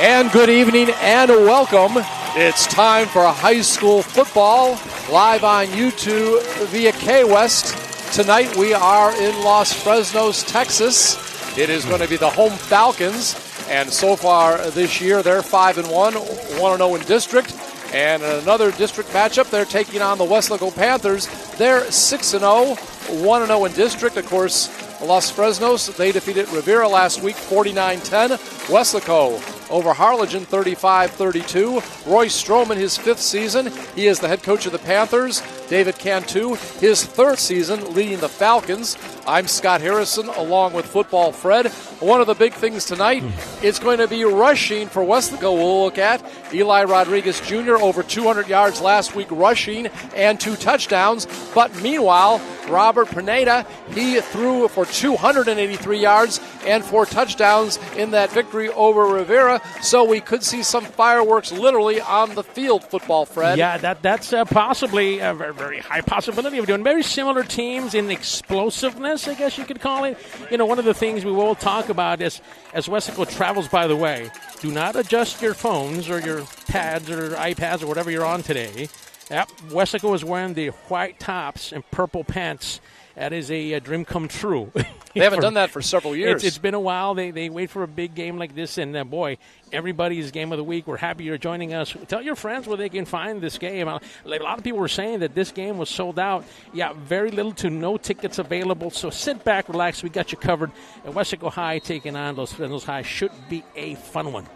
And good evening and welcome. It's time for high school football live on YouTube via KWES. Tonight we are in Los Fresnos, Texas. It is going to be the home Falcons, and so far this year they're 5-1, 1-0 in district. And in another district matchup, they're taking on the Weslaco Panthers. They're 6-0, 1-0 in district. Of course, Los Fresnos, they defeated Rivera last week 49-10. Weslaco over Harlingen 35-32. Roy Stroman, his 5th season. He is the head coach of the Panthers. David Cantu, his 3rd season leading the Falcons. I'm Scott Harrison along with Football Fred. One of the big things tonight, it's going to be rushing for Weslaco. We'll look at Eli Rodriguez Jr. over 200 yards last week rushing and 2 touchdowns. But meanwhile, Robert Pineda, he threw for 283 yards and 4 touchdowns in that victory over Rivera. So we could see some fireworks literally on the field, Football Fred. Yeah, that's possibly a very high possibility of doing very similar teams in explosiveness, I guess you could call it. You know, one of the things we will talk about is as Weslaco travels, by the way, do not adjust your phones or your pads or iPads or whatever you're on today. Yep, Weslaco is wearing the white tops and purple pants. That is a dream come true. They haven't done that for several years. It's been a while. They wait for a big game like this, and boy, everybody's game of the week. We're happy you're joining us. Tell your friends where they can find this game. A lot of people were saying that this game was sold out. Yeah, very little to no tickets available. So sit back, relax. We got you covered. And Weslaco High taking on Los Fresnos High should be a fun one.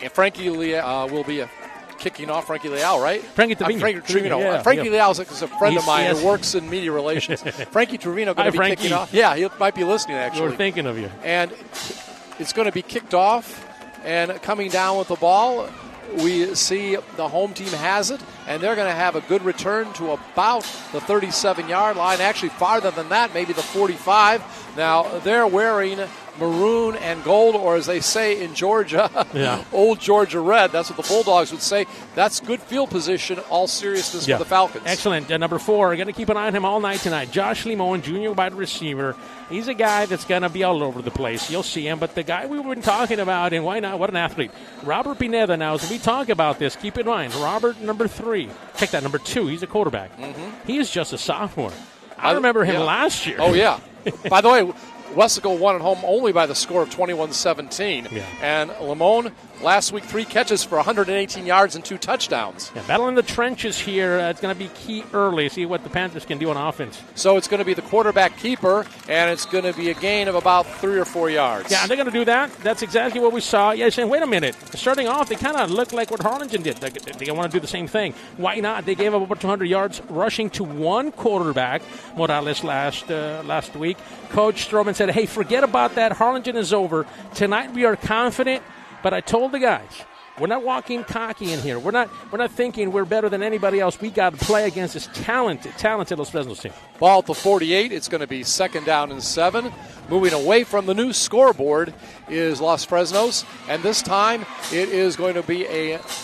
And Frankie will be kicking off. Frankie Leal, right? Frankie Trevino. Yeah, Frankie Leal is a friend of mine who works in media relations. Frankie Trevino going to be kicking off. Yeah, he might be listening, actually. We're thinking of you. And it's going to be kicked off, and coming down with the ball, we see the home team has it, and they're going to have a good return to about the 37-yard line, actually farther than that, maybe the 45. Now, they're wearing maroon and gold, or as they say in Georgia, old Georgia red. That's what the Bulldogs would say. That's good field position, all seriousness for the Falcons. Excellent. Number 4, we're going to keep an eye on him all night tonight. Josh Limon, junior wide receiver. He's a guy that's going to be all over the place. You'll see him. But the guy we've been talking about, and why not, what an athlete, Robert Pineda now. As we talk about this, keep in mind, Robert, number 3. Check that, number 2. He's a quarterback. Mm-hmm. He is just a sophomore. I remember him last year. Oh, yeah. By the way, Weslaco won at home only by the score of 21-17. Yeah. And Limon, last week, 3 catches for 118 yards and 2 touchdowns. Yeah, battle in the trenches here. It's going to be key early. See what the Panthers can do on offense. So it's going to be the quarterback keeper, and it's going to be a gain of about 3 or 4 yards. Yeah, they're going to do that. That's exactly what we saw. Yeah, saying, wait a minute. Starting off, they kind of look like what Harlingen did. They want to do the same thing. Why not? They gave up over 200 yards rushing to 1 quarterback, Morales, last week. Coach Stroman said, hey, forget about that. Harlingen is over. Tonight we are confident, but I told the guys, we're not walking cocky in here. We're not thinking we're better than anybody else. We got to play against this talented Los Fresnos team. Ball at the 48. It's going to be 2nd down and 7. Moving away from the new scoreboard is Los Fresnos, and this time it is going to be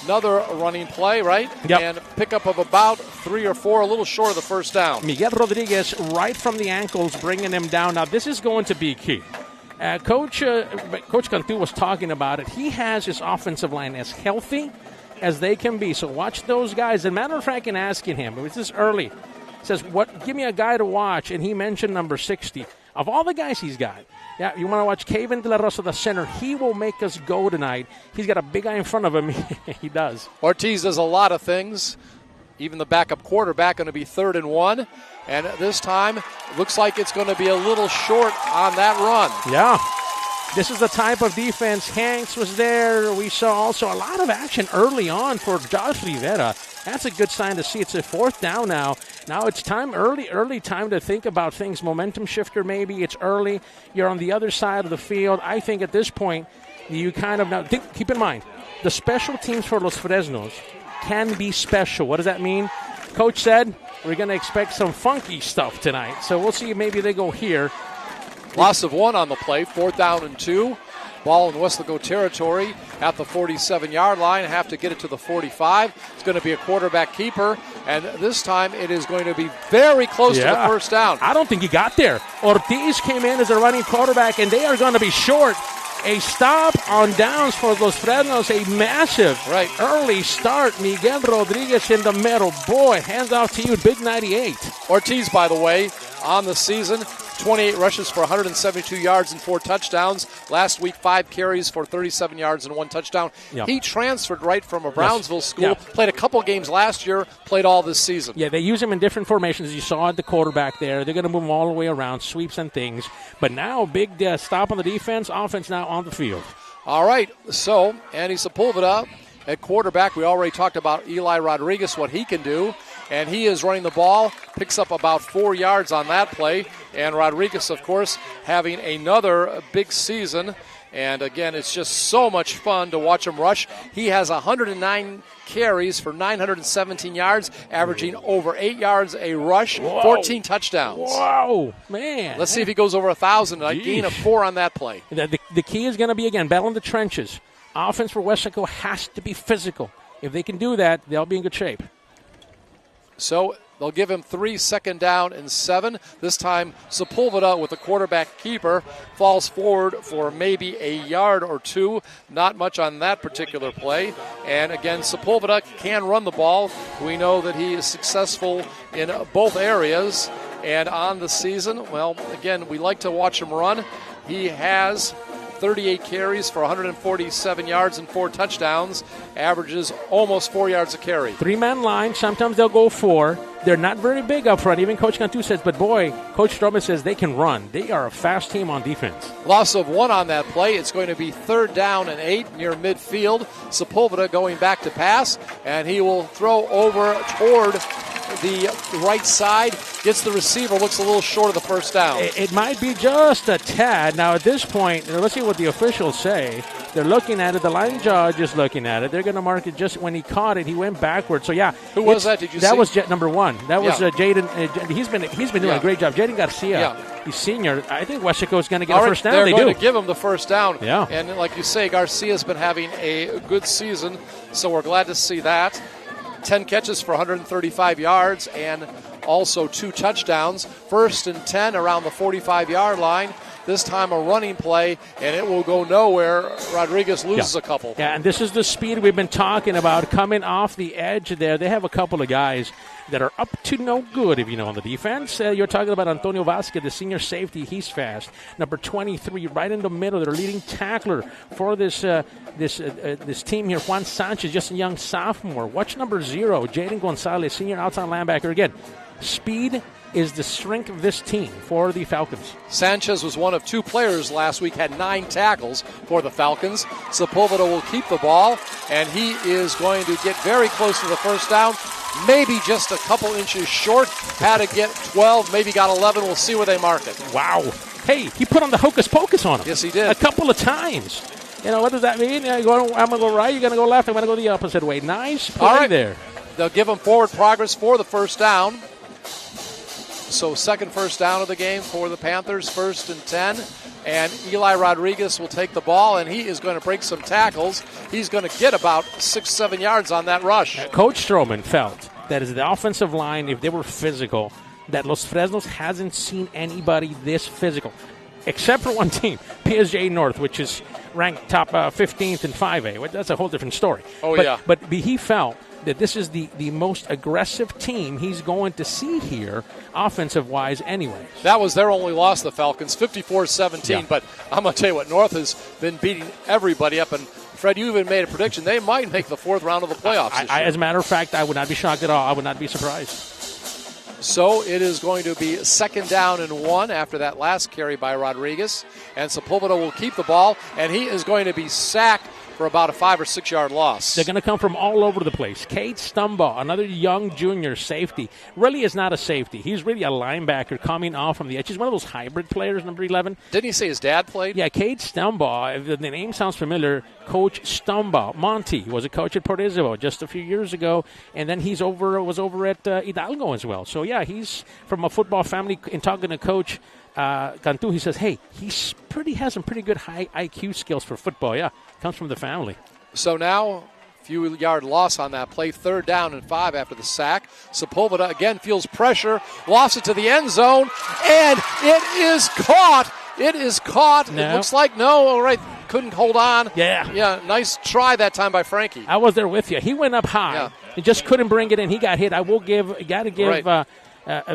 another running play, right? Yep. And pickup of about 3 or 4, a little short of the first down. Miguel Rodriguez right from the ankles, bringing him down. Now, this is going to be key. Coach Cantu was talking about it. He has his offensive line as healthy as they can be. So watch those guys. As a matter of fact, in asking him, it was this early, says, give me a guy to watch. And he mentioned number 60. Of all the guys he's got, you want to watch Kevin De La Rosa, the center. He will make us go tonight. He's got a big guy in front of him. He does. Ortiz does a lot of things. Even the backup quarterback going to be 3rd and 1. And this time, looks like it's going to be a little short on that run. Yeah. This is the type of defense. Hanks was there. We saw also a lot of action early on for Josh Rivera. That's a good sign to see. It's a 4th down now. Now it's time, early time to think about things. Momentum shifter maybe. It's early. You're on the other side of the field. I think at this point, you kind of now keep in mind, the special teams for Los Fresnos can be special. What does that mean? Coach said we're going to expect some funky stuff tonight. So we'll see if maybe they go here. Loss of 1 on the play, 4th down and 2. Ball in Weslaco territory at the 47-yard line. Have to get it to the 45. It's going to be a quarterback keeper, and this time it is going to be very close to the first down. I don't think he got there. Ortiz came in as a running quarterback, and they are going to be short. A stop on downs for Los Fresnos. A massive early start. Miguel Rodriguez in the middle. Boy, hands off to you, Big 98. Ortiz, by the way, on the season, 28 rushes for 172 yards and 4 touchdowns. Last week, 5 carries for 37 yards and 1 touchdown. Yep. He transferred right from a Brownsville school, played a couple games last year, played all this season. Yeah, they use him in different formations. You saw at the quarterback there. They're going to move him all the way around, sweeps and things. But now, big stop on the defense, offense now on the field. All right, so Andy Sepulveda at quarterback. We already talked about Eli Rodriguez, what he can do. And he is running the ball, picks up about 4 yards on that play. And Rodriguez, of course, having another big season. And, again, it's just so much fun to watch him rush. He has 109 carries for 917 yards, averaging over 8 yards a rush, 14 touchdowns. Whoa, man. Let's see if he goes over 1,000. A gain of 4 on that play. The key is going to be, again, battle in the trenches. Offense for Weslaco has to be physical. If they can do that, they'll be in good shape. So they'll give him 3 second down and 7. This time, Sepulveda with the quarterback keeper falls forward for maybe a yard or 2. Not much on that particular play. And again, Sepulveda can run the ball. We know that he is successful in both areas. And on the season, well, again, we like to watch him run. He has 38 carries for 147 yards and 4 touchdowns, averages almost 4 yards a carry. 3-man line, sometimes they'll go 4. They're not very big up front. Even Coach Cantu says, but boy, Coach Stroman says they can run. They are a fast team on defense. Loss of 1 on that play. It's going to be 3rd down and 8 near midfield. Sepulveda going back to pass, and he will throw over toward the right side, gets the receiver, looks a little short of the first down. It might be just a tad. Now, at this point, let's see what the officials say. They're looking at it. The line judge is looking at it. They're going to mark it just when he caught it. He went backwards. So, yeah. Who was that? Did you see? That was number 1. That was Jaden. He's been doing a great job. Jaden Garcia. Yeah. He's senior. I think Weslaco is going to get a first down. They're going to give him the first down. Yeah. And like you say, Garcia's been having a good season, so we're glad to see that. 10 catches for 135 yards and also 2 touchdowns. 1st and 10 around the 45-yard line. This time a running play, and it will go nowhere. Rodriguez loses a couple. Yeah, and this is the speed we've been talking about coming off the edge there. They have a couple of guys that are up to no good, if you know, on the defense. You're talking about Antonio Vasquez, the senior safety. He's fast. Number 23, right in the middle, their leading tackler for this team here, Juan Sanchez, just a young sophomore. Watch number 0, Jaden Gonzalez, senior outside linebacker. Again, speed is the strength of this team for the Falcons. Sanchez was one of 2 players last week, had 9 tackles for the Falcons. Sepulveda will keep the ball, and he is going to get very close to the first down. Maybe just a couple inches short. Had to get 12, maybe got 11. We'll see where they mark it. Wow. Hey, he put on the hocus pocus on him. Yes, he did. A couple of times. You know, what does that mean? I'm going to go right, you're going to go left, I'm going to go the opposite way. Nice play there. They'll give him forward progress for the first down. So second first down of the game for the Panthers, 1st and 10. And Eli Rodriguez will take the ball, and he is going to break some tackles. He's going to get about 6-7 yards on that rush. Coach Stroman felt that as the offensive line, if they were physical, that Los Fresnos hasn't seen anybody this physical. Except for one team, PSG North, which is ranked top 15th in 5A. That's a whole different story. But he felt that this is the most aggressive team he's going to see here, offensive-wise anyways. That was their only loss, the Falcons, 54-17. Yeah. But I'm going to tell you what, North has been beating everybody up. And, Fred, you even made a prediction. They might make the 4th round of the playoffs this year. As a matter of fact, I would not be shocked at all. I would not be surprised. So it is going to be 2nd down and 1 after that last carry by Rodriguez. And Sepulveda will keep the ball, and he is going to be sacked for about a 5 or 6 yard loss. They're going to come from all over the place. Cade Stumbaugh, another young junior safety, really is not a safety. He's really a linebacker coming off from the edge. He's one of those hybrid players, number 11. Didn't he say his dad played? Yeah, Cade Stumbaugh. If the name sounds familiar, Coach Stumbaugh. Monty was a coach at Port Isabel just a few years ago, and then was over at Hidalgo as well. So, yeah, he's from a football family. In talking to Coach Cantu, he says, hey, he has some pretty good high IQ skills for football. Yeah, comes from the family. So now, few yard loss on that play. 3rd down and 5 after the sack. Sepulveda again feels pressure, lost it to the end zone, and it is caught. It is caught. No. It looks like no. All right, couldn't hold on. Yeah, nice try that time by Frankie. I was there with you. He went up high. He just couldn't bring it in. He got hit. I will give Right.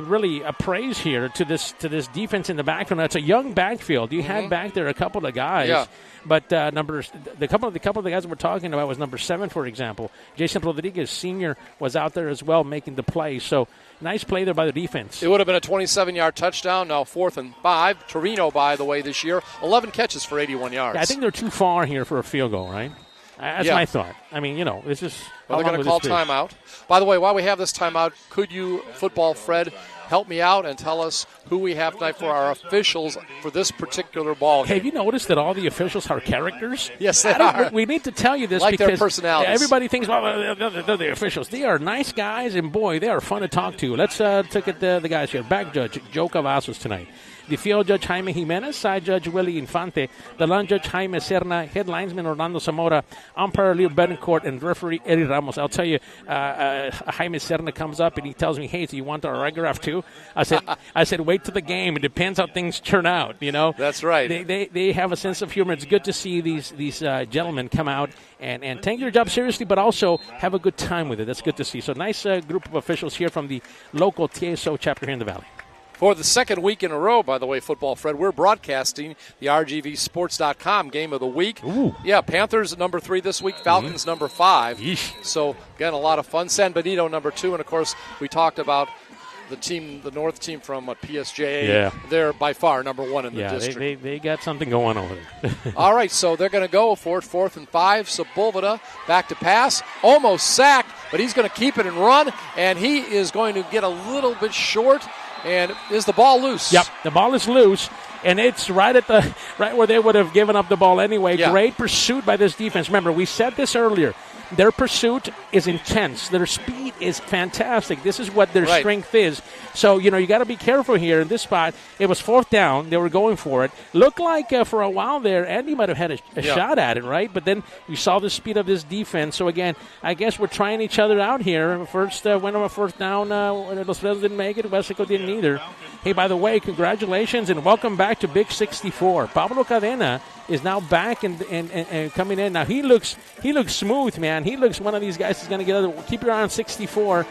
really a praise here to this defense in the backfield. It's a young backfield. You had back there a couple of guys, but the couple of the guys we're talking about was number 7, for example. Jason Rodriguez Sr. was out there as well making the play. So nice play there by the defense. It would have been a 27-yard touchdown. Now 4th and 5. Torino, by the way, this year 11 catches for 81 yards. Yeah, I think they're too far here for a field goal, right? That's my thought. I mean, it's just. Well, they're going to call timeout. By the way, while we have this timeout, could you, Football Fred, help me out and tell us who we have tonight for our officials for this particular ball game? Have you noticed that all the officials are characters? Yes, they are. We need to tell you this like because their personalities. Everybody thinks, well, they're the officials. They are nice guys, and boy, they are fun to talk to. Let's look at the guys here. Back judge, Joe Cavazos tonight. The field judge, Jaime Jimenez. Side judge, Willie Infante. The line judge, Jaime Serna. Head linesman, Orlando Zamora. Umpire, Leo Betancourt. And referee, Eddie Ramos. I'll tell you, Jaime Serna comes up and he tells me, hey, do you want our autograph too? I said, wait till the game. It depends how things turn out, That's right. They have a sense of humor. It's good to see these gentlemen come out and take their job seriously, but also have a good time with it. That's good to see. So nice group of officials here from the local TSO chapter here in the Valley. For the second week in a row, by the way, Football Fred, we're broadcasting the RGVSports.com Game of the Week. Ooh. Yeah, Panthers number 3 this week, Falcons number 5. Yeesh. So, again, a lot of fun. San Benito number 2, and, of course, we talked about the North team from PSJA. Yeah. They're by far number 1 in the district. They got something going over there. All right, so they're going to go for it, 4th and 5. Sepulveda back to pass, almost sacked, but he's going to keep it and run, and he is going to get a little bit short. And is the ball loose? Yep, the ball is loose, and it's right where they would have given up the ball anyway. Yeah. Great pursuit by this defense. Remember, we said this earlier. Their pursuit is intense. Their speed is fantastic. This is what their strength is. So, you got to be careful here in this spot. It was 4th down. They were going for it. Looked like for a while there, Andy might have had a shot at it, right? But then we saw the speed of this defense. So, again, I guess we're trying each other out here. First, went on a 4th down. Los Fresnos didn't make it. Weslaco didn't either. Hey, by the way, congratulations and welcome back to Big 64. Pablo Cadena is now back and coming in. Now, he looks smooth, man. He looks one of these guys who's going to get other. Keep your eye on 64.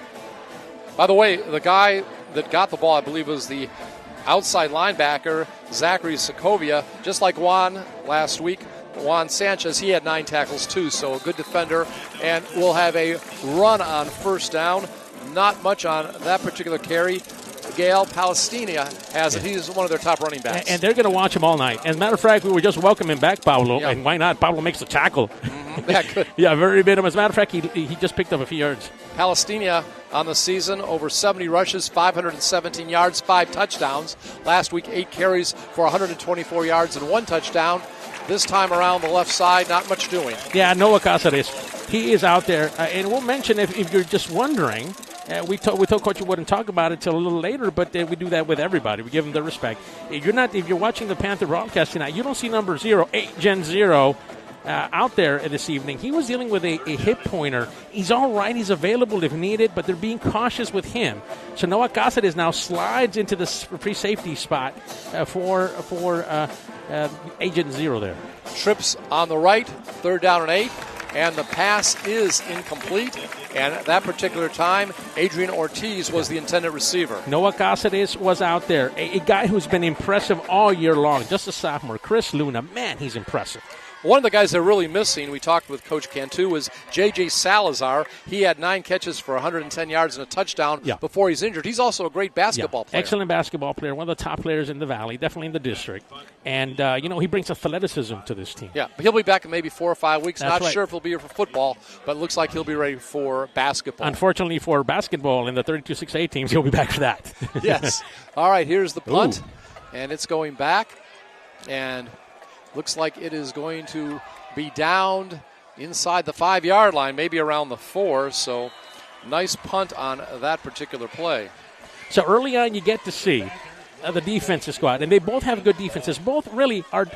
By the way, the guy that got the ball, I believe, was the outside linebacker, Zachary Sokovia, just like Juan last week. Juan Sanchez, he had 9 tackles too, so a good defender. And we'll have a run on 1st down. Not much on that particular carry. Gail Palestina has it. He's one of their top running backs. And they're going to watch him all night. As a matter of fact, we were just welcoming back Pablo, and why not? Pablo makes the tackle. Yeah, good. Yeah, very minimum. As a matter of fact, he just picked up a few yards. Palestina on the season, over 70 rushes, 517 yards, 5 touchdowns. Last week, 8 carries for 124 yards and 1 touchdown. This time around the left side, not much doing. Yeah, Noah Casares, he is out there. And we'll mention, if you're just wondering, we told Coach we wouldn't talk about it till a little later, but we do that with everybody. We give them the respect. If you're watching the Panther broadcast tonight, you don't see number 0, 8 Gen 0, out there this evening. He was dealing with a hip pointer. He's all right. He's available if needed, but they're being cautious with him. So Noah Casares now slides into the free safety spot for Agent 0 there. Trips on the right, 3rd down and 8, and the pass is incomplete. And at that particular time, Adrian Ortiz was the intended receiver. Noah Casares was out there, a guy who's been impressive all year long, just a sophomore. Chris Luna, man, he's impressive. One of the guys they're really missing, we talked with Coach Cantu, was J.J. Salazar. He had 9 catches for 110 yards and a touchdown before he's injured. He's also a great basketball player. Excellent basketball player, one of the top players in the Valley, definitely in the district. And, he brings athleticism to this team. Yeah, he'll be back in maybe 4 or 5 weeks. That's Not sure if he'll be here for football, but it looks like he'll be ready for basketball. Unfortunately for basketball in the 32-6A teams, he'll be back for that. Yes. All right, here's the punt, and it's going back. And looks like it is going to be downed inside the 5-yard line, maybe around the 4. So nice punt on that particular play. So early on you get to see the defensive squad, and they both have good defenses. Both really are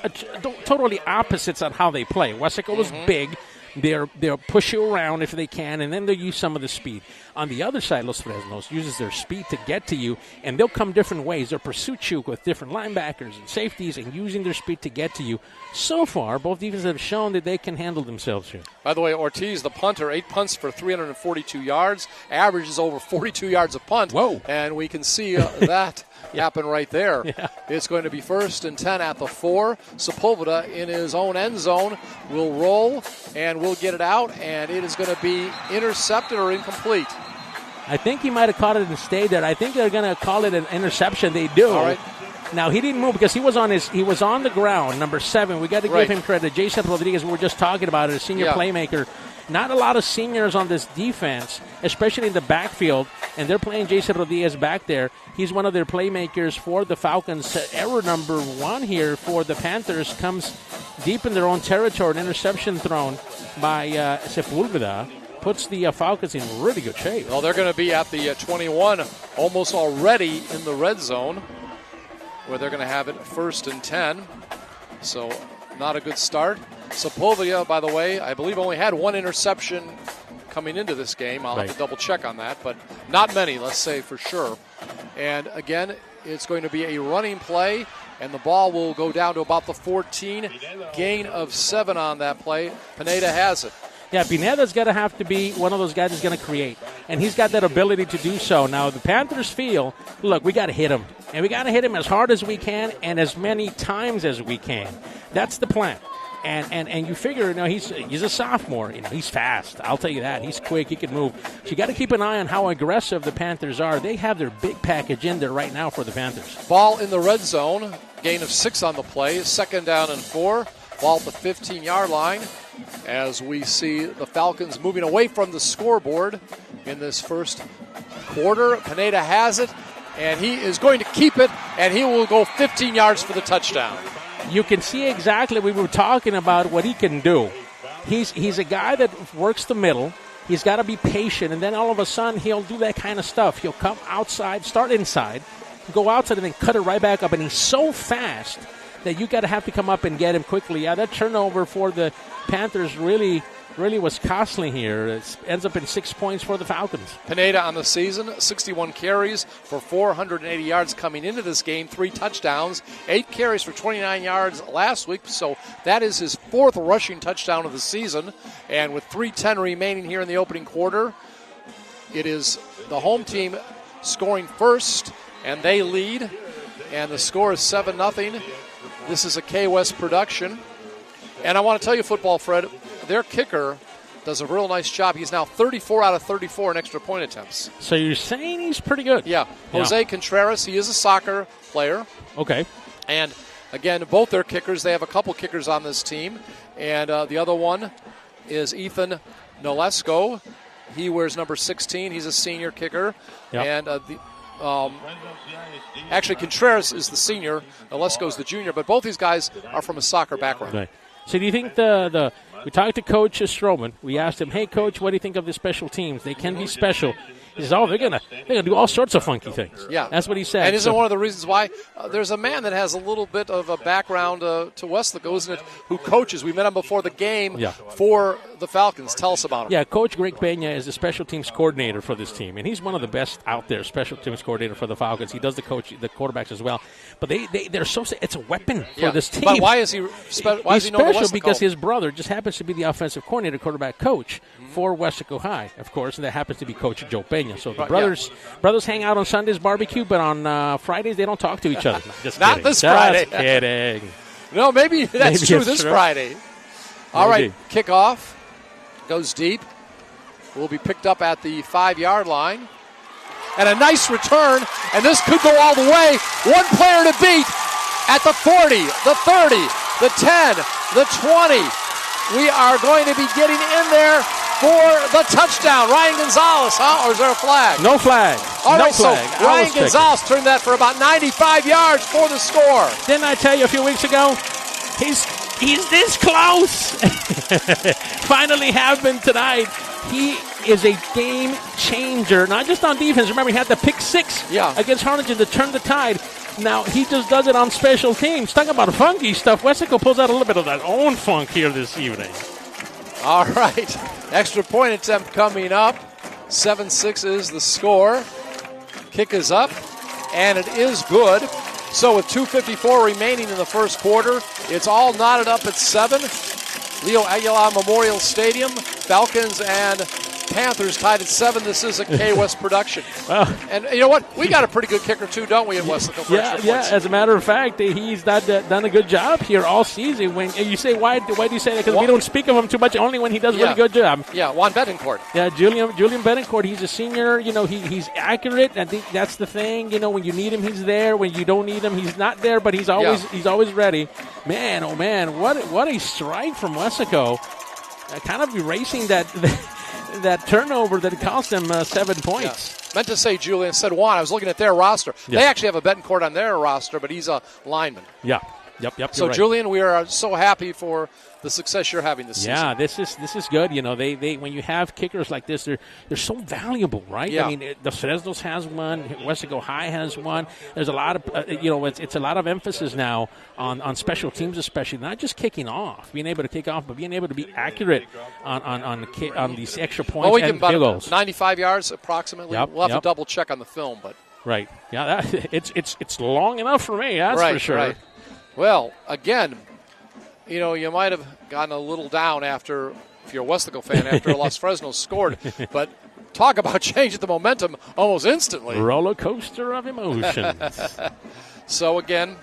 totally opposites on how they play. Weslaco was big. They'll push you around if they can, and then they'll use some of the speed. On the other side, Los Fresnos uses their speed to get to you, and they'll come different ways. They'll pursue you with different linebackers and safeties and using their speed to get to you. So far, both defenses have shown that they can handle themselves here. By the way, Ortiz, the punter, 8 punts for 342 yards, averages over 42 yards a punt. Whoa. And we can see that happen right there. Yeah. It's going to be 1st and 10 at the 4. Sepulveda in his own end zone will roll and will get it out, and it is going to be intercepted or incomplete. I think he might have caught it and stayed there. I think they're going to call it an interception. They do. All right. Now, he didn't move because he was on the ground, number 7. We got to give him credit. Jason Rodriguez, we were just talking about it, a senior playmaker. Not a lot of seniors on this defense, especially in the backfield, and they're playing Jason Rodriguez back there. He's one of their playmakers for the Falcons. Error number 1 here for the Panthers comes deep in their own territory. An interception thrown by Sepulveda puts the Falcons in really good shape. Well, they're going to be at the 21 almost already in the red zone, where they're going to have it 1st and 10. So not a good start. Sepulveda, by the way, I believe only had 1 interception coming into this game. I'll have to double check on that, but not many, let's say for sure. And again, it's going to be a running play, and the ball will go down to about the 14. Gain of 7 on that play. Pineda has it. Yeah, Pineda's got to have to be one of those guys that's going to create, and he's got that ability to do so. Now, the Panthers feel, look, we got to hit him, and we got to hit him as hard as we can and as many times as we can. That's the plan. And you figure, he's a sophomore. He's fast. I'll tell you that. He's quick. He can move. So you got to keep an eye on how aggressive the Panthers are. They have their big package in there right now for the Panthers. Ball in the red zone. Gain of 6 on the play. 2nd down and 4. Ball at the 15-yard line. As we see the Falcons moving away from the scoreboard in this first quarter. Pineda has it, and he is going to keep it, and he will go 15 yards for the touchdown. You can see exactly we were talking about what he can do. He's a guy that works the middle. He's got to be patient, and then all of a sudden he'll do that kind of stuff. He'll come outside, start inside, go outside, and then cut it right back up, and he's so fast that you got to have to come up and get him quickly. Yeah, that turnover for the Panthers really was costly here. It ends up in 6 points for the Falcons. Pineda on the season, 61 carries for 480 yards coming into this game, 3 touchdowns, 8 carries for 29 yards last week. So that is his 4th rushing touchdown of the season. And with 3:10 remaining here in the opening quarter, it is the home team scoring first, and they lead. And the score is 7-0. This is a KWES production. And I want to tell you, Football Fred, their kicker does a real nice job. He's now 34 out of 34 in extra point attempts. So you're saying he's pretty good? Yeah. Jose Contreras, he is a soccer player. Okay. And, again, both their kickers, they have a couple kickers on this team. And the other one is Ethan Nolesko. He wears number 16. He's a senior kicker. Yep. And actually, Contreras is the senior. Nolesko is the junior. But both these guys are from a soccer background. Right. So do you think we talked to Coach Stroman. We asked him, hey, Coach, what do you think of the special teams? They can be special. He says, they're gonna do all sorts of funky things. Yeah. That's what he said. And isn't one of the reasons why there's a man that has a little bit of a background to Weslaco, isn't it, who coaches? We met him before the game for the Falcons. Tell us about him. Yeah, Coach Greg Pena is the special teams coordinator for this team, and he's one of the best out there, special teams coordinator for the Falcons. He does the quarterbacks as well. But they're so – it's a weapon for this team. But why is he why is he known to special? Weslaco? Because his brother just happens to be the offensive coordinator, quarterback coach for Weslaco High, of course, and that happens to be Coach Joe Pena. So the brothers hang out on Sundays barbecue, but on Fridays they don't talk to each other. Not this Friday. Just kidding. No, maybe that's true this Friday. All right, kickoff goes deep. Will be picked up at the 5-yard line. And a nice return, and this could go all the way. One player to beat at the 40, the 30, the 10, the 20. We are going to be getting in there for the touchdown. Ryan Gonzalez, or is there a flag? No flag. All right, flag. So Ryan Gonzalez turned that for about 95 yards for the score. Didn't I tell you a few weeks ago? He's this close. Finally happened tonight. He is a game changer, not just on defense. Remember, he had the pick 6 against Harlingen to turn the tide. Now, he just does it on special teams. Talking about funky stuff, Weslaco pulls out a little bit of that own funk here this evening. All right. Extra point attempt coming up. 7-6 is the score. Kick is up, and it is good. So with 2:54 remaining in the first quarter, it's all knotted up at 7. Leo Aguilar Memorial Stadium, Falcons and Panthers tied at 7. This is a KWES production. Well, and you know what? We got a pretty good kicker, too, don't we, at Weslaco? Yeah. As a matter of fact, he's done a good job here all season. When you say, why do you say that? Because we don't speak of him too much, only when he does a really good job. Yeah, Juan Betancourt. Yeah, Julian Betancourt, he's a senior. He's accurate. I think that's the thing. When you need him, he's there. When you don't need him, he's not there, but he's always ready. Man, oh, man, what a strike from Weslaco. Kind of erasing that turnover that cost them 7 points. Yeah. Meant to say Julian, said Juan. I was looking at their roster. Yeah. They actually have a Betancourt on their roster, but he's a lineman. Yeah. Yep. So, right. Julian, we are so happy for the success you're having this season. Yeah, this is good. They when you have kickers like this, they're so valuable, right? Yeah. I mean, the Fresnos has one, Weslaco High has one. There's a lot of it's a lot of emphasis now on special teams, especially not just kicking off, being able to kick off, but being able to be accurate on these extra points and field goals. 95 yards approximately. Yep, we'll have to double check on the film, but right. Yeah, it's long enough for me. That's for sure. Right. Well, again, you might have gotten a little down after, if you're a Weslaco fan, after Los Fresnos scored. But talk about changing the momentum almost instantly. Roller coaster of emotions. So, again,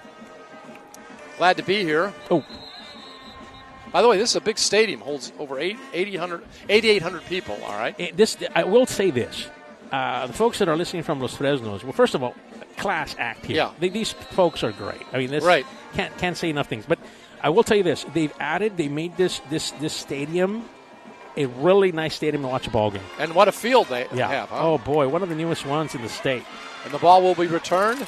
glad to be here. Oh. By the way, this is a big stadium. Holds over 8,800 people, all right? I will say this. The folks that are listening from Los Fresnos, well, first of all, class act here. Yeah. These folks are great. I mean, this right. Can't say enough things. But I will tell you this: they made this stadium a really nice stadium to watch a ball game. And what a field they have! Huh? Oh boy, one of the newest ones in the state. And the ball will be returned,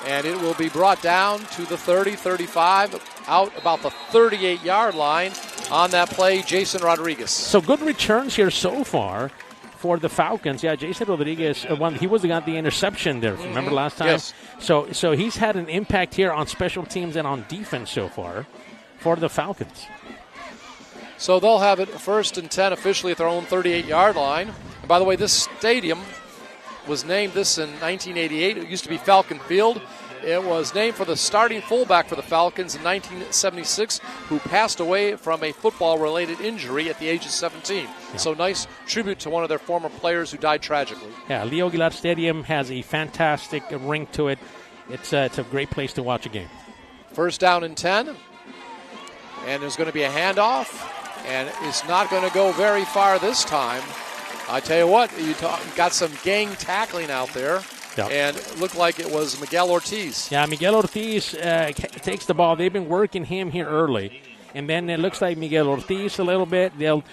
and it will be brought down to the 30, 35, out about the 38-yard line on that play. Jason Rodriguez. So good returns here so far for the Falcons. Yeah, Jason Rodriguez, he was got the interception there. Remember last time? Yes. So he's had an impact here on special teams and on defense so far for the Falcons. So they'll have it 1st and 10 officially at their own 38-yard line. And by the way, this stadium was named this in 1988. It used to be Falcon Field. It was named for the starting fullback for the Falcons in 1976, who passed away from a football-related injury at the age of 17. Yeah. So nice tribute to one of their former players who died tragically. Yeah, Leo Aguilar Stadium has a fantastic ring to it. It's a great place to watch a game. 1st down and 10. And there's going to be a handoff. And it's not going to go very far this time. I tell you what, got some gang tackling out there. Yep. And it looked like it was Miguel Ortiz. Yeah, Miguel Ortiz takes the ball. They've been working him here early. And then it looks like Miguel Ortiz a little bit. They'll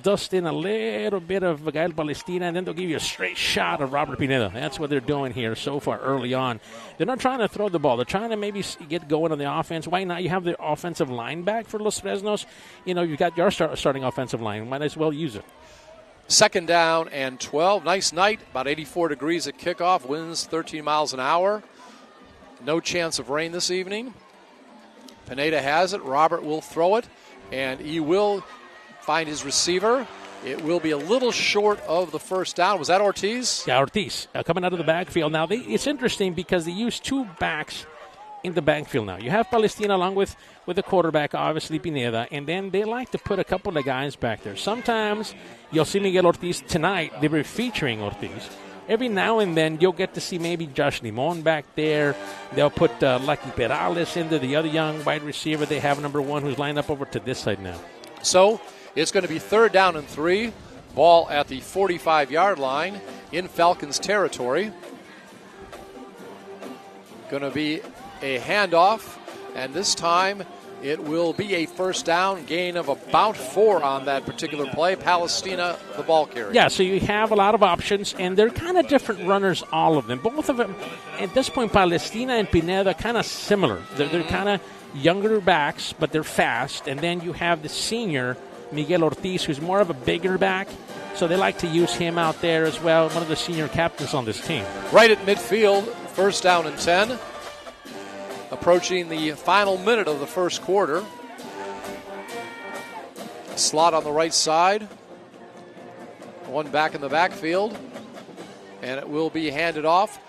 dust in a little bit of Gael Palestina, and then they'll give you a straight shot of Robert Pineda. That's what they're doing here so far early on. They're not trying to throw the ball. They're trying to maybe get going on the offense. Why not? You have the offensive line back for Los Fresnos. You've got your starting offensive line. Might as well use it. 2nd down and 12. Nice night. About 84 degrees at kickoff. Winds 13 miles an hour. No chance of rain this evening. Pineda has it. Robert will throw it. And he will find his receiver. It will be a little short of the 1st down. Was that Ortiz? Yeah, Ortiz coming out of the backfield. Now, it's interesting because they use 2 backs in the backfield now. You have Palestina along with the quarterback, obviously Pineda, and then they like to put a couple of guys back there. Sometimes you'll see Miguel Ortiz tonight. They were featuring Ortiz. Every now and then you'll get to see maybe Josh Limon back there. They'll put Lucky Perales into the other young wide receiver. They have number 1 who's lined up over to this side now. So it's going to be 3rd down and 3. Ball at the 45-yard line in Falcons territory. Going to be a handoff, and this time it will be a 1st down, gain of about 4 on that particular play. Palestina, the ball carrier. Yeah, so you have a lot of options, and they're kind of different runners, all of them. Both of them, at this point, Palestina and Pineda are kind of similar. They're kind of younger backs, but they're fast. And then you have the senior, Miguel Ortiz, who's more of a bigger back. So they like to use him out there as well, one of the senior captains on this team. Right at midfield, 1st down and 10. Approaching the final minute of the 1st quarter. Slot on the right side. One back in the backfield. And it will be handed off.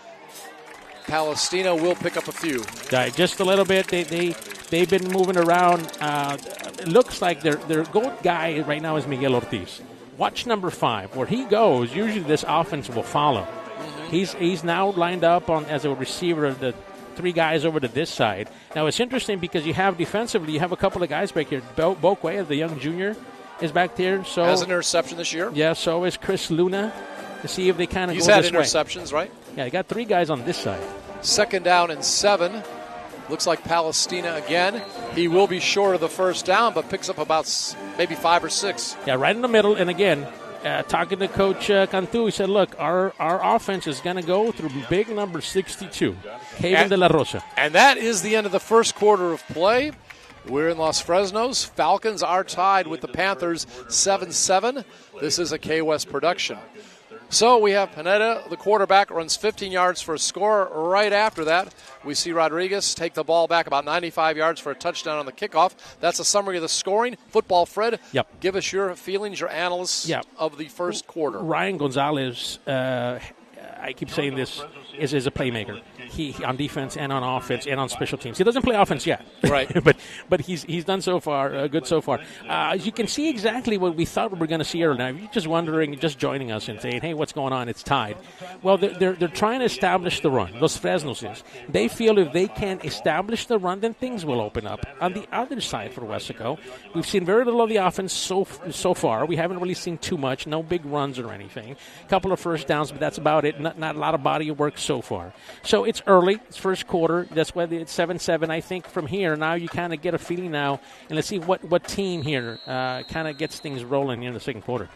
Palestina will pick up a few. Yeah, just a little bit. They've been moving around. It looks like their goat guy right now is Miguel Ortiz. Watch number 5. Where he goes, usually this offense will follow. Mm-hmm. He's now lined up as a receiver of the 3 guys over to this side. Now, it's interesting because you have defensively, you have a couple of guys back here. Bo Quay, the young junior, is back there. So has an interception this year. Yeah, so is Chris Luna. To see if they kind of He's go had this interceptions, way. Right? Yeah, you got 3 guys on this side. 2nd down and 7. Looks like Palestina again. He will be short of the first down, but picks up about maybe 5 or 6. Yeah, right in the middle. And again, talking to Coach Cantu, he said, look, our offense is going to go through big number 62, Haven de la Rosa. And that is the end of the first quarter of play. We're in Los Fresnos. Falcons are tied with the Panthers 7-7. This is a KWES production. So we have Pineda, the quarterback, runs 15 yards for a score. Right after that, we see Rodriguez take the ball back about 95 yards for a touchdown on the kickoff. That's a summary of the scoring. Football, Fred, give us your feelings, your analysis of the first quarter. Ryan Gonzalez, I keep saying this, is a playmaker. He on defense and on offense and on special teams. He doesn't play offense yet, right? but he's done so far good so far. You can see exactly what we thought we were going to see earlier. Now, if you're just wondering, just joining us and saying, "Hey, what's going on? It's tied." Well, they're trying to establish the run. Los Fresnos is. They feel if they can establish the run, then things will open up. On the other side for Weslaco, we've seen very little of the offense so far. We haven't really seen too much. No big runs or anything. A couple of first downs, but that's about it. Not a lot of body of work so far. So it's early. It's first quarter. That's why it's 7-7. I think from here, now you kind of get a feeling now, and let's see what team here kind of gets things rolling in the second quarter.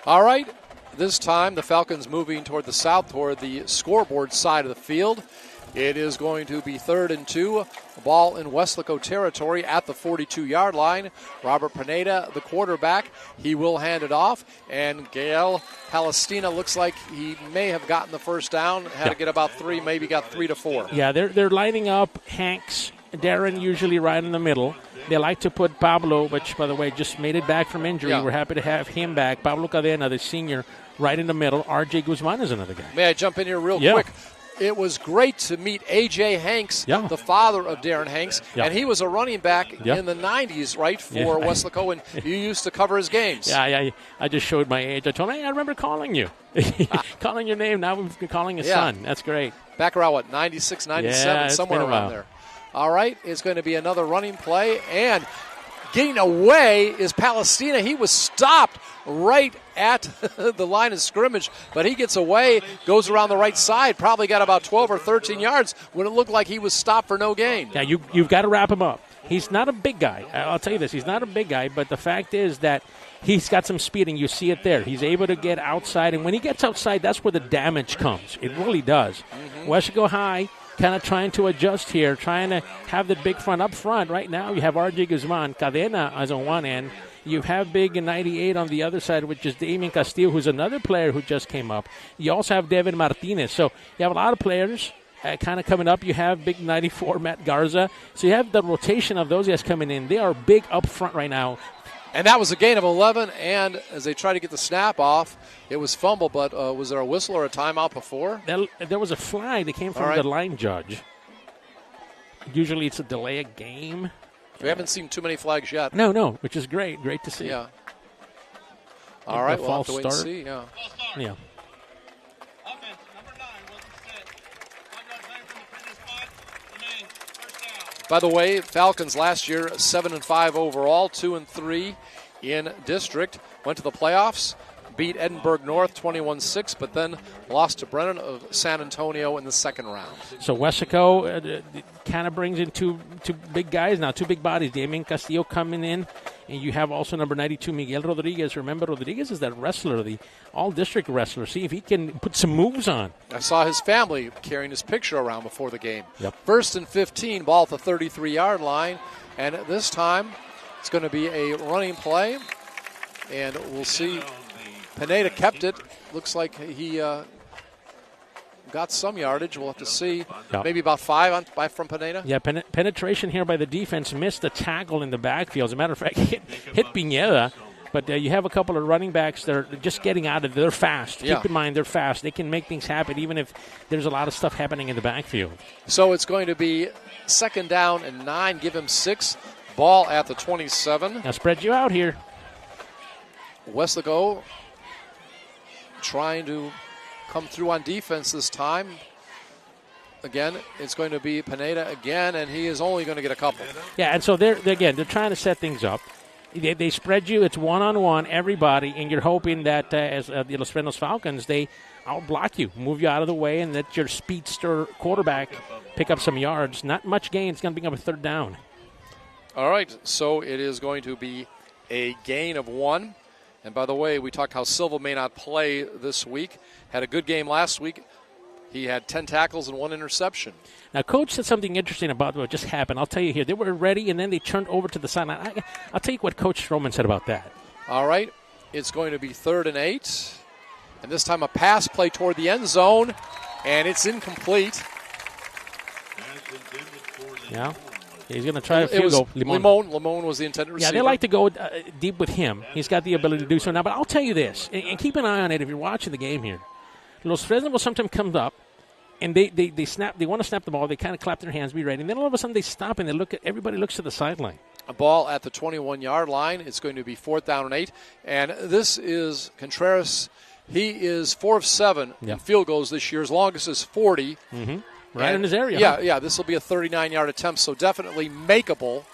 All right. This time, the Falcons moving toward the south, toward the scoreboard side of the field. It is going to be 3rd and 2. Ball in Weslaco territory at the 42-yard line. Robert Pineda, the quarterback, he will hand it off. And Gael Palestina looks like he may have gotten the first down. Had to get about 3, maybe got 3 to 4. Yeah, they're lining up Hanks, Darren usually right in the middle. They like to put Pablo, which, by the way, just made it back from injury. Yeah. We're happy to have him back. Pablo Cadena, the senior, right in the middle. R.J. Guzman is another guy. May I jump in here real quick? It was great to meet A.J. Hanks, the father of Darren Hanks, and he was a running back in the 90s, right, for Weslaco, and you used to cover his games. Yeah, I just showed my age. I told him, hey, I remember calling you. Calling your name, now we're calling his son. That's great. Back around, 96, 97, somewhere around there. All right, it's going to be another running play, and getting away is Palestina. He was stopped right at the line of scrimmage, but he gets away, goes around the right side, probably got about 12 or 13 yards when it looked like he was stopped for no gain. Yeah, you've got to wrap him up. He's not a big guy. I'll tell you this. He's not a big guy, but the fact is that he's got some speed, and you see it there. He's able to get outside, and when he gets outside, that's where the damage comes. It really does. Weslaco High kind of trying to adjust here, trying to have the big front up front. Right now, you have R.J. Guzman, Cadena is on one end. You have big 98 on the other side, which is Damien Castillo, who's another player who just came up. You also have Devin Martinez. So you have a lot of players kind of coming up. You have big 94 Matt Garza. So you have the rotation of those guys coming in. They are big up front right now. And that was a gain of 11, and as they try to get the snap off, it was fumble, but was there a whistle or a timeout before? There was a flag that came from the line judge. Usually it's a delay of game. We haven't seen too many flags yet. No, which is great. Great to see. Yeah. All right, we'll have to wait and see. Yeah. Yeah. Offense, number 9, wasn't set. 5-yard play from the previous spot. Remain. First down. By the way, Falcons last year 7-5 overall, 2-3 in district. Went to the playoffs, beat Edinburgh North 21-6, but then lost to Brennan of San Antonio in the second round. So Weslaco kind of brings in two big guys now, 2 big bodies. Damien Castillo coming in, and you have also number 92, Miguel Rodriguez. Remember, Rodriguez is that wrestler, the all-district wrestler. See if he can put some moves on. I saw his family carrying his picture around before the game. Yep. 1st and 15, ball at the 33-yard line, and this time it's going to be a running play, and we'll see. Pineda kept it. Looks like he got some yardage. We'll have to see. Yep. Maybe about 5 from Pineda. Yeah, penetration here by the defense. Missed the tackle in the backfield. As a matter of fact, hit Pineda. But you have a couple of running backs that are just getting out of it. They're fast. Yeah. Keep in mind, they're fast. They can make things happen even if there's a lot of stuff happening in the backfield. So it's going to be 2nd down and 9. Give him 6. Ball at the 27. Now spread you out here. Weslaco trying to come through on defense this time. Again, it's going to be Pineda again, and he is only going to get a couple. Yeah, and so they're trying to set things up. They spread you. It's one-on-one, everybody, and you're hoping that as the Los Fresnos Falcons, they outblock you, move you out of the way, and let your speedster quarterback pick up some yards. Not much gain. It's going to be up a 3rd down. All right, so it is going to be a gain of 1. And by the way, we talked how Silva may not play this week. Had a good game last week. He had 10 tackles and 1 interception. Now, Coach said something interesting about what just happened. I'll tell you here. They were ready, and then they turned over to the sideline. I'll tell you what Coach Stroman said about that. All right, it's going to be 3rd and 8. And this time a pass play toward the end zone, and it's incomplete. Yeah. He's going to try a field goal. Limon was the intended receiver. Yeah, they like to go deep with him. He's got the ability to do so now. But I'll tell you this, and keep an eye on it if you're watching the game here. Los Fresnos will sometimes come up, and they snap. They want to snap the ball. They kind of clap their hands, be ready. And then all of a sudden they stop, and everybody looks to the sideline. A ball at the 21-yard line. It's going to be 4th down and 8. And this is Contreras. He is 4 of 7 in field goals this year. His longest is 40. Mm-hmm. Right in his area. Yeah. This will be a 39-yard attempt, so definitely makeable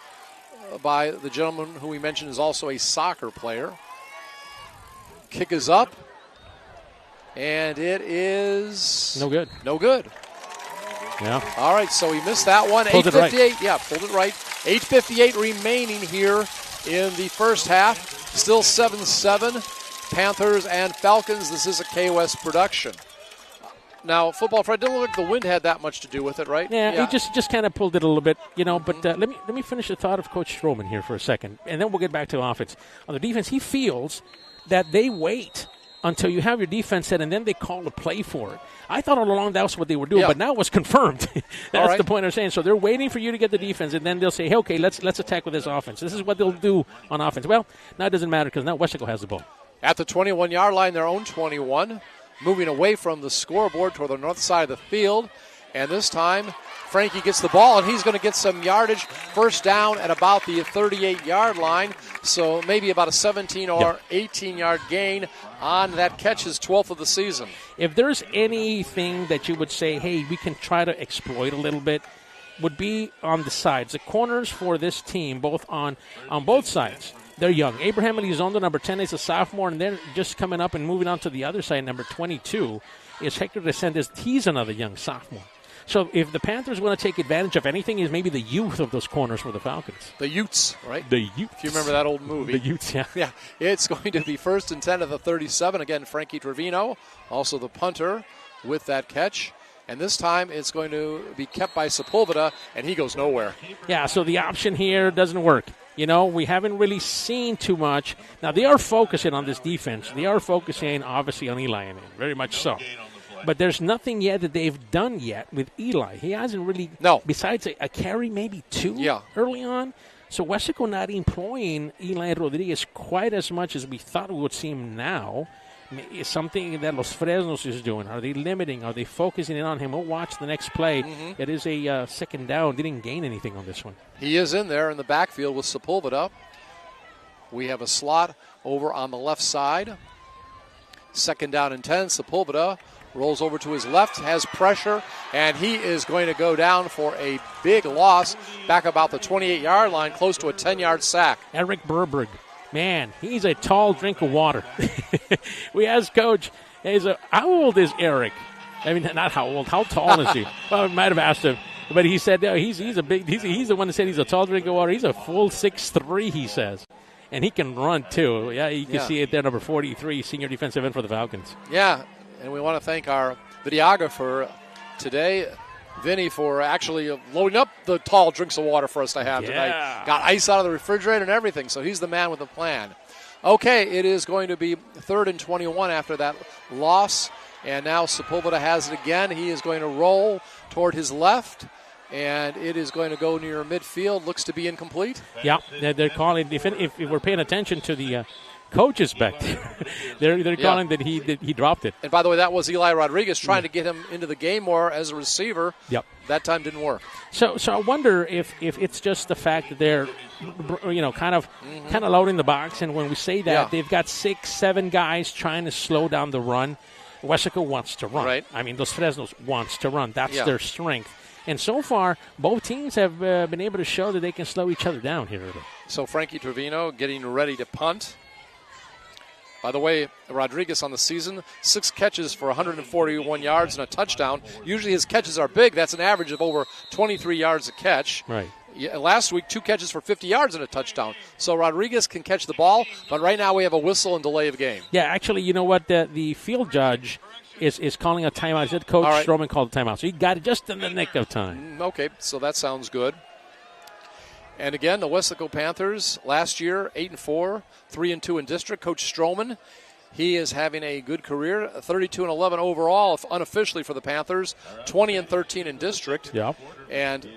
by the gentleman who we mentioned is also a soccer player. Kick is up, and it is no good. No good. Yeah. All right, so he missed that one. 8:58. Right. Yeah, pulled it right. 8:58 remaining here in the first half. Still 7-7. Panthers and Falcons. This is a KWES production. Now, Football Fred, didn't look like the wind had that much to do with it, right? Yeah. He just kind of pulled it a little bit, But let me finish the thought of Coach Stroman here for a second, and then we'll get back to offense. On the defense, he feels that they wait until you have your defense set, and then they call a play for it. I thought all along that was what they were doing, but now it was confirmed. That's the point I'm saying. So they're waiting for you to get the defense, and then they'll say, hey, okay, let's attack with this offense. This is what they'll do on offense. Well, now it doesn't matter because now Weslaco has the ball. At the 21-yard line, their own 21. Moving away from the scoreboard toward the north side of the field. And this time, Frankie gets the ball, and he's going to get some yardage. First down at about the 38-yard line. So maybe about a 17 or 18-yard gain on that catch, his 12th of the season. If there's anything that you would say, hey, we can try to exploit a little bit, would be on the sides. The corners for this team, both on both sides. They're young. Abraham Elizondo, number 10, is a sophomore, and then just coming up and moving on to the other side, number 22, is Hector Descendez. He's another young sophomore. So if the Panthers want to take advantage of anything, is maybe the youth of those corners for the Falcons. The Utes, right? The Utes. If you remember that old movie. The Utes, yeah. Yeah, it's going to be 1st and 10 at the 37. Again, Frankie Trevino, also the punter with that catch. And this time it's going to be kept by Sepulveda, and he goes nowhere. Yeah, so the option here doesn't work. We haven't really seen too much. Now, they are focusing on this defense. They are focusing, obviously, on Eli, very much so. But there's nothing yet that they've done yet with Eli. He hasn't really, besides a carry, maybe 2 early on. So Weslaco not employing Eli Rodriguez quite as much as we thought it would seem now. Is something that Los Fresnos is doing. Are they limiting? Are they focusing in on him? We'll watch the next play. Mm-hmm. It is a 2nd down. Didn't gain anything on this one. He is in there in the backfield with Sepulveda. We have a slot over on the left side. 2nd down and 10. Sepulveda rolls over to his left, has pressure, and he is going to go down for a big loss back about the 28-yard line, close to a 10-yard sack. Eric Burberg. Man, he's a tall drink of water. We asked Coach, how old is Eric? I mean, not how old, how tall is he? Well, we might have asked him, but he said he's the one that said he's a tall drink of water. He's a full 6'3", he says. And he can run, too. Yeah, you can see it there, number 43, senior defensive end for the Falcons. Yeah, and we want to thank our videographer today, Vinny, for actually loading up the tall drinks of water for us to have tonight. Got ice out of the refrigerator and everything, so he's the man with the plan. Okay, it is going to be 3rd and 21 after that loss, and now Sepulveda has it again. He is going to roll toward his left, and it is going to go near midfield. Looks to be incomplete. Yeah, they're calling. If we're paying attention to the coaches back there. they're calling that he dropped it. And by the way, that was Eli Rodriguez trying to get him into the game more as a receiver. Yep. That time didn't work. So I wonder if it's just the fact that they're, kind of loading the box. And when we say that, they've got 6-7 guys trying to slow down the run. Weslaco wants to run. Right. I mean, Los Fresnos wants to run. That's their strength. And so far, both teams have been able to show that they can slow each other down here. So Frankie Trevino getting ready to punt. By the way, Rodriguez on the season, 6 catches for 141 yards and a touchdown. Usually his catches are big. That's an average of over 23 yards a catch. Right. Yeah, last week, 2 catches for 50 yards and a touchdown. So Rodriguez can catch the ball, but right now we have a whistle and delay of game. Yeah, actually, you know what? The field judge is calling a timeout. He said Coach Stroman called a timeout. So he got it just in the nick of time. Okay, so that sounds good. And again, the Weslaco Panthers last year, 8-4, 3-2 in district. Coach Stroman, he is having a good career, 32-11 overall, unofficially for the Panthers, 20-13 in district. Yep. And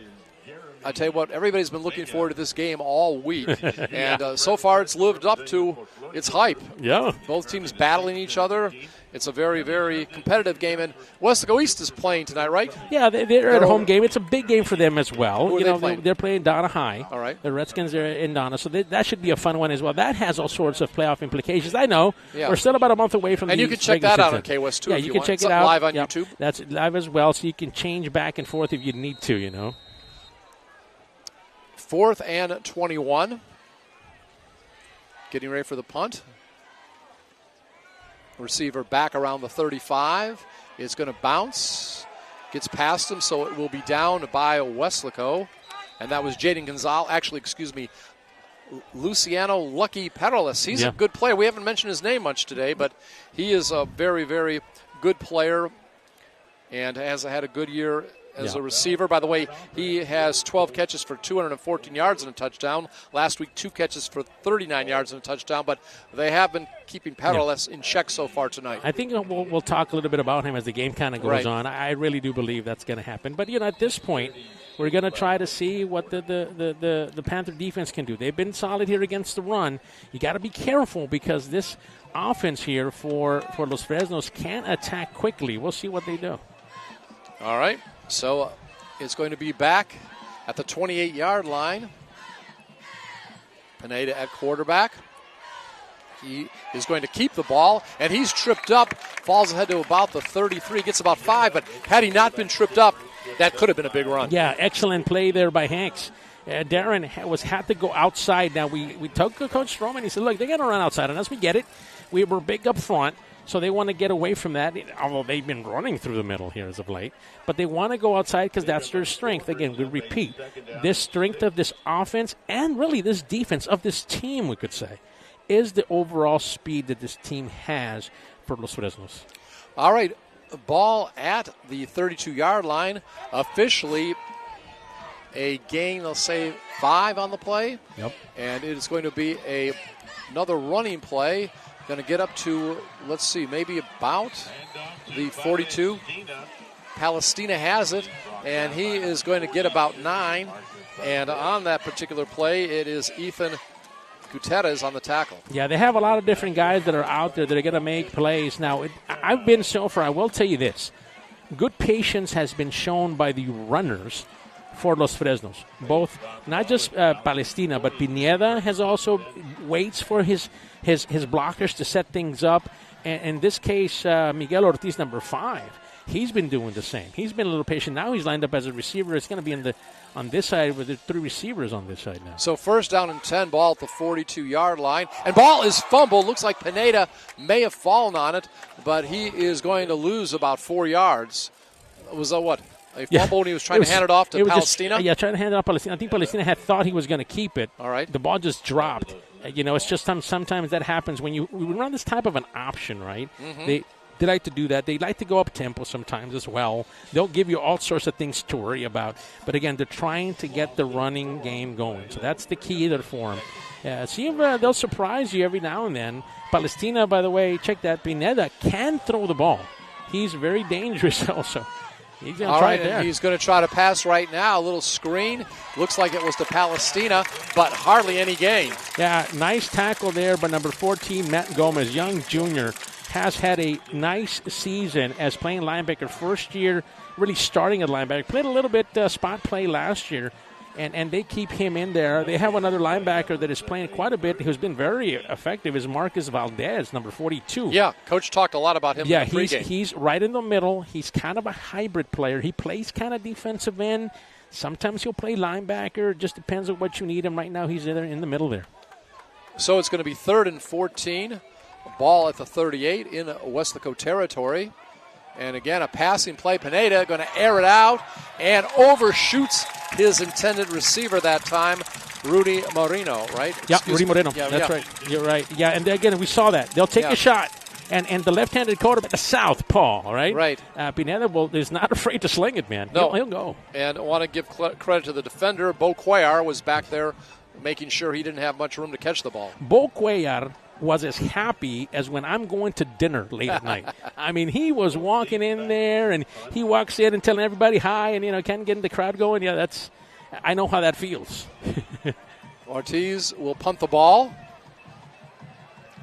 I tell you what, everybody's been looking forward to this game all week. And so far it's lived up to its hype. Yeah. Both teams battling each other. It's a very, very competitive game. And Weslaco East is playing tonight, right? Yeah, they're at a home game. It's a big game for them as well. Who are they playing? They're playing Donna High. All right. The Redskins are in Donna, so that should be a fun one as well. That has all sorts of playoff implications. I know. Yeah. We're still about a month away from and you can check that out on KWES, too, yeah, if you you can want. check It's it out. Live on YouTube. That's live as well, so you can change back and forth if you need to, 4th and 21. Getting ready for the punt. Receiver back around the 35. It's going to bounce. Gets past him, so it will be down by Weslaco. And that was Jaden Gonzalez. Luciano Lucky Perales. He's a good player. We haven't mentioned his name much today, but he is a very, very good player and has had a good year as a receiver. By the way, he has 12 catches for 214 yards and a touchdown. Last week, 2 catches for 39 yards and a touchdown, but they have been keeping Perales in check so far tonight. I think we'll talk a little bit about him as the game kind of goes on. I really do believe that's going to happen. But, at this point, we're going to try to see what the Panther defense can do. They've been solid here against the run. You got to be careful because this offense here for Los Fresnos can attack quickly. We'll see what they do. All right. So it's going to be back at the 28-yard line. Pineda at quarterback. He is going to keep the ball, and he's tripped up, falls ahead to about the 33, gets about 5, but had he not been tripped up, that could have been a big run. Yeah, excellent play there by Hanks. Darren had to go outside. Now, we took Coach Stroman. He said, look, they're going to run outside on us. We get it. We were big up front. So they want to get away from that, although they've been running through the middle here as of late. But they want to go outside because that's their strength. Again, we repeat, this strength of this offense and really this defense of this team, we could say, is the overall speed that this team has for Los Fresnos. All right, ball at the 32-yard line. Officially a gain, let's say, 5 on the play. Yep. And it is going to be another running play. Going to get up to, let's see, maybe about the 42. Palestina has it, and he is going to get about 9. And on that particular play, it is Ethan Gutierrez on the tackle. Yeah, they have a lot of different guys that are out there that are going to make plays. Now, I've been so far, I will tell you this. Good patience has been shown by the runners for Los Fresnos. Both, not just Palestina, but Pineda has also waits for his blockers to set things up. And in this case, Miguel Ortiz, number 5, he's been doing the same. He's been a little patient. Now he's lined up as a receiver. It's going to be on this side with the 3 receivers on this side now. So 1st down and 10, ball at the 42-yard line. And ball is fumbled. Looks like Pineda may have fallen on it, but he is going to lose about 4 yards. Was that what? A fumble when he was trying to hand it off to Palestina? Trying to hand it off to Palestina. I think Palestina had thought he was going to keep it. All right. The ball just dropped. It's just sometimes that happens when you run this type of an option, right? Mm-hmm. They like to do that. They like to go up tempo sometimes as well. They'll give you all sorts of things to worry about. But again, they're trying to get the running game going. So that's the key there for them. See if they'll surprise you every now and then. Palestina, by the way, check that. Pineda can throw the ball. He's very dangerous also. He's going to All try right, it there. and he's going to try to pass right now. A little screen. Looks like it was to Palestina, but hardly any gain. Yeah, nice tackle there by number 14, Matt Gomez, young junior, has had a nice season as playing linebacker. First year, really starting at linebacker. Played a little bit spot play last year, and they keep him in there. They have another linebacker that is playing quite a bit who's been very effective is Marcus Valdez, number 42. Yeah, Coach talked a lot about him in the pregame. He's right in the middle. He's kind of a hybrid player. He plays kind of defensive end. Sometimes he'll play linebacker. It just depends on what you need him. Right now, he's there in the middle there. So it's going to be 3rd and 14. Ball at the 38 in Weslaco territory. And again, a passing play. Pineda going to air it out and overshoots his intended receiver that time, Rudy Moreno, right? Yeah, Rudy Moreno. That's right. You're right. Yeah, and again, we saw that. They'll take a shot. And the left-handed quarterback, the southpaw, right? Right. Pineda is not afraid to sling it, man. No. He'll go. And I want to give credit to the defender. Bo Cuellar was back there making sure he didn't have much room to catch the ball. Bo Cuellar was as happy as when I'm going to dinner late at night. I mean, he was walking in there, and he walks in and telling everybody hi, and, kind of getting the crowd going. Yeah, I know how that feels. Ortiz will punt the ball.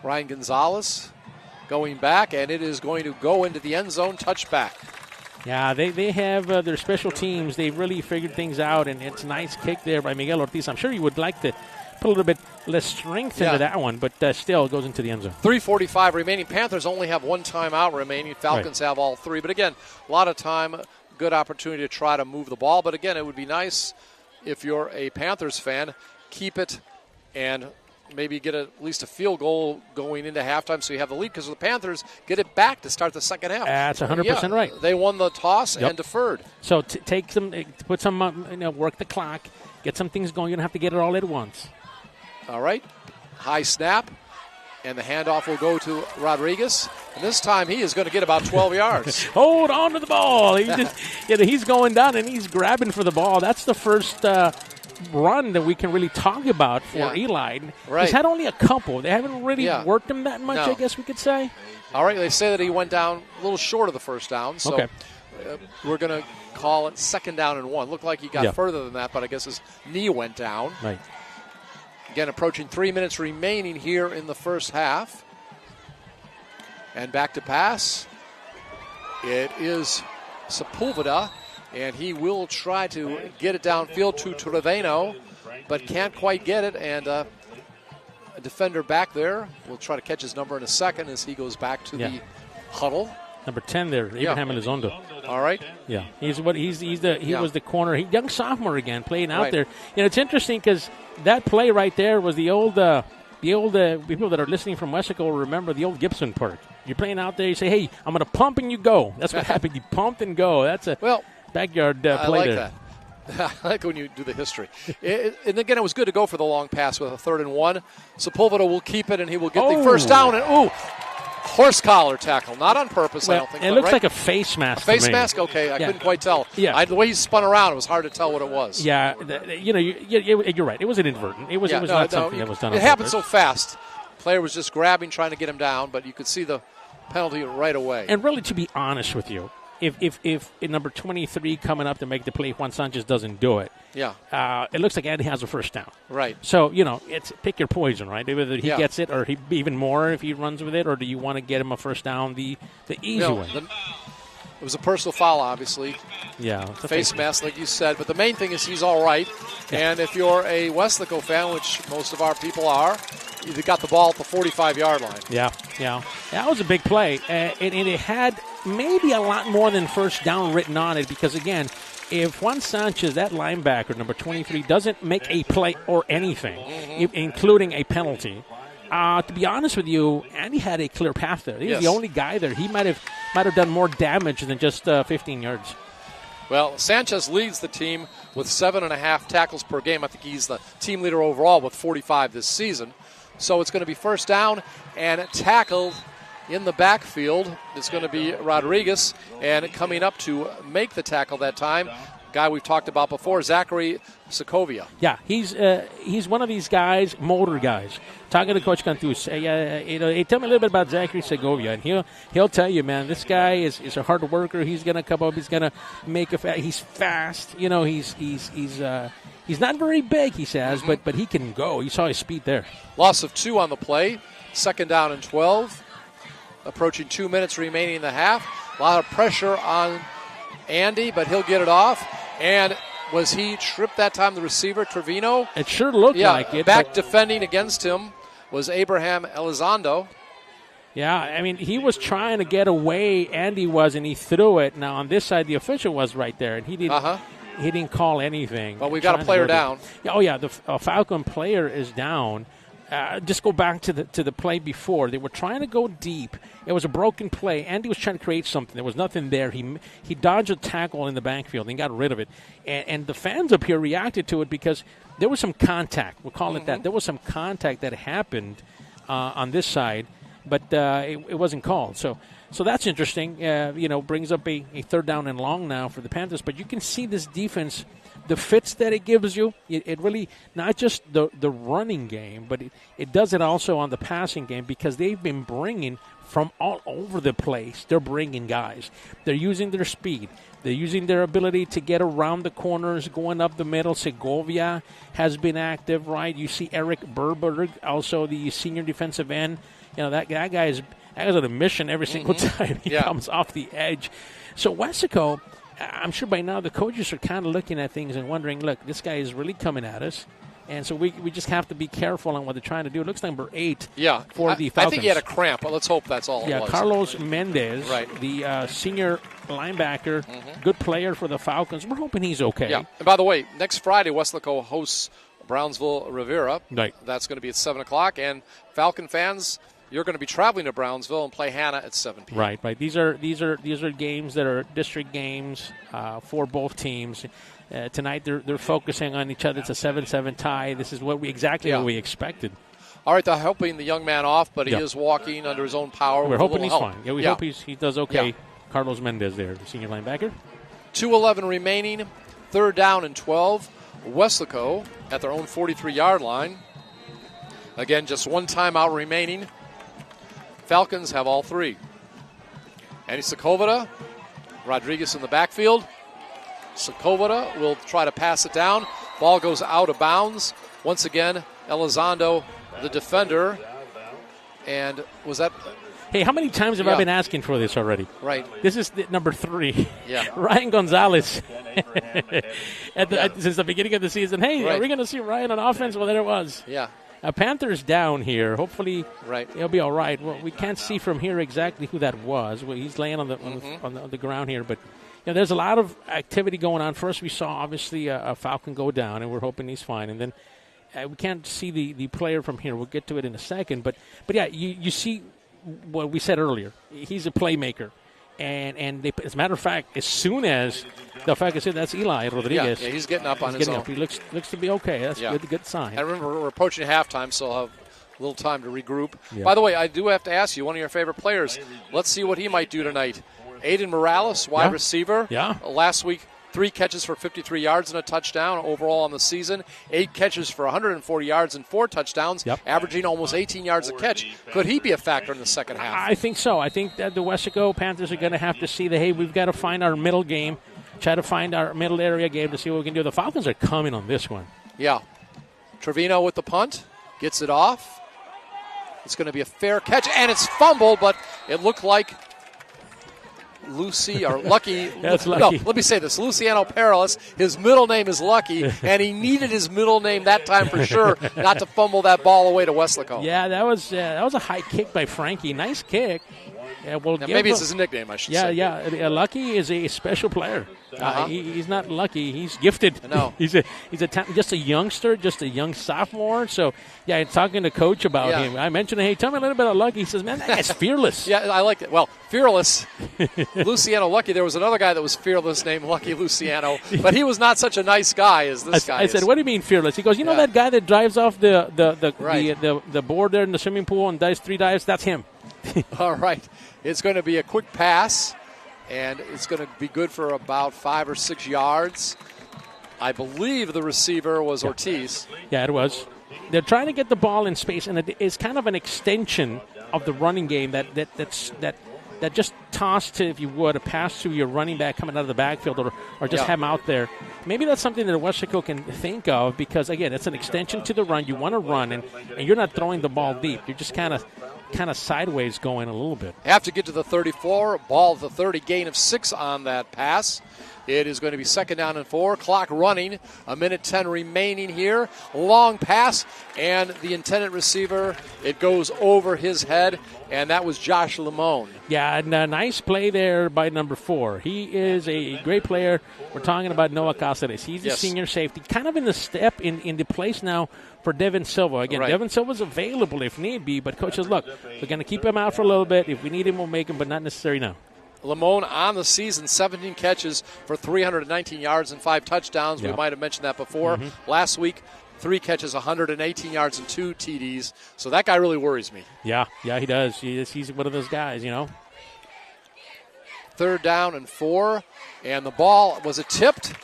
Ryan Gonzalez going back, and it is going to go into the end zone, touchback. Yeah, they have their special teams. They've really figured things out, and it's a nice kick there by Miguel Ortiz. I'm sure you would like to put a little bit less strength into that one, but still it goes into the end zone. 3:45 remaining. Panthers only have one timeout remaining. Falcons have all three. But again, a lot of time, good opportunity to try to move the ball. But again, it would be nice if you're a Panthers fan, keep it and maybe get at least a field goal going into halftime so you have the lead, because the Panthers get it back to start the second half. That's 100% right. They won the toss and deferred. So take some, put some, work the clock, get some things going. You don't have to get it all at once. All right. High snap, and the handoff will go to Rodriguez. And this time he is going to get about 12 yards. Hold on to the ball. He's going down and he's grabbing for the ball. That's the first run that we can really talk about for Eli. Right. He's had only a couple. They haven't really worked him that much, I guess we could say. All right. They say that he went down a little short of the first down. So we're going to call it 2nd down and 1. Looked like he got further than that, but I guess his knee went down. Right. Again, approaching 3 minutes remaining here in the first half. And back to pass. It is Sepulveda, and he will try to get it downfield to Trevino, but can't quite get it. And a defender back there will try to catch his number in a second as he goes back to the huddle. Number 10 there, Abraham Elizondo. All right. Yeah, he was the corner. Young sophomore again, playing out there. It's interesting because that play right there was the old people that are listening from Weslaco will remember the old Gibson Park. You're playing out there, you say, hey, I'm going to pump and you go. That's what happened. You pumped and go. That's a backyard play I like there. that. I like when you do the history. And again, it was good to go for the long pass with a 3rd and 1. Sepulveda will keep it, and he will get the first down. And horse collar tackle, not on purpose, I don't think. It looks like a face mask. Face mask? Okay, I couldn't quite tell. Yeah. The way he spun around, it was hard to tell what it was. Yeah, you're right. It was inadvertent. It was not something that was done on purpose. It happened so fast. The player was just grabbing, trying to get him down, but you could see the penalty right away. And really, to be honest with you, if number 23 coming up to make the play, Juan Sanchez doesn't do it, it looks like Eddie has a first down. Right. So, it's pick your poison, right? Whether he gets it or even more if he runs with it, or do you want to get him a first down the easy way? It was a personal foul, obviously. Yeah. Face mask, like you said. But the main thing is he's all right. Yeah. And if you're a Weslaco fan, which most of our people are, you got the ball at the 45-yard line. Yeah. That was a big play. And it had maybe a lot more than first down written on it because, again, if Juan Sanchez, that linebacker, number 23, doesn't make a play or anything, including a penalty, to be honest with you, Andy had a clear path there. He was the only guy there. He might have done more damage than just 15 yards. Well, Sanchez leads the team with 7.5 tackles per game. I think he's the team leader overall with 45 this season. So it's going to be first down and tackled in the backfield. It's going to be Rodriguez, and coming up to make the tackle that time, guy we've talked about before, Zachary Sokovia. Yeah, he's one of these guys, motor guys. Talking to Coach Cantus, hey, tell me a little bit about Zachary Segovia, and he'll tell you, man, this guy is a hard worker. He's gonna come up. He's gonna make he's fast. He's not very big, he says, but he can go. You saw his speed there. Loss of 2 on the play. 2nd down and 12. Approaching 2 minutes remaining in the half. A lot of pressure on Andy, but he'll get it off. And was he tripped that time, the receiver, Trevino? It sure looked like it. Back defending against him was Abraham Elizondo. Yeah, I mean, he was trying to get away, Andy was, and he threw it. Now, on this side, the official was right there, and he didn't call anything. Well, we've got a player down. The Falcon player is down. Just go back to the play before. They were trying to go deep. It was a broken play. Andy was trying to create something. There was nothing there. He dodged a tackle in the backfield and got rid of it. And the fans up here reacted to it because there was some contact. We'll call it that. There was some contact that happened on this side, but it wasn't called. So that's interesting. Brings up a 3rd down and long now for the Panthers. But you can see this defense, the fits that it gives you, it really, not just the running game, but it does it also on the passing game because they've been bringing from all over the place. They're bringing guys. They're using their speed. They're using their ability to get around the corners, going up the middle. Segovia has been active, right? You see Eric Berberg, also the senior defensive end. That guy is on a mission every single time he comes off the edge. So Weslaco, I'm sure by now the coaches are kind of looking at things and wondering, look, this guy is really coming at us. And so we just have to be careful on what they're trying to do. It looks number 8 for the Falcons. I think he had a cramp, but let's hope that's all it was. Carlos Mendez, the senior linebacker, good player for the Falcons. We're hoping he's okay. Yeah. And by the way, next Friday, Weslaco hosts Brownsville Rivera. Right. That's going to be at 7 o'clock. And Falcon fans, you're going to be traveling to Brownsville and play Hannah at 7 p.m. Right. These are games that are district games for both teams. Tonight they're focusing on each other. It's a 7-7 tie. This is what we expected. All right, they're helping the young man off, but he is walking under his own power. We're hoping he's help. fine. Yeah, we hope he does okay. Yeah. Carlos Mendez there, the senior linebacker. 2:11 remaining, 3rd down and 12. Weslaco at their own 43-yard line. Again, just 1 timeout remaining. Falcons have all 3. Andy Sokovita, Rodriguez in the backfield. Sokovita will try to pass it down. Ball goes out of bounds. Once again, Elizondo, the defender. And was that... Hey, how many times have I been asking for this already? Right. This is number 3. Yeah. Ryan Gonzalez. Since the beginning of the season. Hey, are we going to see Ryan on offense? Well, there it was. Yeah. Panthers down here. Hopefully he'll be all right. Well, we can't see from here exactly who that was. Well, he's laying on the ground here, but there's a lot of activity going on. First, we saw obviously a Falcon go down, and we're hoping he's fine. And then we can't see the player from here. We'll get to it in a second. But yeah, you see what we said earlier. He's a playmaker. And they, as a matter of fact, as soon as the Falcons said that's Eli Rodriguez. Yeah, he's getting up on his own. He looks to be okay. That's a good sign. And remember, we're approaching halftime, so I'll have a little time to regroup. Yeah. By the way, I do have to ask you, one of your favorite players, let's see what he might do tonight. Aiden Morales, wide receiver. Yeah. Last week, 3 catches for 53 yards and a touchdown overall on the season. 8 catches for 140 yards and 4 touchdowns, averaging almost 18 yards a catch. Could he be a factor in the second half? I think so. I think that the Weslaco Panthers are going to have to see we've got to find our middle game, try to find our middle area game to see what we can do. The Falcons are coming on this one. Yeah. Trevino with the punt, gets it off. It's going to be a fair catch, and it's fumbled, but it looked like Lucky. That's Lucky. No, let me say this. Luciano Perillas, his middle name is Lucky, and he needed his middle name that time for sure not to fumble that ball away to Weslaco. Yeah, that was a high kick by Frankie. Nice kick. Yeah, maybe it's his nickname, I should say. Yeah. Lucky is a special player. He's not lucky. He's gifted. No. he's just a youngster, just a young sophomore. So, talking to Coach about him, I mentioned, hey, tell me a little bit about Lucky. He says, man, that guy's fearless. Yeah, I like it. Well, fearless. Luciano Lucky. There was another guy that was fearless named Lucky Luciano, but he was not such a nice guy as this guy is. I said, what do you mean fearless? He goes, you know that guy that drives off the board there in the swimming pool and does 3 dives? That's him. All right. It's going to be a quick pass and it's going to be good for about 5 or 6 yards. I believe the receiver was Ortiz. Yeah, it was. They're trying to get the ball in space, and it's kind of an extension of the running game that just toss to, if you would, a pass to your running back coming out of the backfield or just have him out there. Maybe that's something that Weslaco can think of because, again, it's an extension to the run. You want to run, and you're not throwing the ball deep. You're just kind of sideways going a little bit. Have to get to the 34. Ball at the 30, gain of 6 on that pass. It is going to be 2nd down and 4. Clock running. 1:10 remaining here. Long pass, and the intended receiver, it goes over his head, and that was Josh Limon. Yeah, and a nice play there by number 4. He is a great player. We're talking about Noah Cáceres. He's a senior safety, kind of in the step in the place now for Devin Silva. Again, Devin Silva's available if need be, but coach says, look, we're going to keep him out for a little bit. If we need him, we'll make him, but not necessary now. Limon on the season, 17 catches for 319 yards and 5 touchdowns. Yep. We might have mentioned that before. Last week, 3 catches, 118 yards and 2 TDs. So that guy really worries me. Yeah, he does. He's one of those guys, 3rd down and 4. And the ball, was it tipped?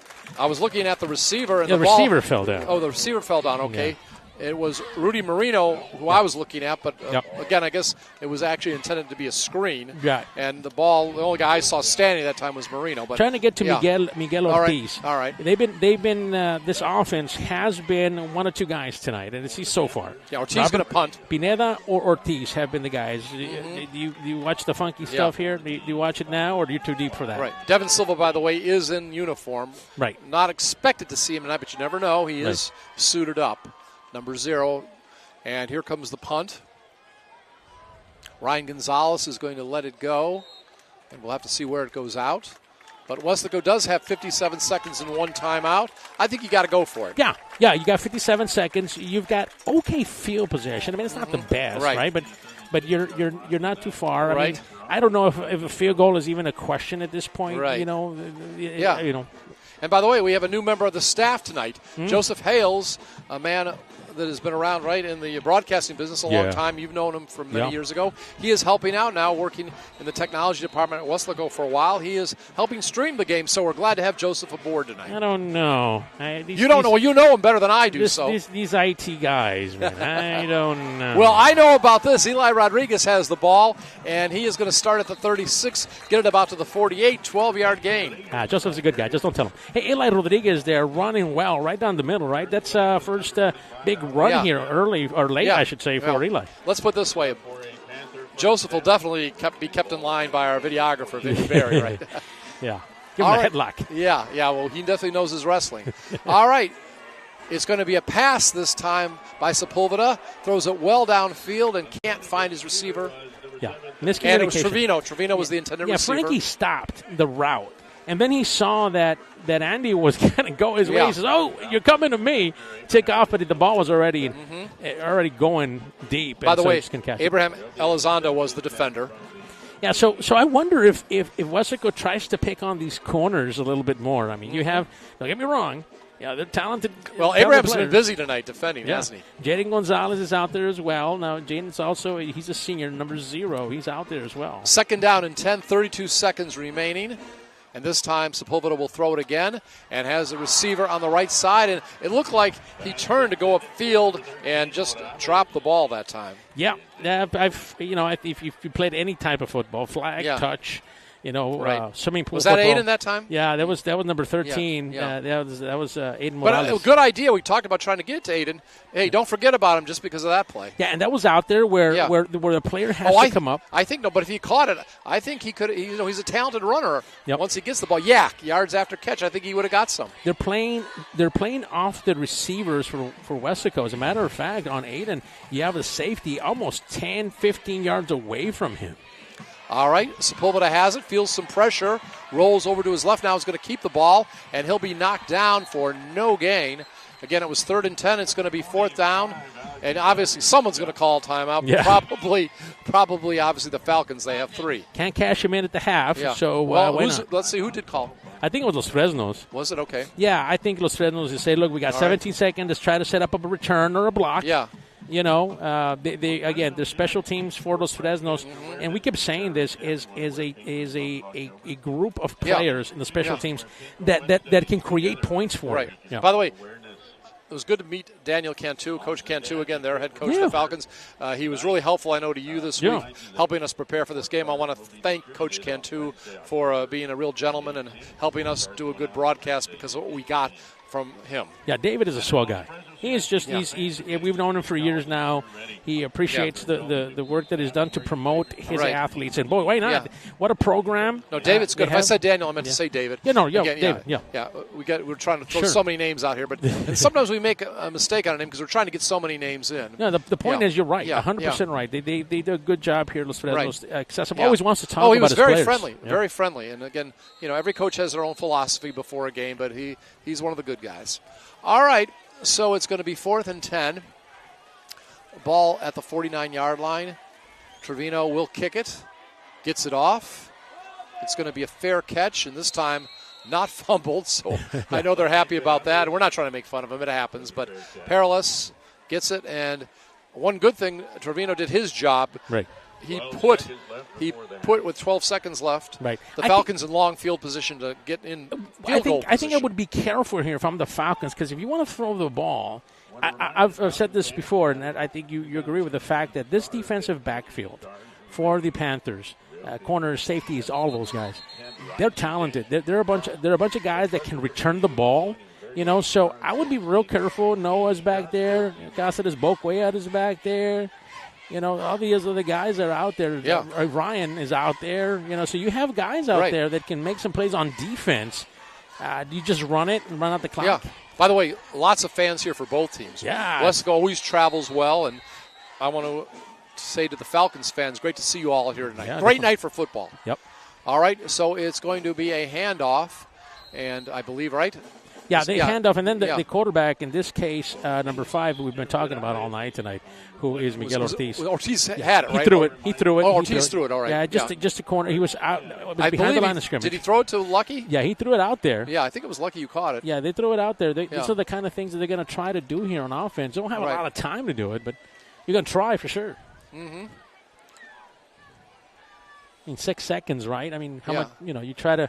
I was looking at the receiver. And the receiver fell down. Oh, the receiver fell down. Okay. Yeah. It was Rudy Marino, who I was looking at, but again, I guess it was actually intended to be a screen. Yeah. And the ball, the only guy I saw standing that time was Marino. But trying to get to Miguel Ortiz. All right. They've been. This offense has been 1 or 2 guys tonight, and it's so far. Yeah, Ortiz going to punt. Pineda or Ortiz have been the guys. Do you watch the funky stuff here? Do you watch it now, or are you too deep for that? Right. Devin Silva, by the way, is in uniform. Right. Not expected to see him tonight, but you never know. He is suited up. Number 0, and here comes the punt. Ryan Gonzalez is going to let it go, and we'll have to see where it goes out. But Weslaco does have 57 seconds and 1 timeout. I think you got to go for it. Yeah, you got 57 seconds. You've got okay field possession. I mean, it's not the best, right? But you're not too far. I mean, I don't know if a field goal is even a question at this point. Right. Yeah. And by the way, we have a new member of the staff tonight, Joseph Hales, a man that has been around in the broadcasting business a long time. You've known him from many years ago. He is helping out now, working in the technology department at Weslaco for a while. He is helping stream the game, so we're glad to have Joseph aboard tonight. I don't know. You don't know. You know him better than I do. These IT guys, man. I don't know. Well, I know about this. Eli Rodriguez has the ball, and he is going to start at the 36, get it about to the 48, 12-yard gain. Joseph's a good guy. Just don't tell him. Hey, Eli Rodriguez there running well right down the middle, right? That's first big run here early, or late, I should say, for Eli. Let's put it this way. Joseph will definitely be kept in line by our videographer, Vinny Berry, right? Yeah. Give him a headlock. Yeah, well, he definitely knows his wrestling. All right. It's going to be a pass this time by Sepulveda. Throws it well downfield and can't find his receiver. Yeah. And it was Trevino. Trevino was the intended receiver. Frankie stopped the route. And then he saw that Andy was going to go his way. He says, "Oh, you're coming to me." Take off, but the ball was already going deep. By the way, Abraham Elizondo was the defender. Yeah, so I wonder if Weslaco tries to pick on these corners a little bit more. I mean, you have, don't get me wrong, they're talented. Well, Abraham's been busy tonight defending, hasn't he? Jaden Gonzalez is out there as well. Now, Jaden's also, he's a senior, number 0. He's out there as well. 2nd down and 10, 32 seconds remaining. And this time, Sepulveda will throw it again and has a receiver on the right side. And it looked like he turned to go upfield and just dropped the ball that time. Yeah, if you played any type of football, flag, touch, swimming pool. Was that football. Aiden that time? Yeah, that was number 13. That was Aiden Morales. But a good idea. We talked about trying to get to Aiden. Hey, don't forget about him just because of that play. Yeah, and that was out there where the player has to come up. I think but if he caught it, I think he could. He's a talented runner. Yep. Once he gets the ball, yards after catch, I think he would have got some. They're playing off the receivers for Weslaco. As a matter of fact, on Aiden, you have a safety almost 10, 15 yards away from him. All right, Sepulveda has it, feels some pressure, rolls over to his left now, is going to keep the ball, and he'll be knocked down for no gain. Again, it was 3rd and 10, it's going to be 4th down, and obviously someone's going to call a timeout. Yeah. Probably, obviously the Falcons, they have 3. Can't cash him in at the half, so let's see, who did call? I think it was Los Fresnos. Was it? Okay. Yeah, I think Los Fresnos, they say, look, we got 17 seconds, let's try to set up a return or a block. Yeah. Again, there's special teams for those Fresnos, and we kept saying this is a group of players in the special teams that can create points for right. you. Yeah. By the way, it was good to meet Daniel Cantu, Coach Cantu, again, their head coach of the Falcons. He was really helpful, I know, to you this week, helping us prepare for this game. I want to thank Coach Cantu for being a real gentleman and helping us do a good broadcast because of what we got from him. Yeah, David is a swell guy. He is just we've known him for years now. He appreciates the work that is done to promote his athletes. And boy, why not? What a program. No, David's good. If I said Daniel, I meant to say David. David. Yeah. We're trying to throw so many names out here, but and sometimes we make a mistake on a name because we're trying to get so many names in. No, the point is you're right. 100% right. They do a good job here. Los Fresnos. Accessible. Always wants to talk about his players. He was very friendly. Very friendly. And again, every coach has their own philosophy before a game, but he's one of the good guys. All right. So it's going to be 4th and 10. Ball at the 49-yard line. Trevino will kick it. Gets it off. It's going to be a fair catch, and this time not fumbled. So I know they're happy about that. We're not trying to make fun of him. It happens. But Perilous gets it, and one good thing, Trevino did his job. Right. He put with 12 seconds left. Right. The Falcons in long field position to get in field goal position. I think I would be careful here if I'm the Falcons because if you want to throw the ball, I've said this before, and I think you agree with the fact that this defensive backfield for the Panthers, corners, safeties, all those guys, they're talented. They're a bunch of guys that can return the ball. So I would be real careful. Noah's back there. Cáceres Boquea is back there. All these other guys are out there. Yeah. Ryan is out there. So you have guys out there that can make some plays on defense. You just run it and run out the clock. Yeah. By the way, lots of fans here for both teams. Yeah. Weslaco always travels well, and I want to say to the Falcons fans, great to see you all here tonight. Yeah, great night for football. Yep. All right, so it's going to be a handoff, and I believe, right? Yeah, they hand off, and then the quarterback, in this case, number 5, who we've been talking about all night tonight, who is Miguel Ortiz. Ortiz had it, right? He threw it. Oh, Ortiz threw it, all right. Yeah, just a corner. He was out behind the line of scrimmage. Did he throw it to Lucky? Yeah, he threw it out there. Yeah, I think it was Lucky you caught it. Yeah, they threw it out there. These are the kind of things that they're going to try to do here on offense. They don't have a lot of time to do it, but you're going to try for sure. Mm-hmm. In 6 seconds, right? I mean, how much, you try to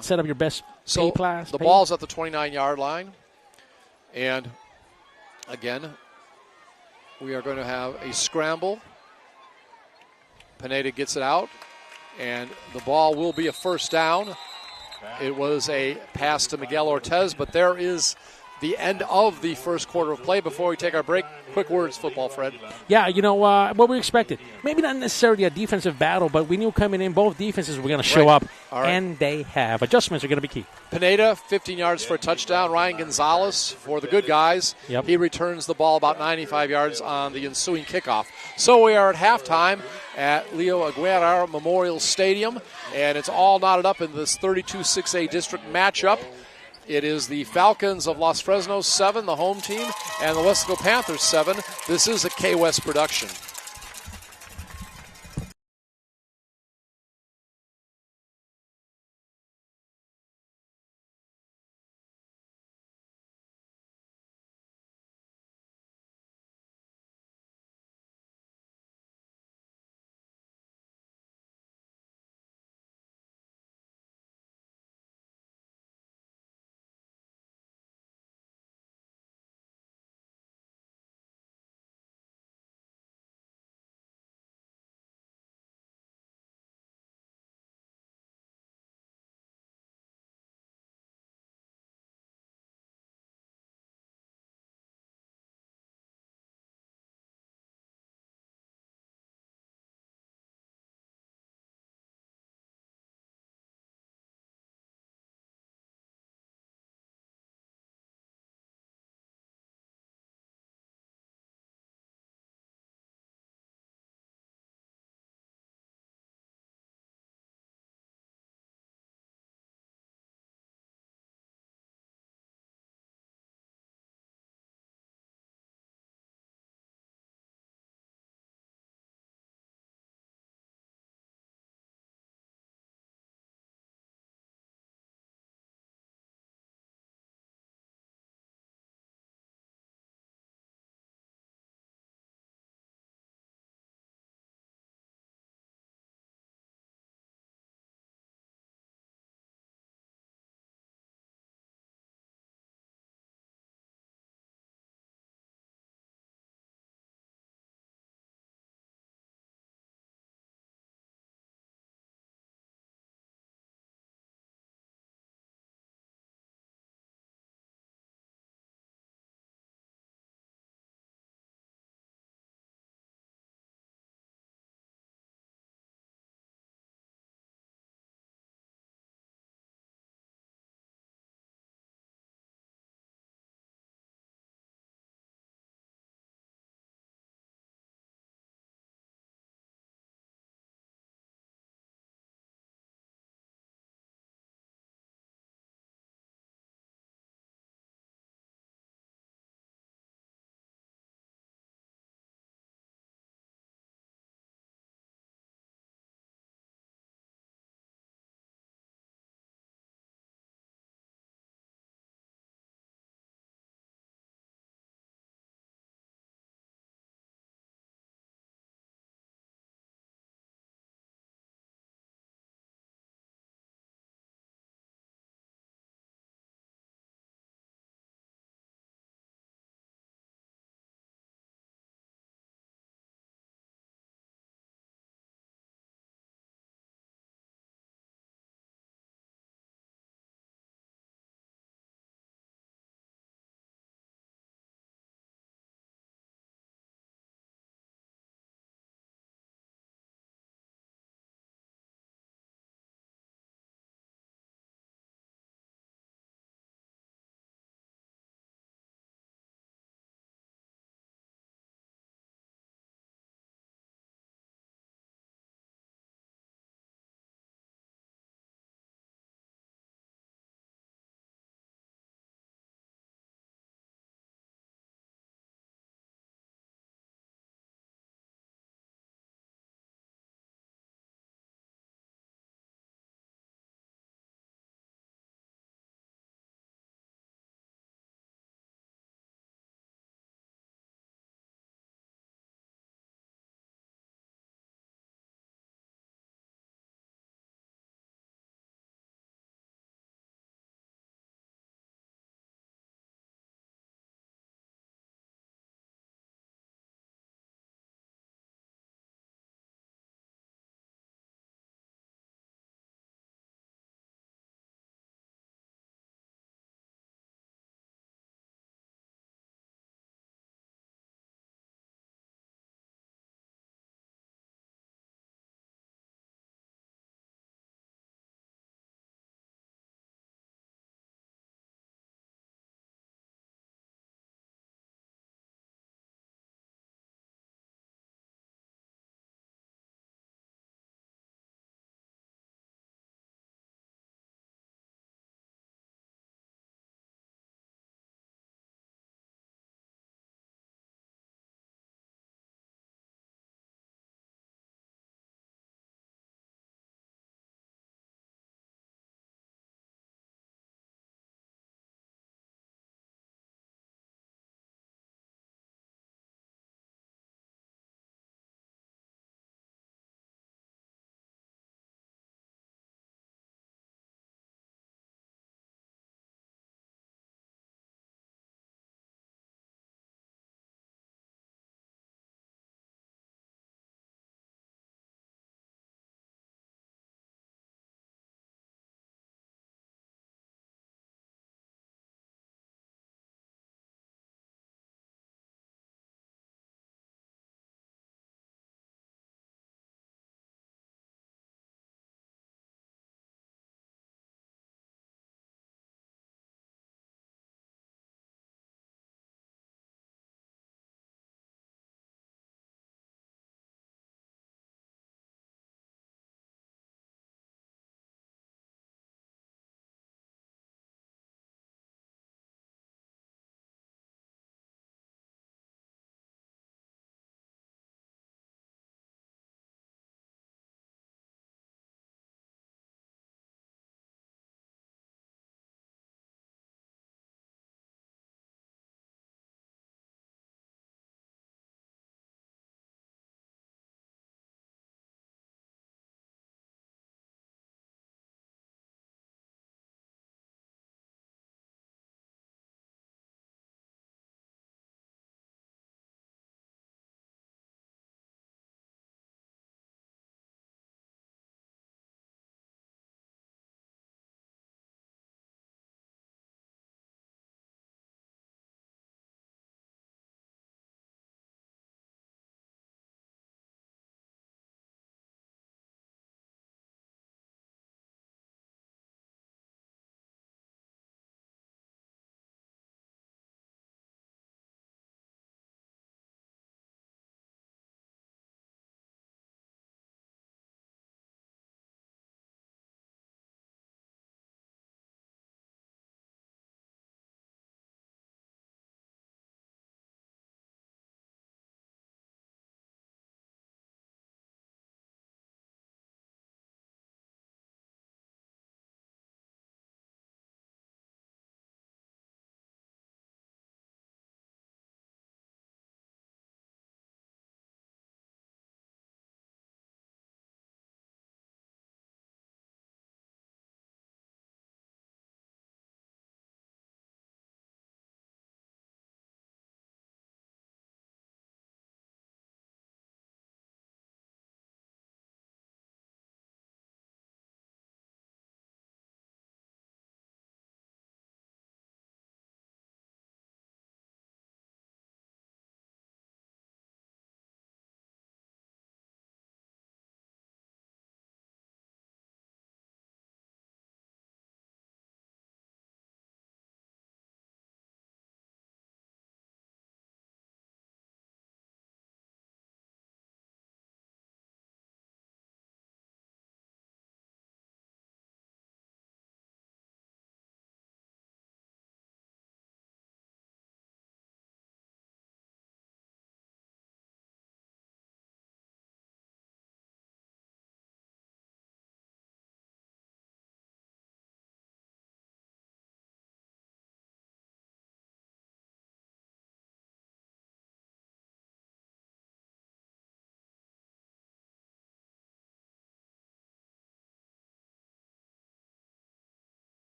set up your best pay class. The ball's at the 29-yard line. And, again, we are going to have a scramble. Pineda gets it out, and the ball will be a first down. It was a pass to Miguel Ortiz, but there is the end of the first quarter of play. Before we take our break, quick words, football, Fred. Yeah, what we expected. Maybe not necessarily a defensive battle, but we knew coming in both defenses were going to show up, and they have. Adjustments are going to be key. Pineda, 15 yards for a touchdown. Ryan Gonzalez for the good guys. Yep. He returns the ball about 95 yards on the ensuing kickoff. So we are at halftime at Leo Aguirre Memorial Stadium, and it's all knotted up in this 32-6A district matchup. It is the Falcons of Los Fresnos 7, the home team, and the Weslaco Panthers 7. This is a KWES production.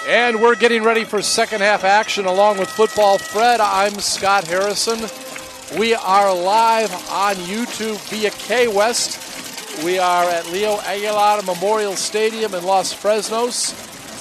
And we're getting ready for second half action along with Football Fred. I'm Scott Harrison. We are live on YouTube via KWES. We are at Leo Aguilar Memorial Stadium in Los Fresnos.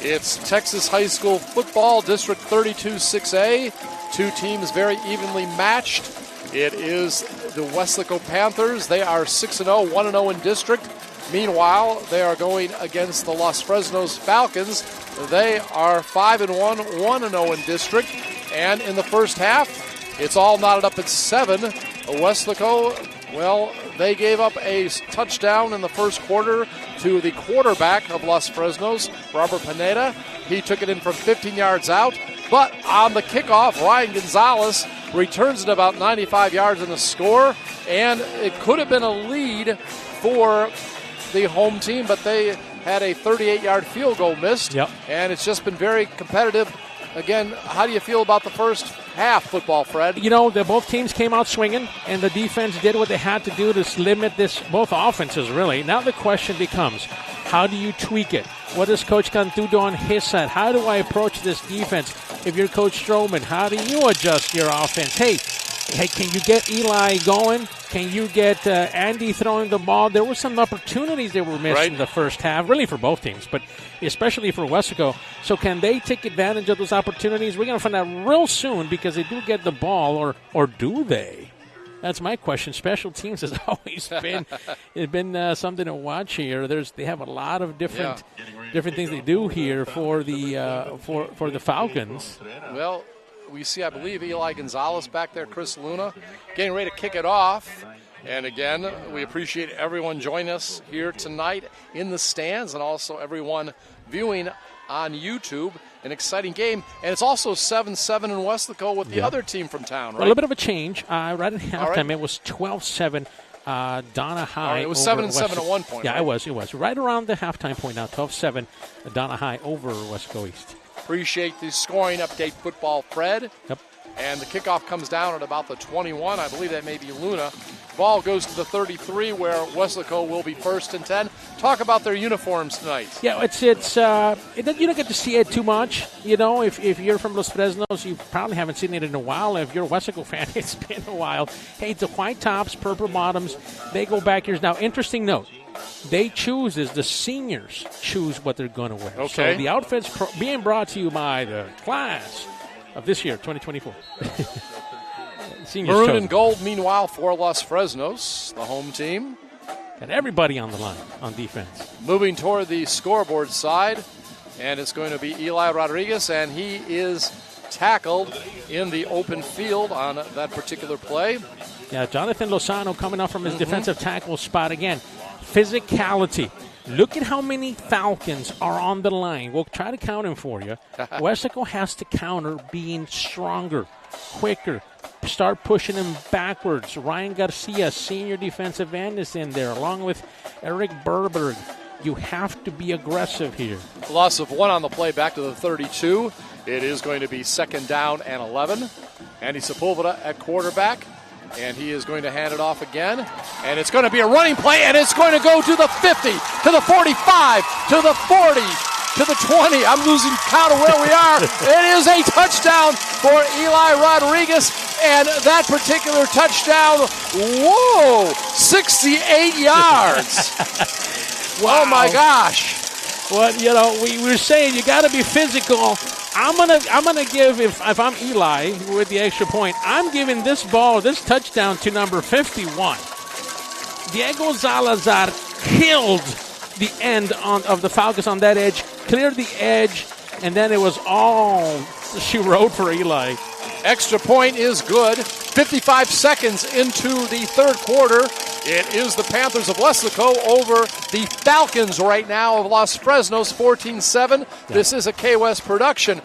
It's Texas High School Football, District 32-6A. Two teams very evenly matched. It is the Weslaco Panthers. They are 6-0, 1-0 in district. Meanwhile, they are going against the Los Fresnos Falcons. They are 5-1, 1-0 in district. And in the first half, it's all knotted up at 7. Weslaco, well, they gave up a touchdown in the first quarter to the quarterback of Los Fresnos, Robert Pineda. He took it in from 15 yards out. But on the kickoff, Ryan Gonzalez returns it about 95 yards in the score. And it could have been a lead for the home team, but they had a 38-yard field goal missed. Yep. And it's just been very competitive. Again, how do you feel about the first half, Football Fred? You know, both teams came out swinging, and the defense did what they had to do to limit this, both offenses, really. Now the question becomes, how do you tweak it? What does Coach Cantu do on his side? How do I approach this defense? If you're Coach Stroman, how do you adjust your offense? Hey, can you get Eli going? Can you get Andy throwing the ball? There were some opportunities that were missed in the first half, really for both teams, but especially for Weslaco. So can they take advantage of those opportunities? We're going to find out real soon because they do get the ball, or do they? That's my question. Special teams has always been something to watch here. They have a lot of different things they do here for the for the Falcons. Well, we see, I believe, Eli Gonzalez back there, Chris Luna, getting ready to kick it off. And again, we appreciate everyone joining us here tonight in the stands and also everyone viewing on YouTube. An exciting game. And it's also 7-7 in Weslaco with the other team from town, right? A little bit of a change. Right at halftime, it was 12-7. Donna High. It was 7-7 at one point. Yeah, it was. Right around the halftime point now, 12-7. Donna High over Weslaco East. Appreciate the scoring update, Football Fred. Yep. And the kickoff comes down at about the 21. I believe that may be Luna. Ball goes to the 33, where Weslaco will be 1st and 10. Talk about their uniforms tonight. Yeah, you don't get to see it too much. You know, if you're from Los Fresnos, you probably haven't seen it in a while. If you're a Weslaco fan, it's been a while. Hey, it's the white tops, purple bottoms. They go back years. Now, interesting note. The seniors choose what they're going to wear. Okay. So the outfits being brought to you by the class of this year, 2024. Maroon and gold, meanwhile, for Los Fresnos, the home team. Got everybody on the line on defense. Moving toward the scoreboard side, and it's going to be Eli Rodriguez, and he is tackled in the open field on that particular play. Yeah, Jonathan Lozano coming off from his defensive tackle spot again. Physicality. Look at how many Falcons are on the line. We'll try to count them for you. Weslaco has to counter being stronger, quicker, start pushing them backwards. Ryan Garcia, senior defensive end, is in there, along with Eric Berberg. You have to be aggressive here. Loss of 1 on the play back to the 32. It is going to be 2nd down and 11. Andy Sepulveda at quarterback. And he is going to hand it off again. And it's going to be a running play, and it's going to go to the 50, to the 45, to the 40, to the 20. I'm losing count of where we are. It is a touchdown for Eli Rodriguez. And that particular touchdown, 68 yards. Wow. Oh, my gosh. Well, you know, we were saying you got to be physical. I'm gonna give, if I'm Eli with the extra point, I'm giving this touchdown to number 51. Diego Salazar killed the end of the Falcons on that edge, cleared the edge, and then it was all she wrote for Eli. Extra point is good. 55 seconds into the third quarter. It is the Panthers of Weslaco over the Falcons right now of Los Fresnos, 14-7. Yeah. This is a KWES production.